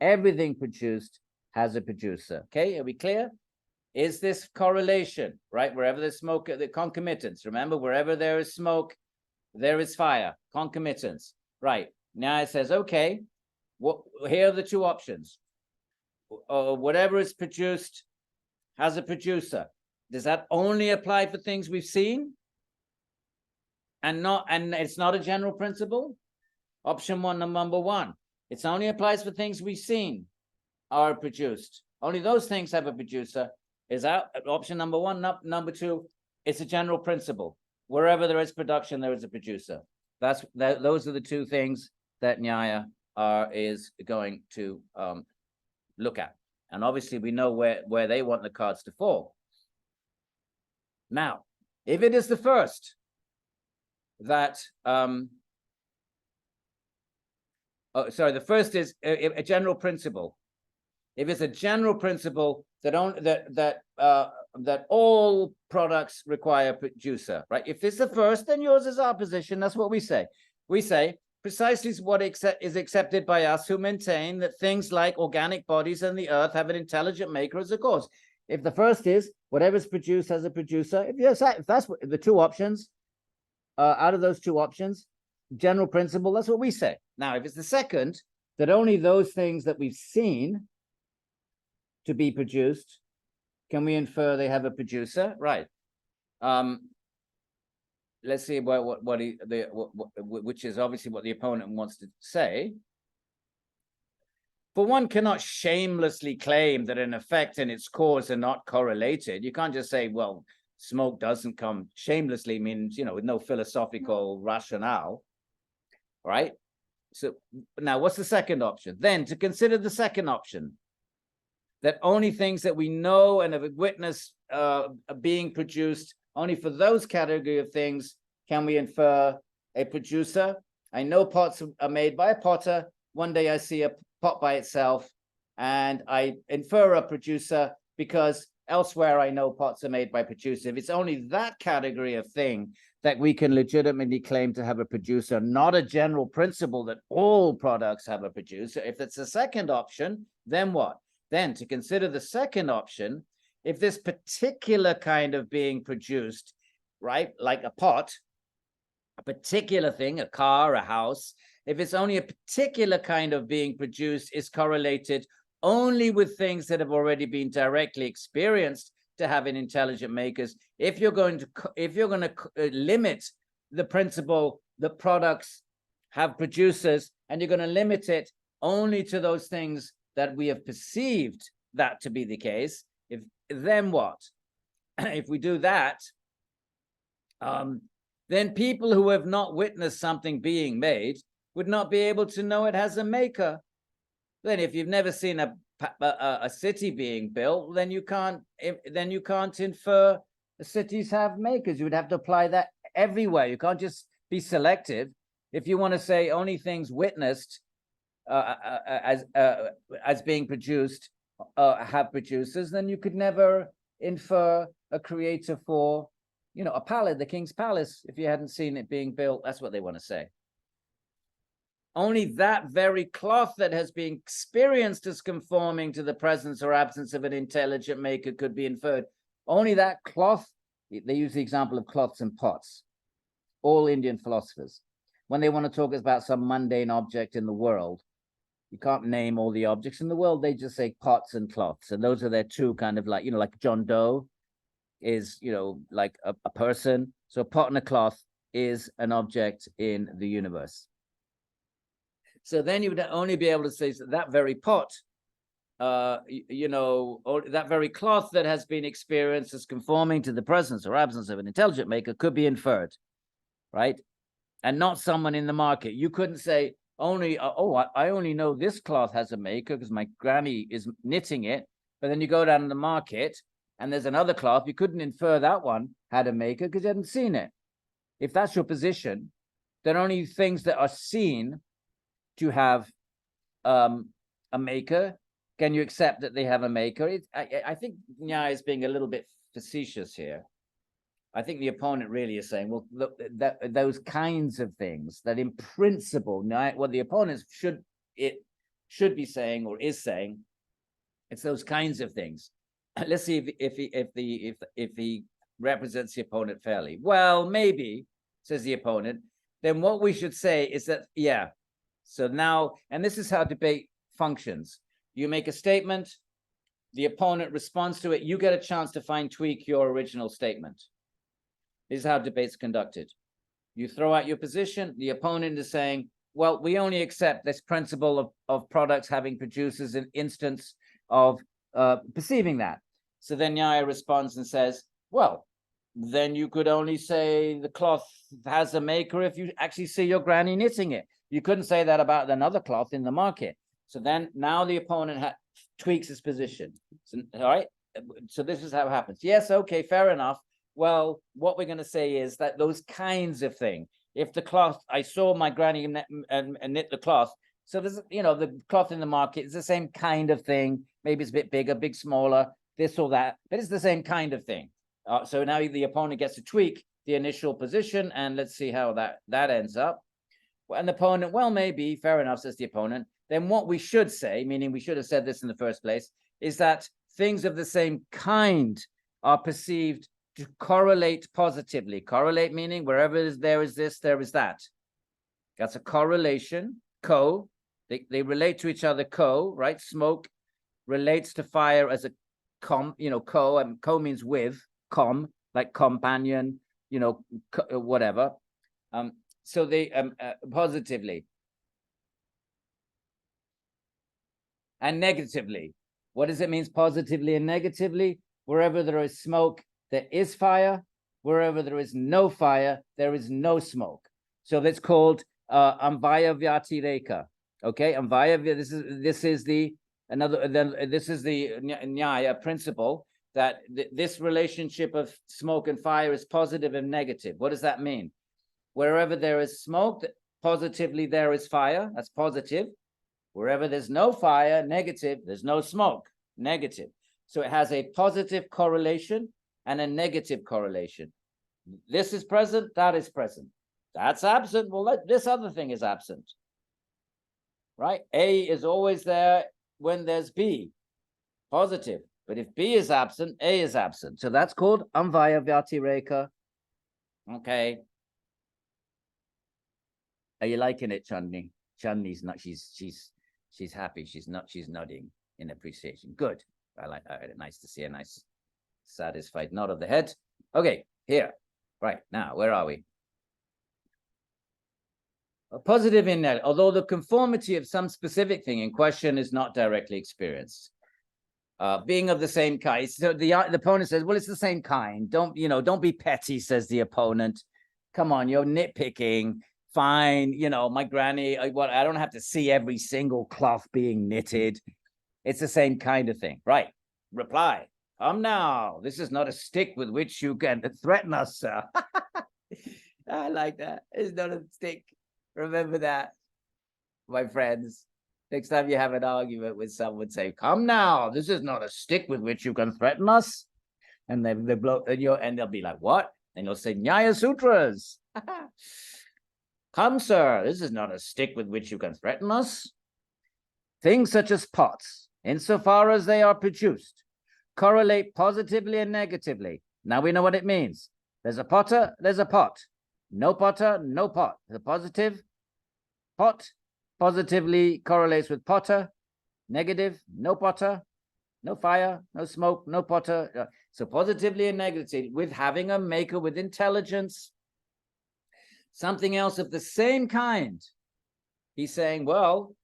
everything produced has a producer. Okay, are we clear? Is this correlation, right? Wherever there's smoke, the concomitants. Remember, wherever there is smoke, there is fire. Concomitants. Right. Now it says, okay, here are the two options. Whatever is produced has a producer. Does that only apply for things we've seen? And it's not a general principle? Option one, number one. It only applies for things we've seen are produced. Only those things have a producer. Is out option number one. Number two, it's a general principle. Wherever there is production, there is a producer. Those are the two things that Nyaya is going to look at. And obviously we know where they want the cards to fall. Now, if it is the first, that the first is a general principle. If it's a general principle that all products require a producer, right? If it's the first, then yours is our position. That's what we say. We say precisely what is accepted by us who maintain that things like organic bodies and the earth have an intelligent maker as a cause. If the first is whatever's produced has a producer, if that's the two options, out of those two options, general principle, that's what we say. Now, if it's the second, that only those things that we've seen to be produced, can we infer they have a producer? Right. Let's see which is obviously what the opponent wants to say. For one cannot shamelessly claim that an effect and its cause are not correlated. You can't just say, well, smoke doesn't come shamelessly, means, with no philosophical rationale, right? So now what's the second option? Then to consider the second option, that only things that we know and have witnessed being produced, only for those category of things can we infer a producer. I know pots are made by a potter. One day I see a pot by itself and I infer a producer because elsewhere I know pots are made by producer. If it's only that category of thing that we can legitimately claim to have a producer, not a general principle that all products have a producer. If it's the second option, then what? Then to consider the second option, if this particular kind of being produced, right, like a pot, a particular thing, a car, a house, if it's only a particular kind of being produced is correlated only with things that have already been directly experienced to having intelligent makers, if you're going to limit the principle that products have producers, and you're going to limit it only to those things that we have perceived that to be the case, then what? If we do that, then people who have not witnessed something being made would not be able to know it has a maker. Then if you've never seen a city being built, then you can't infer cities have makers. You would have to apply that everywhere. You can't just be selective. If you want to say only things witnessed as being produced have producers, then you could never infer a creator for, a palace, the king's palace, if you hadn't seen it being built. That's what they want to say. Only that very cloth that has been experienced as conforming to the presence or absence of an intelligent maker could be inferred. Only that cloth, they use the example of cloths and pots. All Indian philosophers, when they want to talk about some mundane object in the world, you can't name all the objects in the world. They just say pots and cloths. And those are their two kind of like, like John Doe is, like a person. So a pot and a cloth is an object in the universe. So then you would only be able to say that very pot, or that very cloth that has been experienced as conforming to the presence or absence of an intelligent maker could be inferred, right? And not someone in the market. You couldn't say only, I only know this cloth has a maker because my granny is knitting it. But then you go down to the market and there's another cloth. You couldn't infer that one had a maker because you hadn't seen it. If that's your position, then only things that are seen to have a maker, can you accept that they have a maker? I think Nyaya is being a little bit facetious here. I think the opponent really is saying, well, look, those kinds of things that in principle, what the opponent should be saying or is saying, it's those kinds of things. Let's see if he represents the opponent fairly. Well, maybe, says the opponent. Then what we should say is that, yeah. So now, and this is how debate functions. You make a statement, the opponent responds to it, you get a chance to tweak your original statement. This is how debate's conducted. You throw out your position, the opponent is saying, well, we only accept this principle of products having producers in instance of perceiving that. So then Nyaya responds and says, well, then you could only say the cloth has a maker if you actually see your granny knitting it. You couldn't say that about another cloth in the market. So then now the opponent tweaks his position. So, all right. So this is how it happens. Yes. Okay. Fair enough. Well, what we're going to say is that those kinds of things, if the cloth, I saw my granny knit the cloth. So there's, the cloth in the market is the same kind of thing. Maybe it's a bit bigger, big, smaller, this or that, but it's the same kind of thing. So now the opponent gets to tweak the initial position, and let's see how that ends up. And the opponent, well, maybe, fair enough, says the opponent. Then what we should say, meaning we should have said this in the first place, is that things of the same kind are perceived to correlate positively. Correlate meaning wherever there is this, there is that. That's a correlation. They relate to each other. Right? Smoke relates to fire as a co means with, like companion, whatever. So they positively and negatively. What does it mean positively and negatively? Wherever there is smoke, there is fire. Wherever there is no fire, there is no smoke. So that's called Amvaya Vyatireka. Okay, Amvaya. This is the Nyaya principle that this relationship of smoke and fire is positive and negative. What does that mean? Wherever there is smoke, positively there is fire. That's positive. Wherever there's no fire, negative, there's no smoke, negative. So it has a positive correlation and a negative correlation. This is present, that is present. That's absent. Well, this other thing is absent. Right? A is always there when there's B, positive. But if B is absent, A is absent. So that's called Amvaya Vyatireka. Okay. Are you liking it, Chandni? Chandni's not. She's happy. She's nodding in appreciation. Good. I like that. Nice to see a nice, satisfied nod of the head. Okay, here. Right now, where are we? A positive in that, although the conformity of some specific thing in question is not directly experienced. Being of the same kind. So the opponent says, well, it's the same kind. Don't be petty, says the opponent. Come on, you're nitpicking. Fine, my granny, I don't have to see every single cloth being knitted. It's the same kind of thing. Right. Reply. Come now. This is not a stick with which you can threaten us, sir. I like that. It's not a stick. Remember that, my friends. Next time you have an argument with someone, say, come now. This is not a stick with which you can threaten us. And then they'll be like, what? And you'll say, Nyaya Sutras. Come, sir, this is not a stick with which you can threaten us. Things such as pots, insofar as they are produced, correlate positively and negatively. Now we know what it means. There's a potter, there's a pot. No potter, no pot. The positive pot positively correlates with potter. Negative, no potter, no fire, no smoke, no potter. So positively and negatively, with having a maker with intelligence. Something else of the same kind. He's saying, well,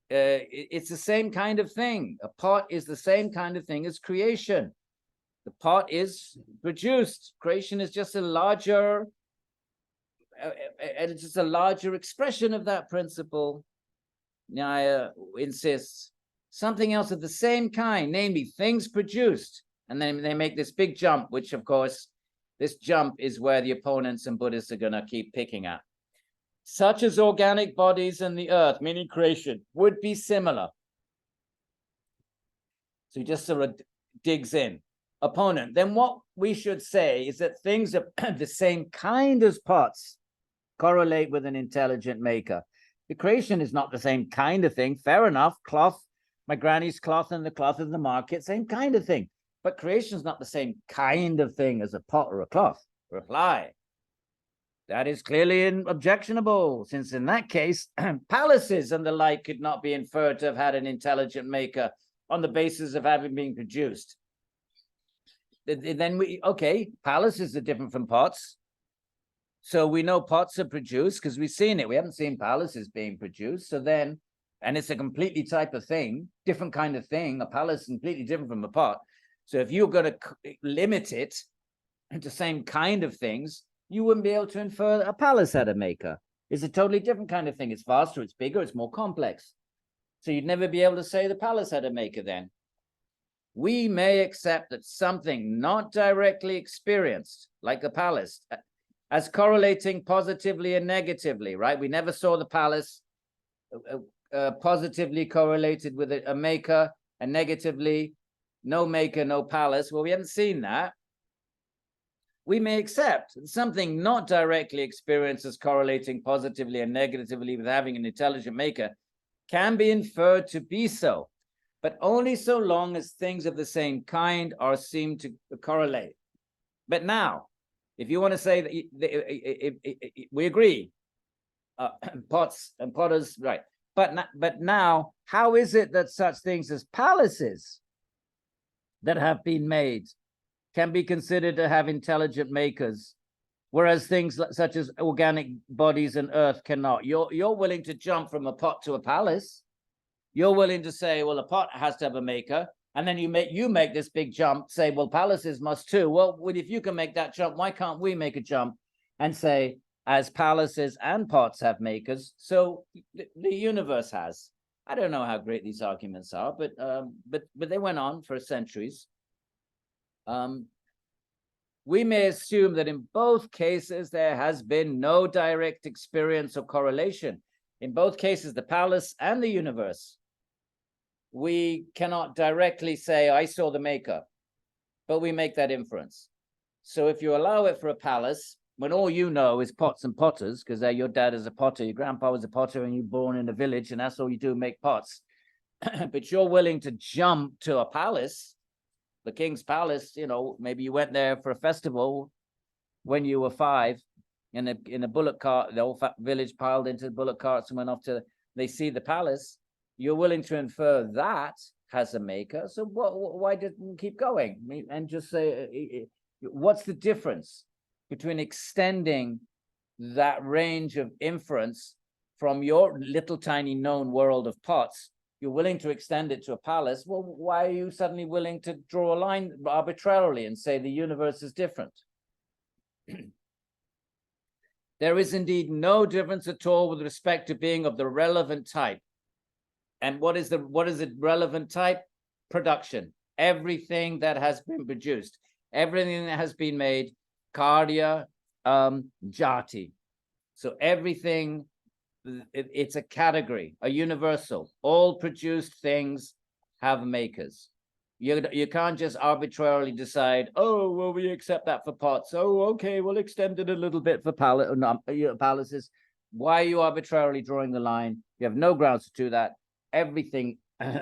it's the same kind of thing. A pot is the same kind of thing as creation. The pot is produced. Creation is just a larger, expression of that principle. Nyaya insists something else of the same kind, namely things produced. And then they make this big jump, which of course, this jump is where the opponents and Buddhists are going to keep picking at. Such as organic bodies and the earth, meaning creation, would be similar. So he just sort of digs in. Opponent. Then what we should say is that things of the same kind as pots correlate with an intelligent maker. The creation is not the same kind of thing. Fair enough. Cloth, my granny's cloth and the cloth of the market, same kind of thing. But creation is not the same kind of thing as a pot or a cloth. Reply. That is clearly objectionable, since in that case, palaces and the like could not be inferred to have had an intelligent maker on the basis of having been produced. Then palaces are different from pots. So we know pots are produced because we've seen it. We haven't seen palaces being produced. So then, and it's a completely type of thing, different kind of thing. A palace is completely different from a pot. So if you're going to limit it to the same kind of things, you wouldn't be able to infer a palace had a maker. It's a totally different kind of thing. It's vaster, it's bigger, it's more complex. So you'd never be able to say the palace had a maker then. We may accept that something not directly experienced, like a palace, as correlating positively and negatively, right? We never saw the palace positively correlated with a maker, and negatively, no maker, no palace. Well, we haven't seen that. We may accept something not directly experienced as correlating positively and negatively with having an intelligent maker can be inferred to be so, but only so long as things of the same kind are seen to correlate. But now, if you want to say that we agree, pots and potters, right? But now, how is it that such things as palaces that have been made can be considered to have intelligent makers, whereas things such as organic bodies and earth cannot? You're willing to jump from a pot to a palace. You're willing to say, well, a pot has to have a maker, and then you make this big jump, say, well, palaces must too. Well, if you can make that jump, why can't we make a jump and say, as palaces and pots have makers, so the universe has? I don't know how great these arguments are, but they went on for centuries. We may assume that in both cases there has been no direct experience or correlation. In both cases, the palace and the universe, we cannot directly say, I saw the maker, but we make that inference. So if you allow it for a palace, when all you know is pots and potters, because your dad is a potter, your grandpa was a potter, and you're born in a village, and that's all you do, make pots. But you're willing to jump to a palace, the king's palace, maybe you went there for a festival when you were 5, in a bullock cart, the whole village piled into the bullock carts and went off they see the palace. You're willing to infer that has a maker. So why didn't keep going and just say, what's the difference between extending that range of inference from your little tiny known world of pots? You're willing to extend it to a palace. Well, why are you suddenly willing to draw a line arbitrarily and say the universe is different? There is indeed no difference at all with respect to being of the relevant type. And what is the relevant type? Production. Everything that has been produced, everything that has been made, karya, jati. So everything, it's a category, a universal. All produced things have makers. You can't just arbitrarily decide, oh, well, we accept that for pots. Oh, okay, we'll extend it a little bit for palaces. Why are you arbitrarily drawing the line? You have no grounds to do that. Everything,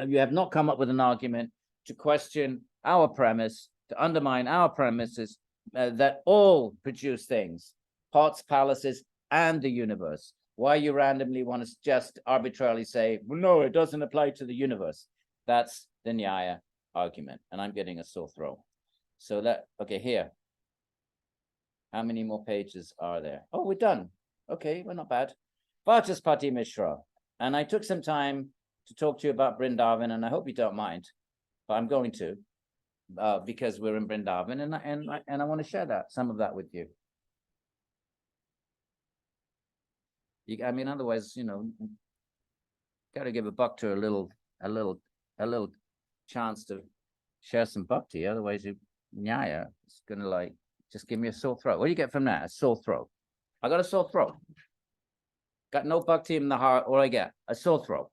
you have not come up with an argument to question our premise, to undermine our premises that all produce things, pots, palaces, and the universe. Why you randomly want to just arbitrarily say, well, no, it doesn't apply to the universe. That's the Nyaya argument, and I'm getting a sore throat. So okay, here. How many more pages are there? Oh, we're done. Okay, we're not bad. Vachaspati Mishra. And I took some time to talk to you about Vrindavan, and I hope you don't mind, but I'm going to, because we're in Vrindavan, and I want to share some of that with you. I mean, otherwise, got to give a buck to a little chance to share some bhakti. Otherwise, Nyaya is gonna just give me a sore throat. What do you get from that? A sore throat. I got a sore throat. Got no bhakti in the heart. What I get? A sore throat.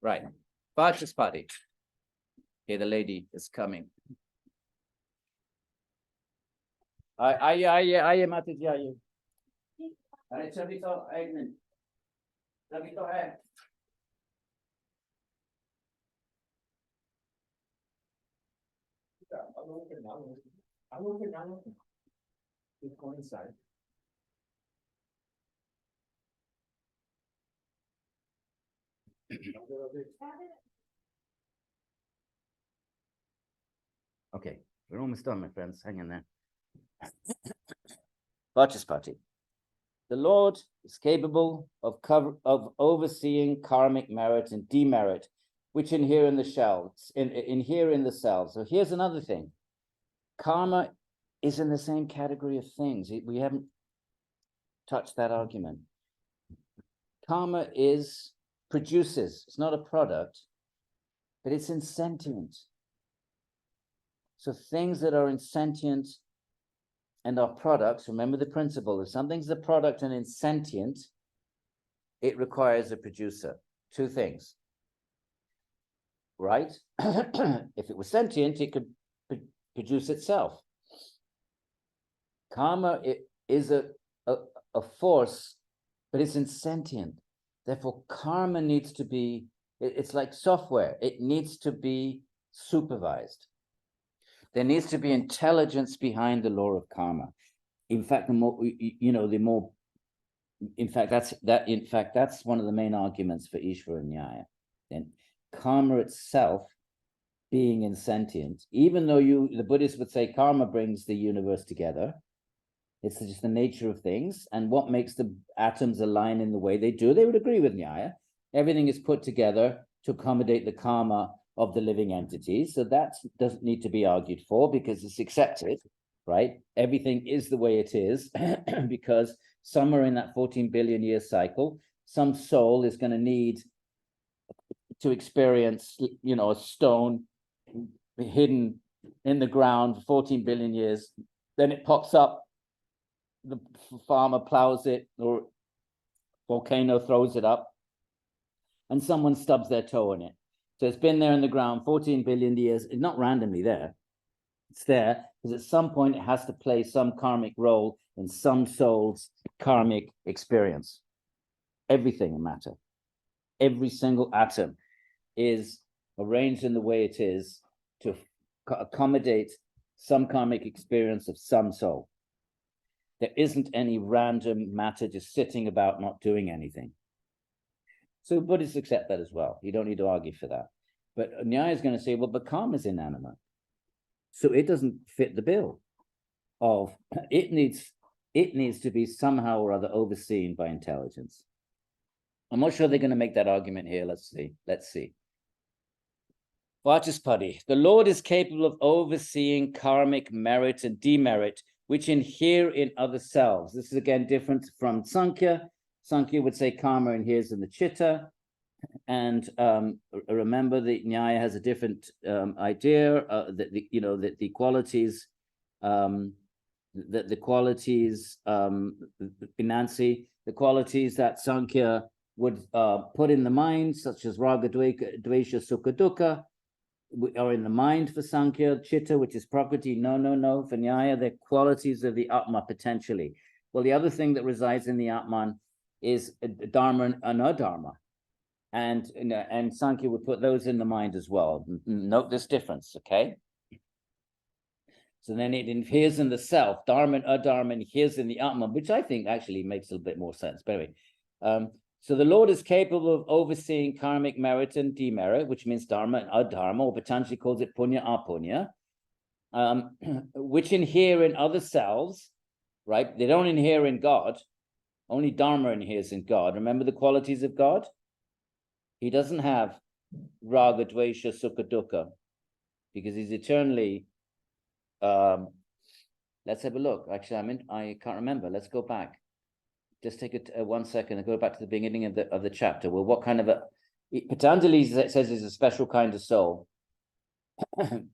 Right. Vachaspati. Here, the lady is coming. I Mataji. अरे छवि तो एक minute छवि तो है Okay, we're almost done, my friends. Hang in there. Vachaspati. The Lord is capable of overseeing karmic merit and demerit, which inhere in the selves. So here's another thing. Karma is in the same category of things. We haven't touched that argument. Karma produces. It's not a product, but it's insentient. So things that are insentient and are products, remember the principle, if something's a product and it's sentient, it requires a producer. Two things, right? If it was sentient, it could produce itself. Karma is a force, but it's insentient. Therefore, karma needs to be, it's like software. It needs to be supervised. There needs to be intelligence behind the law of karma. In fact, that's one of the main arguments for Īśvara and Nyaya. And karma itself being insentient, even though the Buddhists would say karma brings the universe together, it's just the nature of things, and what makes the atoms align in the way they do, they would agree with Nyaya. Everything is put together to accommodate the karma of the living entities. So that doesn't need to be argued for because it's accepted, right? Everything is the way it is because somewhere in that 14 billion year cycle, some soul is going to need to experience, a stone hidden in the ground for 14 billion years. Then it pops up, the farmer plows it, or volcano throws it up, and someone stubs their toe on it. So it's been there in the ground 14 billion years. It's not randomly there. It's there because at some point it has to play some karmic role in some soul's karmic experience. Everything in matter, every single atom is arranged in the way it is to accommodate some karmic experience of some soul. There isn't any random matter just sitting about not doing anything. So Buddhists accept that as well. You don't need to argue for that. But Nyaya is going to say, well, but karma is inanimate. So it doesn't fit the bill of, it needs to be somehow or other overseen by intelligence. I'm not sure they're going to make that argument here. Let's see. Vachaspati, the Lord is capable of overseeing karmic merit and demerit, which inhere in other selves. This is again different from Sankhya. Sankhya would say karma inheres in the chitta, and remember that Nyaya has a different idea that the qualities, the qualities that Sankhya would put in the mind, such as raga, dvesha, sukha, dukkha, are in the mind for Sankhya. Chitta, which is Prakriti, no. For Nyaya, they're qualities of the Atma potentially. Well, the other thing that resides in the Atman is Dharma and Adharma. And Sankhya would put those in the mind as well. Note this difference, okay? So then it inheres in the self. Dharma and Adharma inheres in the Atman, which I think actually makes a little bit more sense. But anyway, so the Lord is capable of overseeing karmic merit and demerit, which means Dharma and Adharma, or Patanjali calls it Punya Apunya, which inhere in other selves, right? They don't inhere in God. Only Dharma inheres in God. Remember the qualities of God? He doesn't have raga, dvesha, sukha, dukkha, because he's eternally. Let's have a look. Actually, I can't remember. Let's go back. Just take it 1 second and go back to the beginning of the chapter. Well, what kind of a Patanjali says is a special kind of soul, and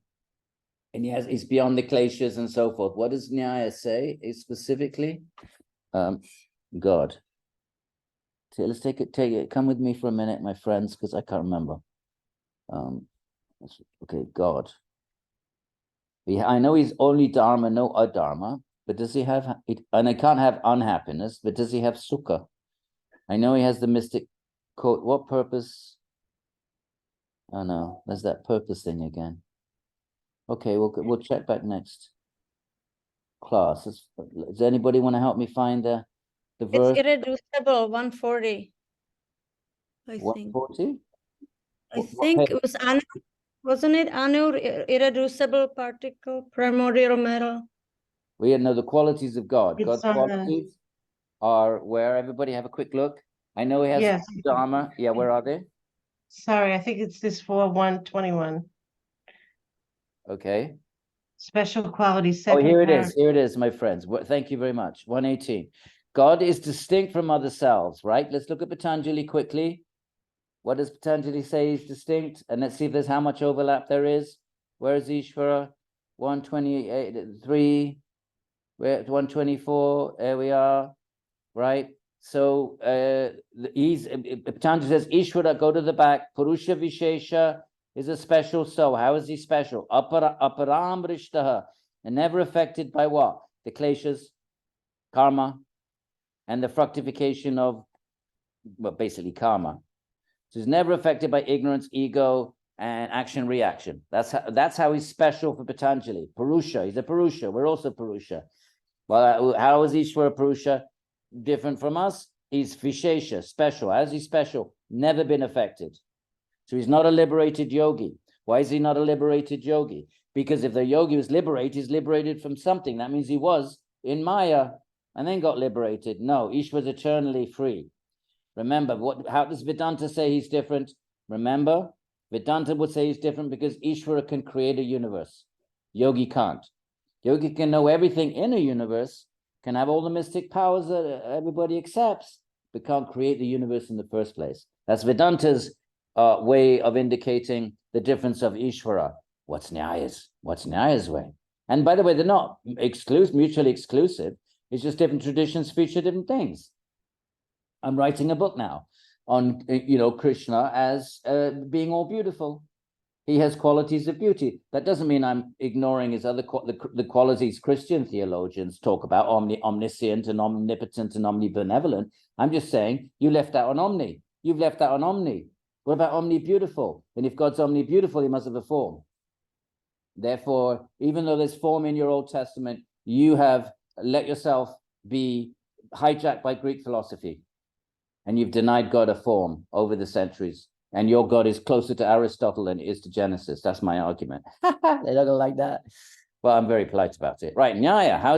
he's beyond the kleshas and so forth. What does Nyaya say specifically? God. So let's take it. Come with me for a minute, my friends, because I can't remember. Okay, God. I know he's only Dharma, no Adharma, but does he have, and I can't have unhappiness, but does he have sukha? I know he has the mystic quote. What purpose? Oh no, there's that purpose thing again. Okay, we'll check back next class. Does anybody want to help me find the verse? It's irreducible, 140. I think. 140? I think it was wasn't it Anu, irreducible particle, primordial metal? We know the qualities of God. It's God's qualities are where? Everybody have a quick look. I know he has Yes. Dharma. Yeah, where are they? Sorry, I think it's this 4:121. Okay. Special quality Oh, second. here it is. Here it is, my friends. Thank you very much. 118. God is distinct from other selves, right? Let's look at Patanjali quickly. What does Patanjali say is distinct? And let's see if there's how much overlap there is. Where is Īśvara? 128, 3. We're at 124. There we are, right? So Patanjali says, Īśvara, go to the back. Purusha Vishesha is a special soul. How is he special? Aparamrishtaha, and never affected by what? The kleshas, karma, and the fructification of, well, basically karma. So he's never affected by ignorance, ego, and action-reaction. That's how he's special for Patanjali. Purusha, he's a Purusha. We're also Purusha. Well, how is Īśvara Purusha different from us? He's Vishesha, special. How is he special? Never been affected. So he's not a liberated yogi. Why is he not a liberated yogi? Because if the yogi was liberated, he's liberated from something. That means he was in Maya and then got liberated. No, Īśvara's eternally free. Remember, how does Vedanta say he's different? Remember, Vedanta would say he's different because Īśvara can create a universe. Yogi can't. Yogi can know everything in a universe, can have all the mystic powers that everybody accepts, but can't create the universe in the first place. That's Vedanta's way of indicating the difference of Īśvara. What's Nyaya's way? And by the way, they're not mutually exclusive. It's just different traditions feature different things. I'm writing a book now on, Krishna as being all beautiful. He has qualities of beauty. That doesn't mean I'm ignoring his other the qualities Christian theologians talk about, omniscient and omnipotent and omnibenevolent. I'm just saying you left out on omni. You've left out on omni. What about omni-beautiful? And if God's omni-beautiful, he must have a form. Therefore, even though there's form in your Old Testament, you have let yourself be hijacked by Greek philosophy. And you've denied God a form over the centuries. And your God is closer to Aristotle than it is to Genesis. That's my argument. They don't like that. Well, I'm very polite about it. Right, Nyaya, how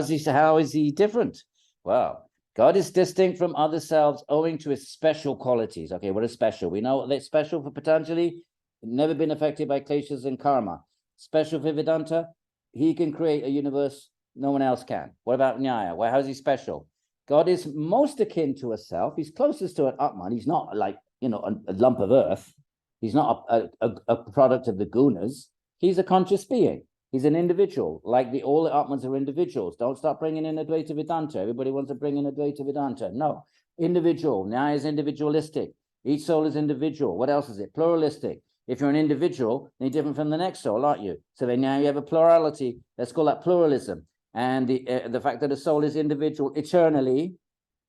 is he different? Well, God is distinct from other selves owing to his special qualities. Okay, what is special? We know that's special for Patanjali, never been affected by kleshas and karma. Special for Vedanta, he can create a universe no one else can. What about Nyaya? Well, how is he special? God is most akin to a self. He's closest to an Atman. He's not like, a lump of earth. He's not a product of the gunas. He's a conscious being. He's an individual, like all the Atmans are individuals. Don't start bringing in Advaita Vedanta. Everybody wants to bring in Advaita Vedanta. No, individual. Nyaya is individualistic. Each soul is individual. What else is it? Pluralistic. If you're an individual, then you're different from the next soul, aren't you? So then now you have a plurality. Let's call that pluralism. And the fact that a soul is individual eternally,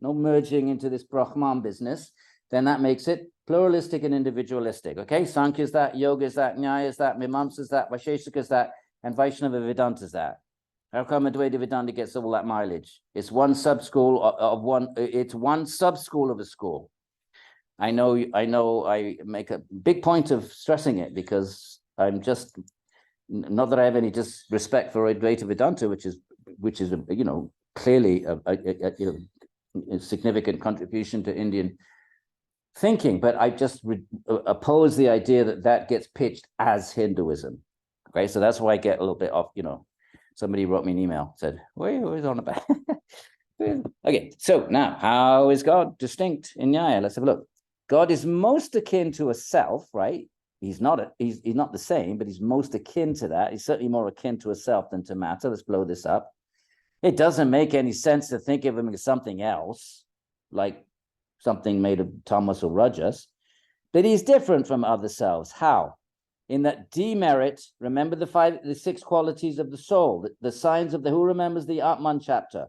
no merging into this Brahman business, then that makes it pluralistic and individualistic. Okay, Sankhya is that, Yoga is that, Nyaya is that, Mimamsa is that, Vaisheshika is that, and Vaishnava Vedanta is that. How come Advaita Vedanta gets all that mileage? It's one sub-school of one. It's one sub-school of a school. I know. I make a big point of stressing it because I'm just not that I have any disrespect for Advaita Vedanta, which is clearly a significant contribution to Indian thinking, but I just oppose the idea that gets pitched as Hinduism. Okay, so that's why I get a little bit off. Somebody wrote me an email, said, "What are you on about?" Okay, so now how is God distinct in Nyaya? Let's have a look. God is most akin to a self, right? He's not the same, but he's most akin to that. He's certainly more akin to a self than to matter. Let's blow this up. It doesn't make any sense to think of him as something else, like something made of tamas or rajas, but he's different from other selves. How? In that demerit, remember the 6 qualities of the soul, the signs of who remembers the Atman chapter,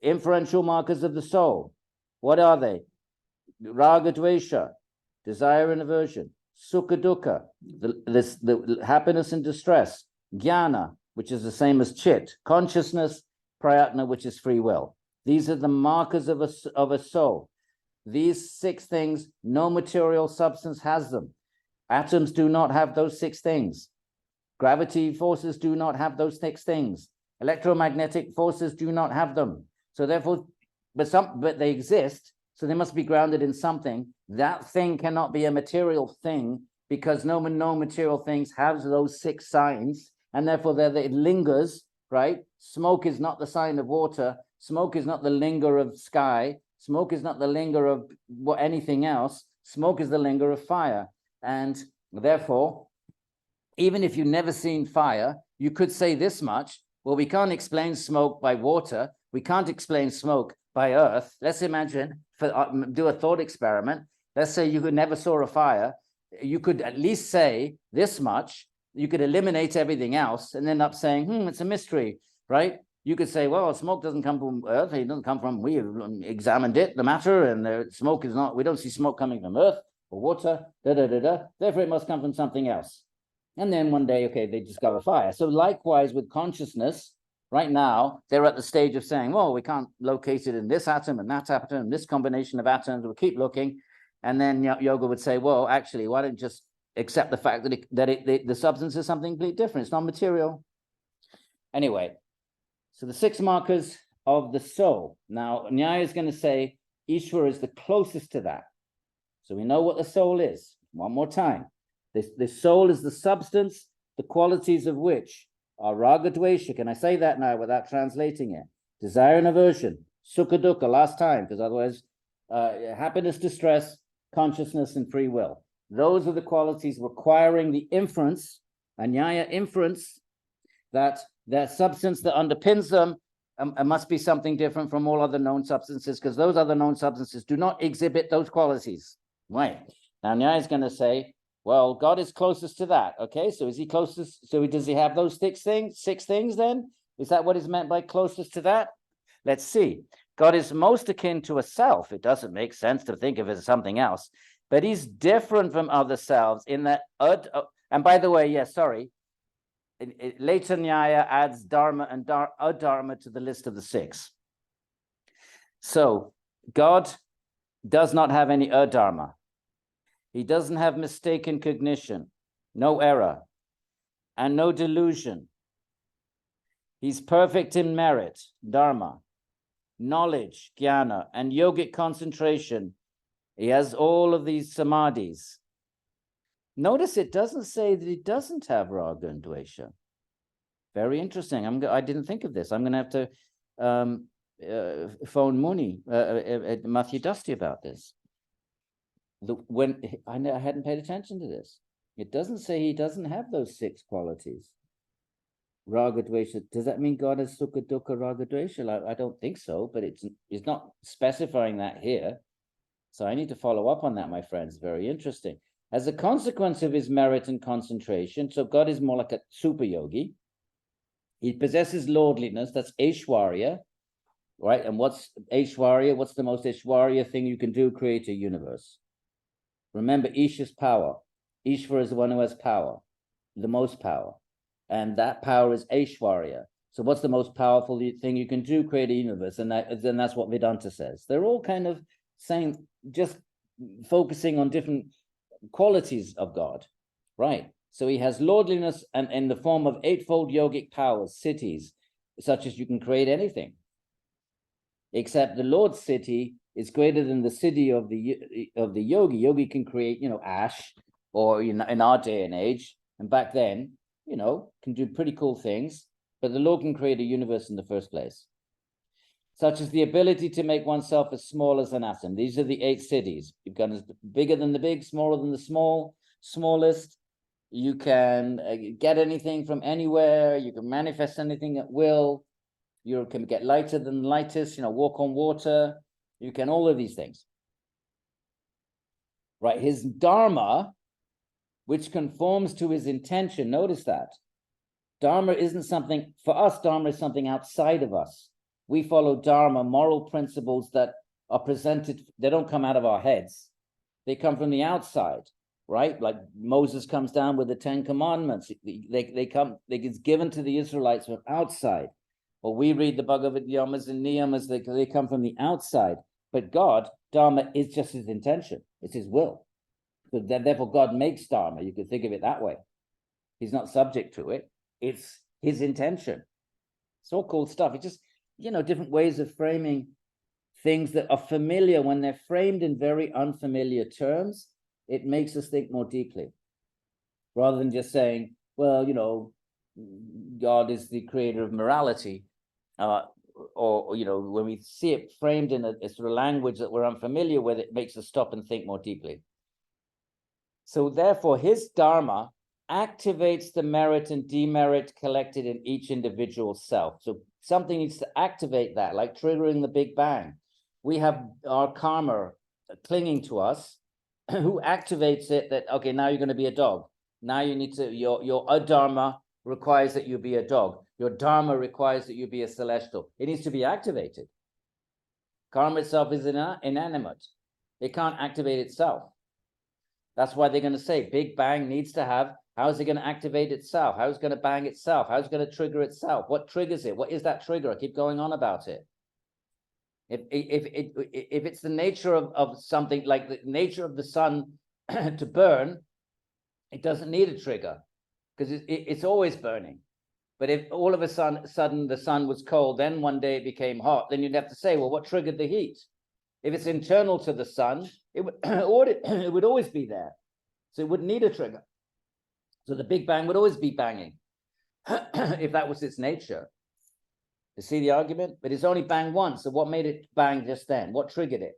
inferential markers of the soul. What are they? Raga dvesha, desire and aversion, sukha dukkha, the happiness and distress, jnana, which is the same as chit, consciousness, prayatna, which is free will. These are the markers of a soul. These 6 things, no material substance has them. Atoms do not have those 6 things. Gravity forces do not have those 6 things. Electromagnetic forces do not have them. So therefore, but they exist, so they must be grounded in something. That thing cannot be a material thing because no material things have those 6 signs, and therefore it lingers, right? Smoke is not the sign of water. Smoke is not the linger of sky. Smoke is not the linger of anything else. Smoke is the linger of fire. And therefore, even if you've never seen fire, you could say this much. well, we can't explain smoke by water. We can't explain smoke by earth. Let's imagine, do a thought experiment. Let's say you could never saw a fire. You could at least say this much. You could eliminate everything else and end up saying, it's a mystery, right? You could say, well, smoke doesn't come from earth. It doesn't come from, we examined it, the matter, and the smoke is not, we don't see smoke coming from earth or water, therefore it must come from something else. And then one day, okay, they discover fire. So likewise with consciousness, right now, they're at the stage of saying, well, we can't locate it in this atom and that atom and this combination of atoms. We'll keep looking. And then yoga would say, well, actually, why don't you just accept the fact that the substance is something completely different. It's not material. Anyway, so the 6 markers of the soul. Now, Nyaya is going to say Īśvara is the closest to that. So we know what the soul is. One more time. The soul is the substance, the qualities of which are raga dvesha. Can I say that now without translating it? Desire and aversion, sukha dukkha, last time, because otherwise happiness, distress, consciousness, and free will. Those are the qualities requiring the inference, a Nyaya inference, that substance that underpins them must be something different from all other known substances, because those other known substances do not exhibit those qualities. Right. Now Nyaya is going to say, well, God is closest to that. Okay, so is he closest? So does he have those 6 things then? Is that what is meant by closest to that? Let's see. God is most akin to a self. It doesn't make sense to think of it as something else, but he's different from other selves in that. And by the way, later Nyaya adds dharma and adharma to the list of the 6. So God does not have any adharma. He doesn't have mistaken cognition, no error, and no delusion. He's perfect in merit, dharma, knowledge, jnana, and yogic concentration. He has all of these samadhis. Notice it doesn't say that he doesn't have raga and dvesha. Very interesting. I didn't think of this. I'm going to have to phone Muni at Matthew Dusty about this. I hadn't paid attention to this. It doesn't say he doesn't have those 6 qualities. Raga dvesha. Does that mean God has sukha dukkha raga dvesha? I don't think so, but it's not specifying that here. So I need to follow up on that, my friends. Very interesting. As a consequence of his merit and concentration, so God is more like a super yogi. He possesses lordliness. That's Īśvara, right? And what's Īśvara? What's the most Īśvara thing you can do? Create a universe. Remember, Isha's power. Īśvara is the one who has power, the most power. And that power is Īśvara. So what's the most powerful thing you can do? Create a universe. And then that's what Vedanta says. They're all kind of saying, just focusing on different qualities of God, right? So he has lordliness and in the form of 8-fold yogic powers, cities, such as you can create anything. Except the Lord's city is greater than the city of the yogi. Yogi can create, ash, or in our day and age, and back then, can do pretty cool things. But the Lord can create a universe in the first place, such as the ability to make oneself as small as an atom. These are the 8 cities. You've got bigger than the big, smaller than the small, smallest. You can get anything from anywhere. You can manifest anything at will. You can get lighter than the lightest, walk on water. You can all of these things. Right, his dharma, which conforms to his intention, notice that. Dharma isn't something, for us, dharma is something outside of us. We follow dharma, moral principles that are presented, they don't come out of our heads. They come from the outside, right? Like Moses comes down with the 10 commandments. It's given to the Israelites from outside. Or we read the Bhagavad Yamas and Niyamas, they come from the outside. But God, dharma is just his intention. It's his will. So therefore God makes dharma. You could think of it that way. He's not subject to it. It's his intention. It's all cool stuff. It's just, different ways of framing things that are familiar. When they're framed in very unfamiliar terms, it makes us think more deeply. Rather than just saying, well, God is the creator of morality. Or when we see it framed in a sort of language that we're unfamiliar with, it makes us stop and think more deeply. So therefore, his dharma activates the merit and demerit collected in each individual self. So something needs to activate that, like triggering the Big Bang. We have our karma clinging to us. Who activates it? That, okay, now you're going to be a dog. Now you need to, your adharma requires that you be a dog. Your dharma requires that you be a celestial. It needs to be activated. Karma itself is inanimate. It can't activate itself. That's why they're going to say Big Bang needs to have, how is it going to activate itself? How is it going to bang itself? How is it going to trigger itself? What triggers it? What is that trigger? I keep going on about it. If it's the nature of something, like the nature of the sun to burn, it doesn't need a trigger because it's always burning. But if all of a sudden the sun was cold, then one day it became hot, then you'd have to say, well, what triggered the heat? If it's internal to the sun, it would always be there. So it wouldn't need a trigger. So the Big Bang would always be banging if that was its nature. You see the argument? But it's only banged once. So what made it bang just then? What triggered it?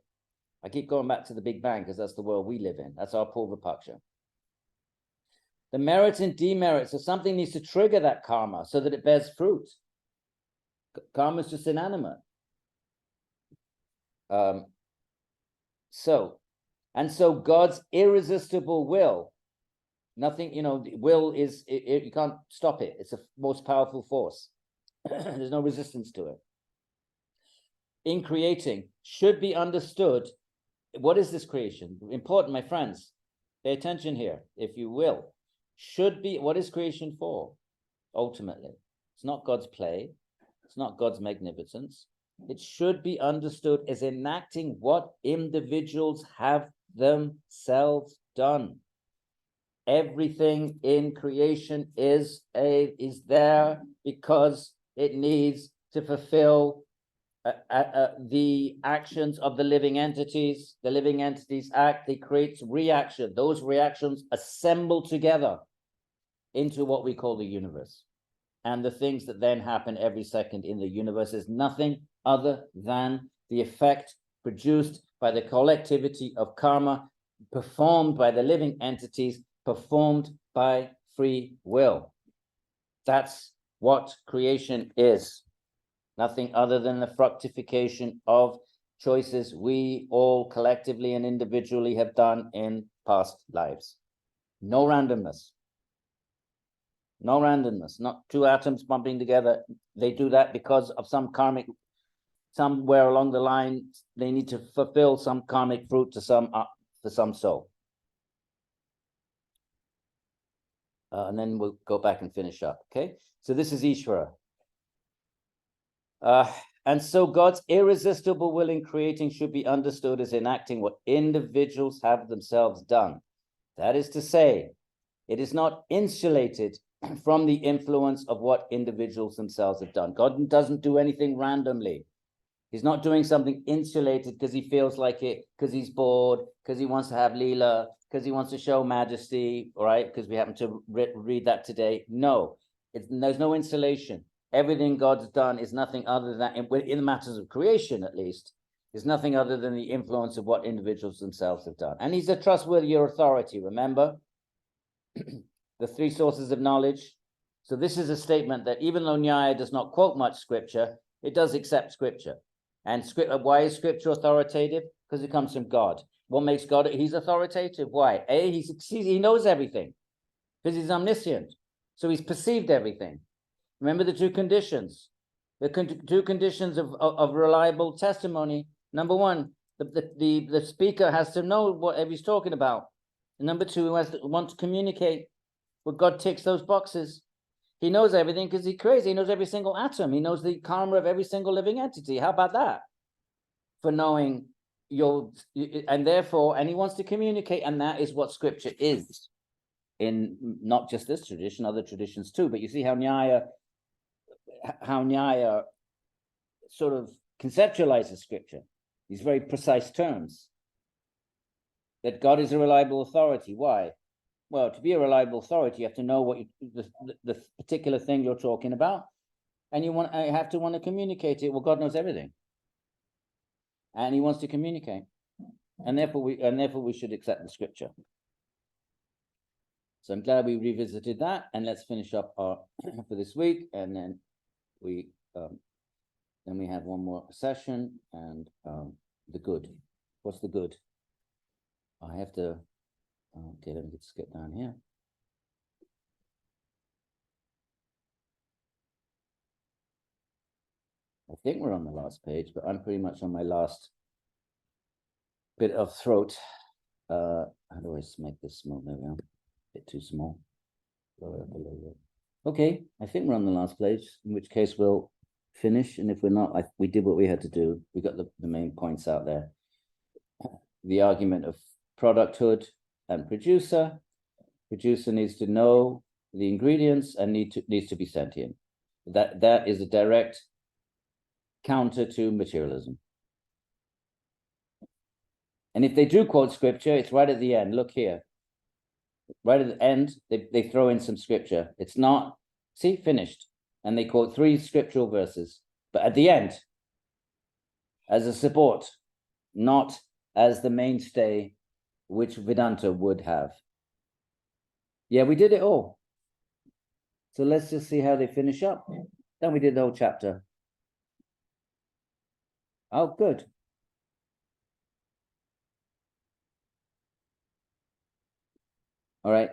I keep going back to the Big Bang because that's the world we live in. That's our Purva Paksha. The merits and demerits. So something needs to trigger that karma so that it bears fruit. Karma is just inanimate. So God's irresistible will, nothing, will is, you can't stop it. It's the most powerful force. There's no resistance to it. In creating, should be understood. What is this creation? Important, my friends. Pay attention here, if you will. Should be, what is creation for? Ultimately, it's not God's play. It's not God's magnificence. It should be understood as enacting what individuals have themselves done. Everything in creation is there because it needs to fulfill the actions of the living entities. The living entities act, they create reaction. Those reactions assemble together into what we call the universe. And the things that then happen every second in the universe is nothing other than the effect produced by the collectivity of karma, performed by the living entities, performed by free will. That's what creation is. Nothing other than the fructification of choices we all collectively and individually have done in past lives. No randomness. No randomness, not two atoms bumping together. They do that because of some karmic, somewhere along the line, they need to fulfill some karmic fruit to for some soul. And then we'll go back and finish up, okay? So this is Īśvara. And so God's irresistible will in creating should be understood as enacting what individuals have themselves done. That is to say, it is not insulated from the influence of what individuals themselves have done. God doesn't do anything randomly. He's not doing something insulated because he feels like it, because he's bored, because he wants to have Leela, because he wants to show majesty, all right, because we happen to read that today. No, there's no insulation. Everything God's done is nothing other than, in the matters of creation at least, is nothing other than the influence of what individuals themselves have done. And he's a trustworthy authority, remember? The three sources of knowledge. So this is a statement that even though Nyaya does not quote much scripture, it does accept scripture. And why is scripture authoritative? Because it comes from God. What makes God? He's authoritative. Why? He knows everything because he's omniscient. So he's perceived everything. Remember the two conditions. The two conditions of reliable testimony. Number one, the speaker has to know what he's talking about. And number two, he has to want to communicate. Well, God ticks those boxes. He knows everything because he's crazy. He knows every single atom. He knows the karma of every single living entity. How about that? For knowing and he wants to communicate, and that is what scripture is. In not just this tradition, other traditions too. But you see how Nyaya sort of conceptualizes scripture. These very precise terms. That God is a reliable authority. Why? Well, to be a reliable authority, you have to know what the particular thing you're talking about, and you have to want to communicate it. Well, God knows everything, and He wants to communicate, and therefore we should accept the scripture. So I'm glad we revisited that, and let's finish up our for this week, and then we have one more session, and the good. What's the good? I have to. Okay, let me just get down here. I think we're on the last page, but I'm pretty much on my last bit of throat. How do I make this small? There we are. A bit too small. Okay, I think we're on the last page, in which case we'll finish. And if we're not, we did what we had to do. We got the main points out there. The argument of producthood and producer. Producer needs to know the ingredients and needs to be sentient. That is a direct counter to materialism. And if they do quote scripture, it's right at the end. Look here. Right at the end, they throw in some scripture. It's not, see, finished. And they quote 3 scriptural verses. But at the end, as a support, not as the mainstay which Vedanta would have. Yeah, we did it all. So let's just see how they finish up. Then we did the whole chapter. Oh, good. All right.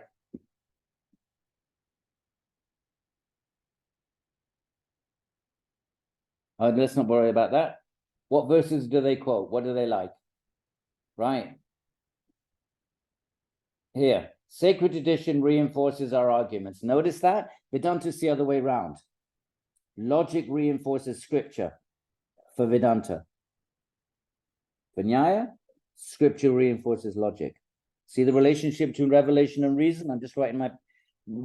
Let's not worry about that. What verses do they quote? What do they like? Right. Here, sacred tradition reinforces our arguments. Notice that? Vedanta's the other way around. Logic reinforces scripture for Vedanta. For Nyaya, scripture reinforces logic. See the relationship between revelation and reason? I'm just writing my,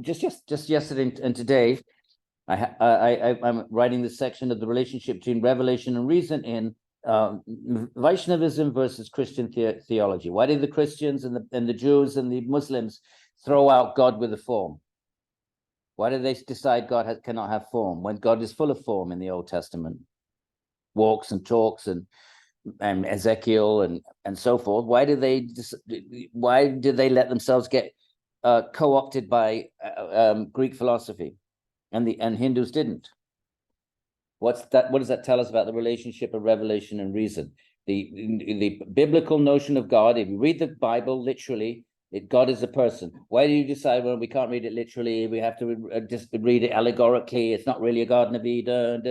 just yesterday and today, I'm writing this section of the relationship between revelation and reason in Vaishnavism versus Christian theology. Why did the Christians and the Jews and the Muslims throw out God with a form? Why did they decide God cannot have form when God is full of form in the Old Testament? Walks and talks and Ezekiel and so forth. Why did they let themselves get co-opted by Greek philosophy, and Hindus didn't? What does that tell us about the relationship of revelation and reason? The biblical notion of God, if you read the Bible literally, God is a person. Why do you decide, well, we can't read it literally, we have to just read it allegorically, it's not really a Garden of Eden,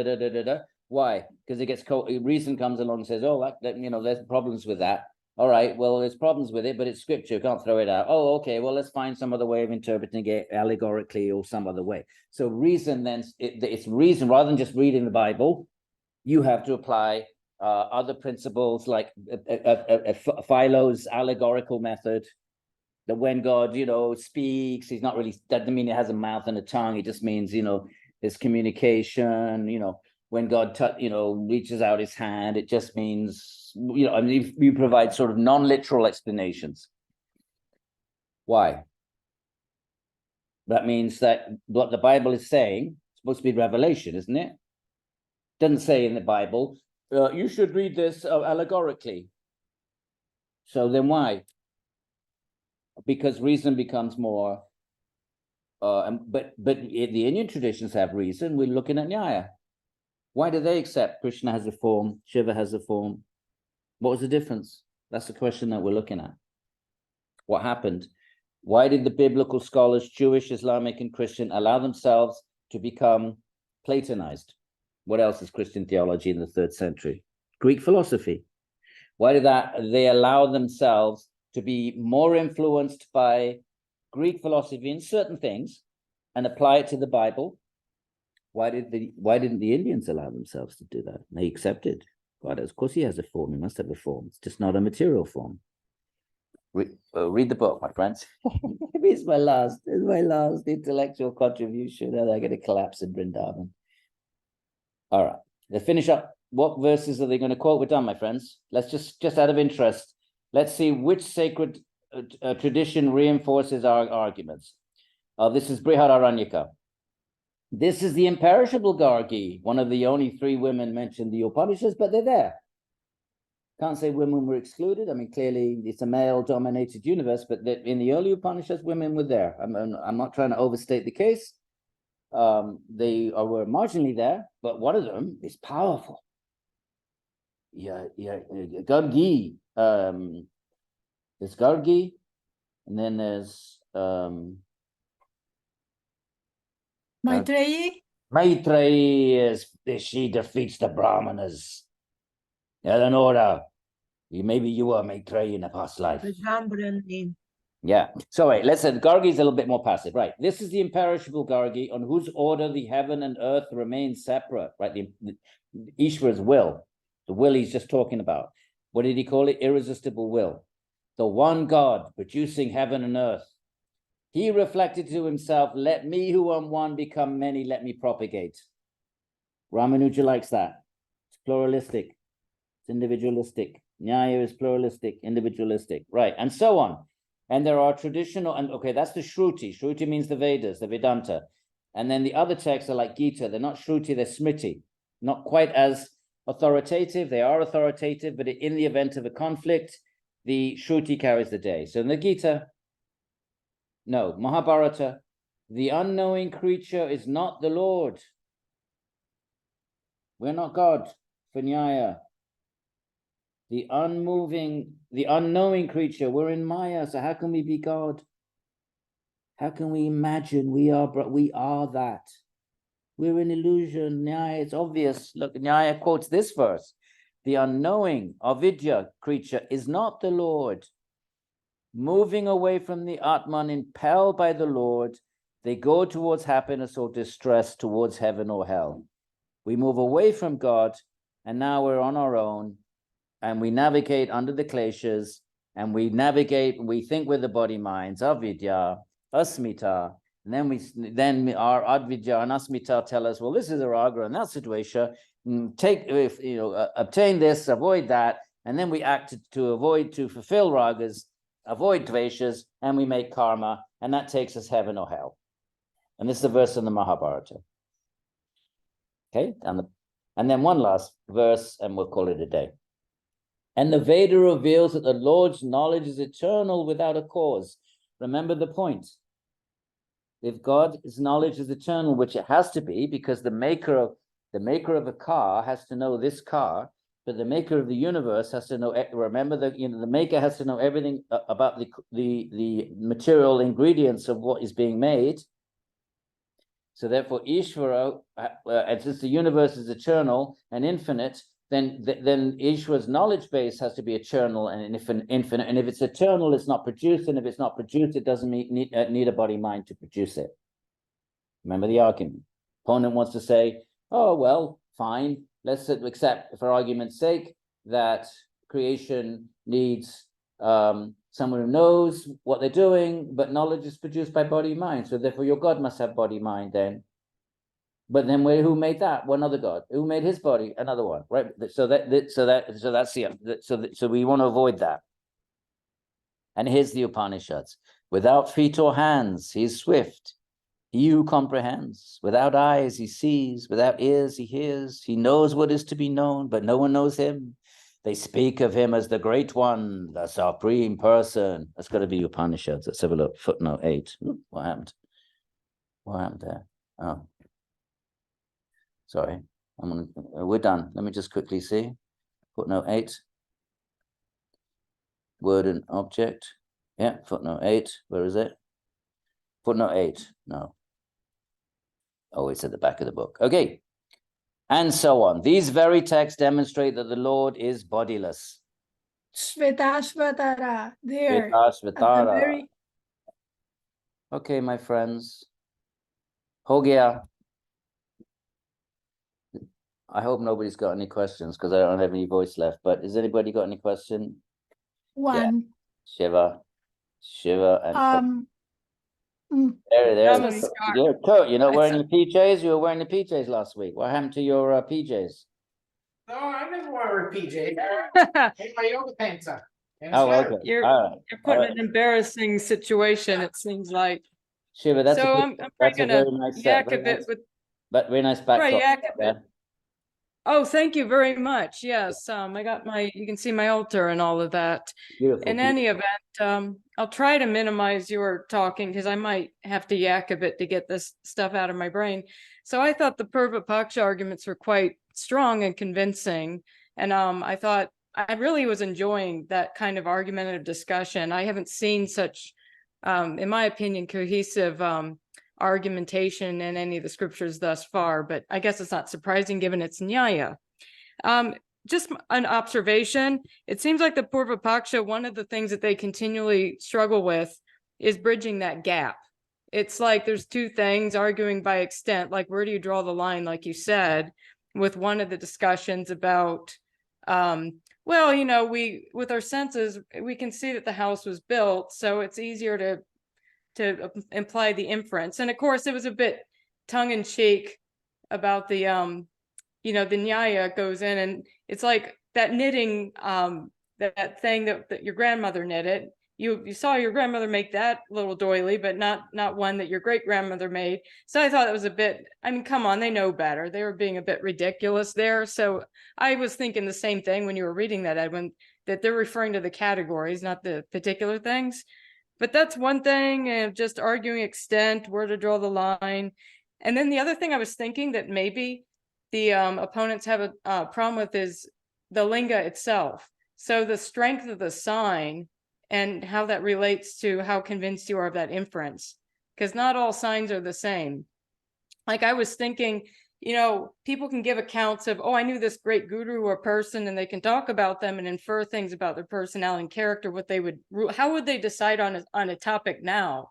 Why? Because it gets reason comes along and says, oh, there's problems with that. All right, well, there's problems with it, but it's scripture, you can't throw it out. Oh, okay, well, let's find some other way of interpreting it allegorically or some other way. So reason then, it's reason, rather than just reading the Bible, you have to apply other principles like Philo's allegorical method, that when God, speaks, he's not really, that doesn't mean he has a mouth and a tongue, it just means, there's communication, when God, reaches out his hand, it just means, you provide sort of non-literal explanations. Why? That means that what the Bible is saying is supposed to be revelation, isn't it? Doesn't say in the Bible, you should read this allegorically. So then why? Because reason becomes more, but the Indian traditions have reason. We're looking at Nyaya. Why do they accept Krishna has a form, Shiva has a form? What was the difference? That's the question that we're looking at. What happened? Why did the biblical scholars, Jewish, Islamic, and Christian, allow themselves to become Platonized? What else is Christian theology in the 3rd century? Greek philosophy. Why did they allow themselves to be more influenced by Greek philosophy in certain things and apply it to the Bible? Why didn't the Indians allow themselves to do that? They accepted God. Of course, he has a form. He must have a form. It's just not a material form. Read the book, my friends. It's my last intellectual contribution, and I'm going to collapse in Vrindavan. All right, let's finish up. What verses are they going to quote? We're done, my friends. Let's just out of interest, let's see which sacred tradition reinforces our arguments. This is Brihadaranyaka. This is the imperishable Gargi, one of the only 3 women mentioned in the Upanishads, but they're there. Can't say women were excluded. I mean, clearly it's a male-dominated universe, but in the early Upanishads, women were there. I'm not trying to overstate the case. They were marginally there, but one of them is powerful. Gargi. There's Gargi, and then there's Maitreyi? Maitreyi. She defeats the Brahmanas. Eleonora, maybe you were Maitreyi in a past life. Yeah. So wait, let's say the Gargi is a little bit more passive, right? This is the imperishable Gargi on whose order the heaven and earth remain separate, right? The Īśvara's will, the will he's just talking about. What did he call it? Irresistible will. The one God producing heaven and earth. He reflected to himself, let me who am one become many, let me propagate. Ramanuja likes that. It's pluralistic. It's individualistic. Nyaya is pluralistic, individualistic, right? And so on. And there are traditional, and okay, that's the Shruti. Shruti means the Vedas, the Vedanta. And then the other texts are like Gita. They're not Shruti, they're Smriti. Not quite as authoritative. They are authoritative, but in the event of a conflict, the Shruti carries the day. So in the Gita, no, Mahabharata, the unknowing creature is not the Lord. We're not God for Nyaya. The unknowing creature, we're in Maya, so how can we be God? How can we imagine we are that? We're an illusion. Nyaya, it's obvious. Look, Nyaya quotes this verse. The unknowing, avidya creature is not the Lord. Moving away from the Atman, impelled by the Lord, they go towards happiness or distress, towards heaven or hell. We move away from God, and now we're on our own, and we navigate under the kleshas, and we think we're the body minds, avidya, asmita, and then our advidya and asmita tell us, well, this is a raga and that's a dvesha. Obtain this, avoid that, and then we act to fulfill ragas, avoid dveshas, and we make karma, and that takes us heaven or hell. And this is a verse in the Mahabharata. Okay, and then one last verse, and we'll call it a day. And the Veda reveals that the Lord's knowledge is eternal without a cause. Remember the point. If God's knowledge is eternal, which it has to be, because the maker of a car has to know this car, but the maker of the universe has to know. Remember that the maker has to know everything about the material ingredients of what is being made. So therefore, Īśvara, and since the universe is eternal and infinite, then Īśvara's knowledge base has to be eternal and infinite. And if it's eternal, it's not produced. And if it's not produced, it doesn't need a body mind to produce it. Remember the argument. Opponent wants to say, oh, well, fine. Let's accept, for argument's sake, that creation needs someone who knows what they're doing, but knowledge is produced by body mind. So therefore, your God must have body mind then. But then who made that? One other God. Who made his body? Another one, right? So that's so we want to avoid that. And here's the Upanishads. Without feet or hands, he is swift. He who comprehends. Without eyes, he sees. Without ears, he hears. He knows what is to be known, but no one knows him. They speak of him as the Great One, the Supreme Person. That's got to be Upanishads. Let's have a look. Footnote 8. What happened? What happened there? Oh. Sorry, we're done. Let me just quickly see. Footnote 8. Word and object. Yeah, footnote 8. Where is it? Footnote 8. No. Oh, it's at the back of the book. Okay. And so on. These very texts demonstrate that the Lord is bodiless. Shvetashvatara, there. Shvetashvatara. Okay, my friends. Ho gaya. I hope nobody's got any questions because I don't have any voice left. But has anybody got any question? One. Yeah. Shiva and there. You're Kurt. You're not wearing your PJs. You were wearing the PJs last week. What happened to your PJs? No, I never wore a PJ. Take my yoga pants on. Oh, okay. You're put in an embarrassing situation, it seems like. Shiva, that's so a I'm probably gonna very nice yak set. a bit with but very nice backdrop. yak a bit. Oh, thank you very much. Yes, I got you can see my altar and all of that. Beautiful. In any event, I'll try to minimize your talking because I might have to yak a bit to get this stuff out of my brain. So I thought the Purva Paksha arguments were quite strong and convincing. And I thought I really was enjoying that kind of argumentative discussion. I haven't seen such, in my opinion, cohesive argumentation in any of the scriptures thus far, but I guess it's not surprising given it's Nyaya. Just an observation, it seems like the Purva Paksha, one of the things that they continually struggle with is bridging that gap. It's like there's two things arguing by extent, like where do you draw the line, like you said, with one of the discussions about, well, you know, with our senses, we can see that the house was built, so it's easier to imply the inference. And of course, it was a bit tongue-in-cheek about the, you know, the Nyaya goes in and it's like that knitting, that thing that your grandmother knitted. You saw your grandmother make that little doily, but not one that your great-grandmother made. So I thought it was a bit, I mean, come on, they know better. They were being a bit ridiculous there. So I was thinking the same thing when you were reading that, Edwin, that they're referring to the categories, not the particular things. But that's one thing, just arguing extent, where to draw the line. And then the other thing I was thinking that maybe the opponents have a problem with is the linga itself. So the strength of the sign and how that relates to how convinced you are of that inference, because not all signs are the same. Like I was thinking, you know, people can give accounts of, oh, I knew this great guru or person, and they can talk about them and infer things about their personality and character, what they would, how would they decide on a topic now?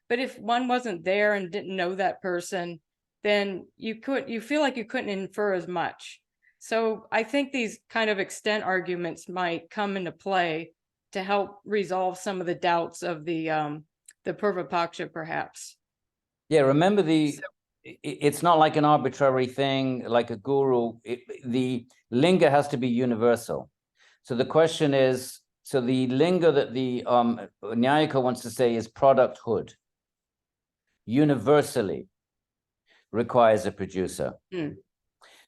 But if one wasn't there and didn't know that person, then you feel like you couldn't infer as much. So I think these kind of extent arguments might come into play to help resolve some of the doubts of the Purva Paksha, perhaps. Yeah, remember it's not like an arbitrary thing, like a guru. The linga has to be universal. So the question is, so the linga that the Nyayika wants to say is producthood. Universally requires a producer.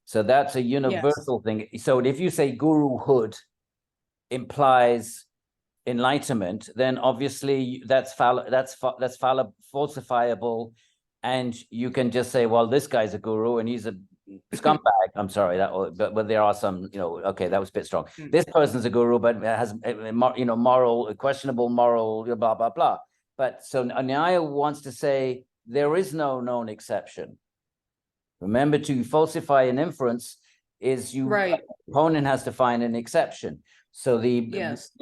So that's a universal thing. So if you say guruhood implies enlightenment, then obviously that's falsifiable. And you can just say, well, this guy's a guru and he's a scumbag. I'm sorry, but there are some, you know, okay, that was a bit strong. This person's a guru, but has, you know, questionable moral, blah, blah, blah. But so Nyaya wants to say there is no known exception. Remember, to falsify an inference is the opponent has to find an exception. So the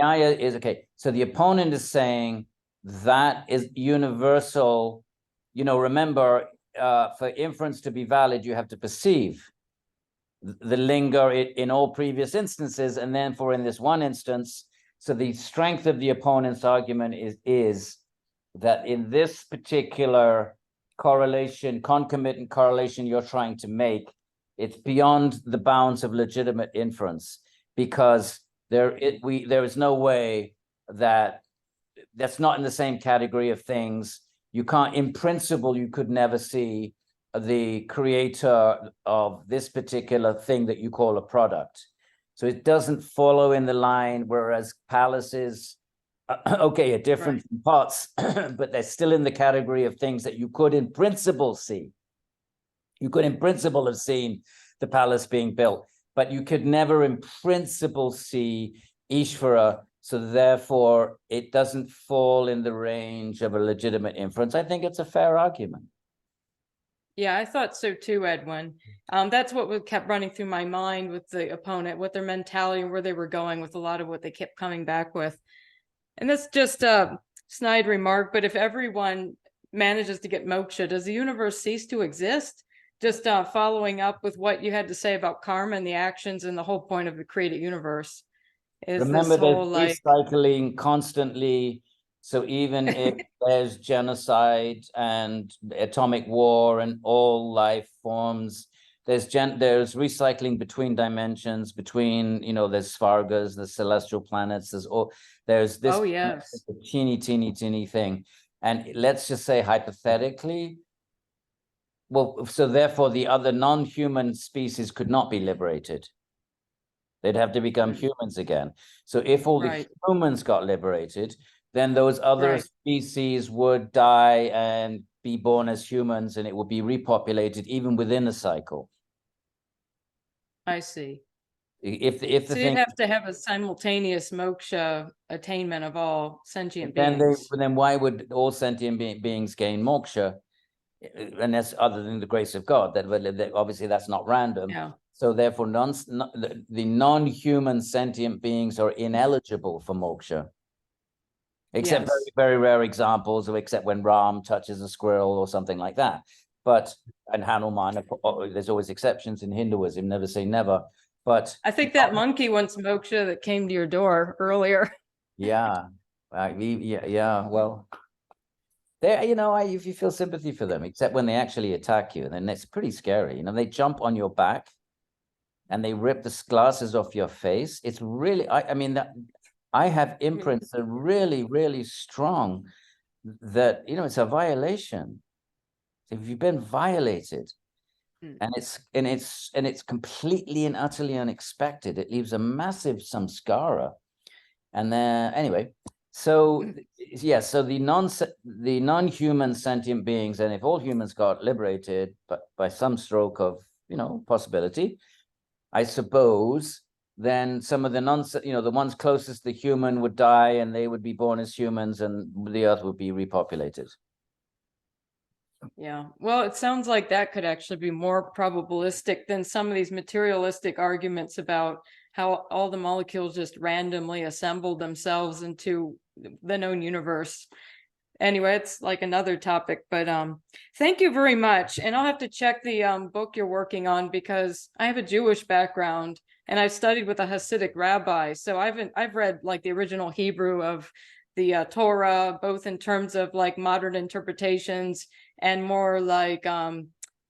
Nyaya is, okay, so the opponent is saying that is universal. You know, remember, for inference to be valid, you have to perceive the linga in all previous instances, and then in this one instance. So the strength of the opponent's argument is that in this particular correlation, concomitant correlation you're trying to make, it's beyond the bounds of legitimate inference, because there is no way that's not in the same category of things. You can't, in principle, you could never see the creator of this particular thing that you call a product. So it doesn't follow in the line, whereas palaces, okay, are different parts, but they're still in the category of things that you could in principle see. You could in principle have seen the palace being built, but you could never in principle see Īśvara. So therefore, it doesn't fall in the range of a legitimate inference. I think it's a fair argument. Yeah, I thought so too, Edwin. That's what kept running through my mind with the opponent, what their mentality and where they were going with a lot of what they kept coming back with. And that's just a snide remark, but if everyone manages to get moksha, does the universe cease to exist? Just following up with what you had to say about karma and the actions and the whole point of the created universe. Remember, there's recycling constantly. So even if there's genocide and atomic war and all life forms, there's recycling between dimensions, between, you know, there's Svargas, the celestial planets, there's this teeny, teeny, teeny thing. And let's just say hypothetically, well, so therefore the other non-human species could not be liberated. They'd have to become humans again. So if all the Right. humans got liberated, then those other Right. species would die and be born as humans, and it would be repopulated even within a cycle. I see. If the So thing, you'd have to have a simultaneous moksha attainment of all sentient then beings. then why would all sentient beings gain moksha? Unless other than the grace of God, that obviously that's not random. Yeah. So therefore, the non-human sentient beings are ineligible for moksha, except Yes. very rare examples, or except when Ram touches a squirrel or something like that. But and Hanuman, there's always exceptions in Hinduism. Never say never. But I think that monkey wants moksha that came to your door earlier. yeah, yeah. Well, they, if you feel sympathy for them, except when they actually attack you, then it's pretty scary. They jump on your back and they rip the glasses off your face. It's really, I mean, that I have imprints that are really, really strong that, it's a violation. If you've been violated and it's completely and utterly unexpected, it leaves a massive samskara. And then anyway, so yeah, so the non-human sentient beings, and if all humans got liberated, but by some stroke of possibility, I suppose, then some of the the ones closest to human would die, and they would be born as humans, and the earth would be repopulated. Yeah. Well, it sounds like that could actually be more probabilistic than some of these materialistic arguments about how all the molecules just randomly assembled themselves into the known universe. Anyway, it's like another topic, but thank you very much. And I'll have to check the book you're working on, because I have a Jewish background and I've studied with a Hasidic rabbi. So I've read like the original Hebrew of the Torah, both in terms of like modern interpretations and more like,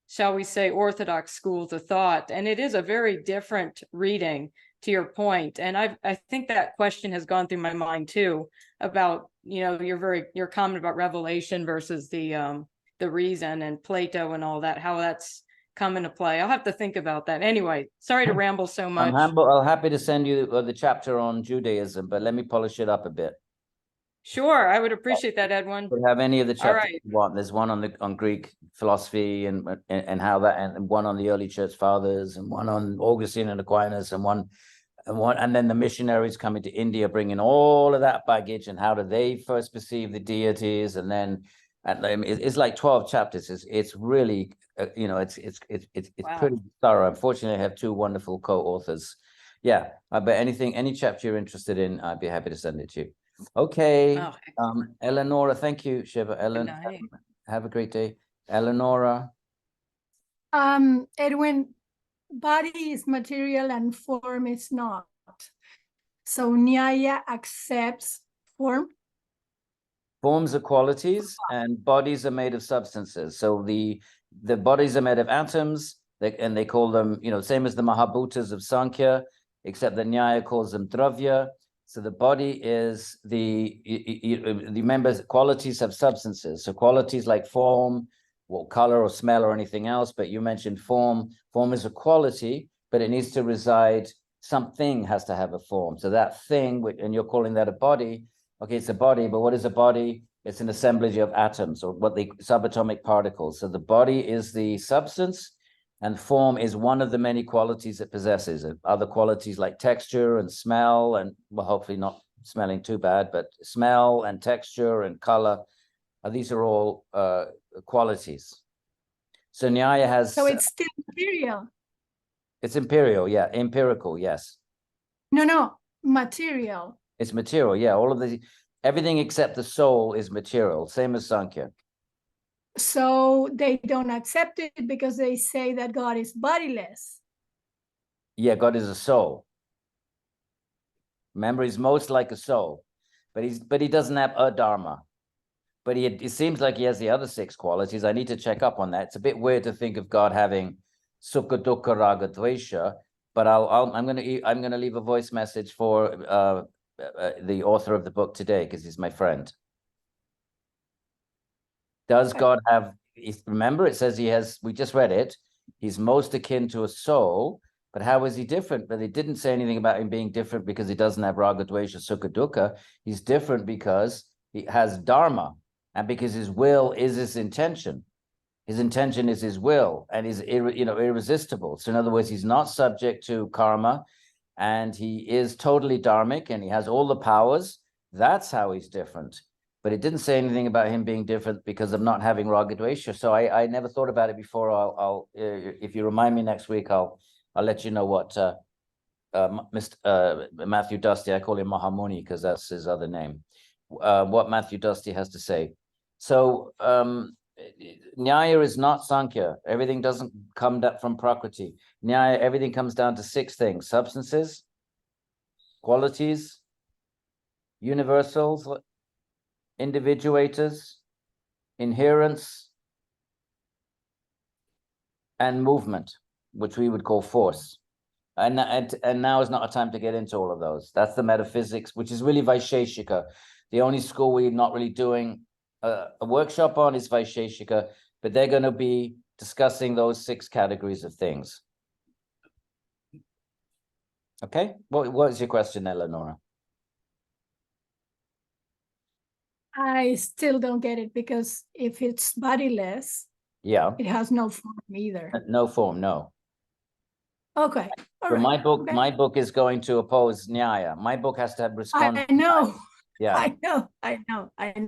shall we say, Orthodox schools of thought. And it is a very different reading, to your point. And I think that question has gone through my mind too, about, your comment about revelation versus the reason and Plato and all that, how that's come into play. I'll have to think about that. Anyway, sorry to ramble so much. I'm happy to send you the chapter on Judaism, but let me polish it up a bit. Sure, I would appreciate that, Edwin. We'll have any of the chapters right. you want. There's one on Greek philosophy and how that, and one on the early church fathers, and one on Augustine and Aquinas, and then the missionaries coming to India, bringing all of that baggage, and how do they first perceive the deities, and then it's like 12 chapters. It's really it's Wow. pretty thorough. Unfortunately, I have two wonderful co-authors. Yeah, but any chapter you're interested in, I'd be happy to send it to you. Okay. Oh, Eleonora, thank you, Shiva. Ellen, night. have a great day. Eleonora. Edwin, body is material and form is not. So Nyaya accepts form. Forms are qualities and bodies are made of substances. So the bodies are made of atoms, and they call them, same as the Mahabhutas of Sankhya, except that Nyaya calls them Dravya. So the body is the members, qualities have substances. So qualities like form, color or smell or anything else, but you mentioned form. Form is a quality, but it needs to reside, something has to have a form. So that thing, and you're calling that a body, okay, it's a body, but what is a body? It's an assemblage of atoms, or subatomic particles. So the body is the substance, and form is one of the many qualities it possesses. And other qualities like texture and smell, and hopefully not smelling too bad, but smell and texture and color, these are all qualities. So Nyaya has. So it's still material. It's imperial, yeah, empirical, yes. No, material. It's material, yeah. Everything except the soul is material, same as Sankhya. So they don't accept it because they say that God is bodiless. Yeah, God is a soul. Remember, he's most like a soul, but he doesn't have a dharma. But it seems like he has the other 6 qualities. I need to check up on that. It's a bit weird to think of God having sukha, dukkha, raga, dvesha. But I'm gonna leave a voice message for the author of the book today, because he's my friend. Does God have remember, it says he has, we just read it, he's most akin to a soul, but how is he different? But it didn't say anything about him being different because he doesn't have raga, dvesha, sukha, dukkha. He's different because he has dharma, and because his will is his intention. His intention is his will, and is irresistible. So in other words, he's not subject to karma, and he is totally dharmic, and he has all the powers. That's how he's different. But it didn't say anything about him being different because of not having raga, dvesha. So I never thought about it before. I'll if you remind me next week, I'll let you know what Mr. Matthew Dusty, I call him Mahamuni because that's his other name, what Matthew Dusty has to say. So Nyaya is not Sankhya. Everything doesn't come from Prakriti. Nyaya, everything comes down to 6 things: substances, qualities, universals, individuators, inherence, and movement, which we would call force. And now is not a time to get into all of those. That's the metaphysics, which is really Vaisheshika. The only school we're not really doing a workshop on is Vaisheshika, but they're going to be discussing those 6 categories of things. Okay, what is your question, Eleonora? I still don't get it, because if it's bodiless, Yeah, it has no form either. no form, no. Okay. All So right. Okay. my book is going to oppose Nyaya. My book has to have response. I know. Yeah. I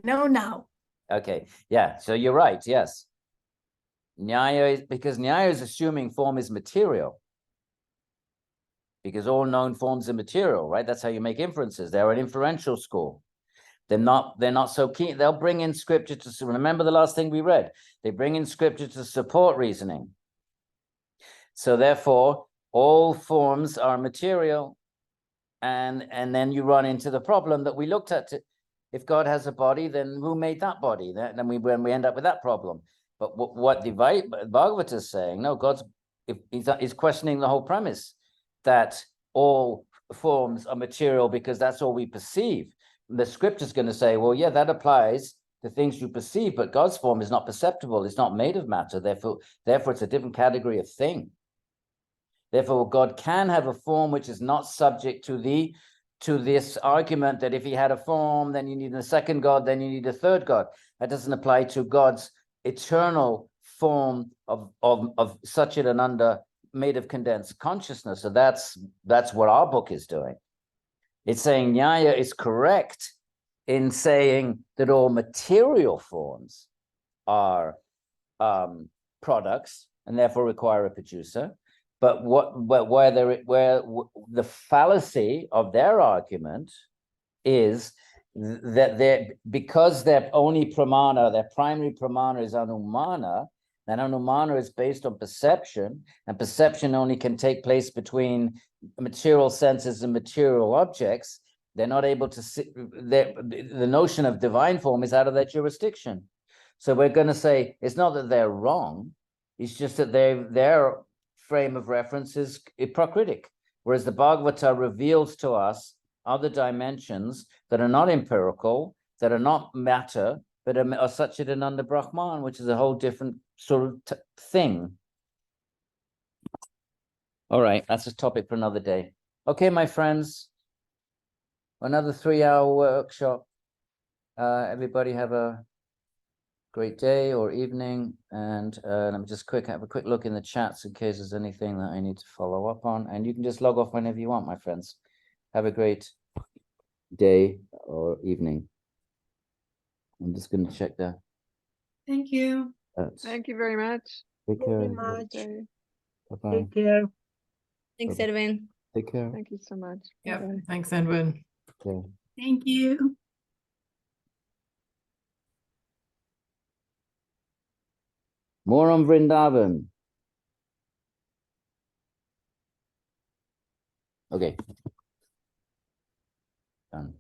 know now. Okay. Yeah. So you're right. Yes. Nyaya is, because Nyaya is assuming form is material. Because all known forms are material, right? That's how you make inferences. They're an inferential school. They're not so keen. They'll bring in scripture to remember the last thing we read. They bring in scripture to support reasoning. So therefore, all forms are material. And then you run into the problem that we looked at. If God has a body, then who made that body? Then we end up with that problem. But what the Bhagavata is saying, no, he's questioning the whole premise that all forms are material because that's all we perceive. The scripture is going to say, well, yeah, that applies to things you perceive, but God's form is not perceptible. It's not made of matter. Therefore, it's a different category of thing. Therefore, God can have a form which is not subject to this argument that if he had a form, then you need a second God, then you need a third God. That doesn't apply to God's eternal form of Satchidananda made of condensed consciousness. So that's what our book is doing. It's saying Nyaya is correct in saying that all material forms are products and therefore require a producer. But where the fallacy of their argument is that because their only pramana, their primary pramana is anumana, and anumana is based on perception, and perception only can take place between material senses and material objects, they're not able to see, the notion of divine form is out of their jurisdiction. So we're going to say it's not that they're wrong, it's just that their frame of reference is Prakritic, whereas the Bhagavata reveals to us other dimensions that are not empirical, that are not matter, but are Satchidananda Brahman, which is a whole different sort of thing. All right, that's a topic for another day. Okay, my friends, another 3-hour workshop. Everybody have a great day or evening, and let me just have a quick look in the chats in case there's anything that I need to follow up on, and you can just log off whenever you want, my friends. Have a great day or evening. I'm just going to check that. Thank you. Thank you very much. Take care. Very much. Bye-bye. Take care. Thanks, Edwin. Take care. Thank you so much. Yep. Bye-bye. Thanks, Edwin. Okay. Thank you. More on Vrindavan. Okay. Done.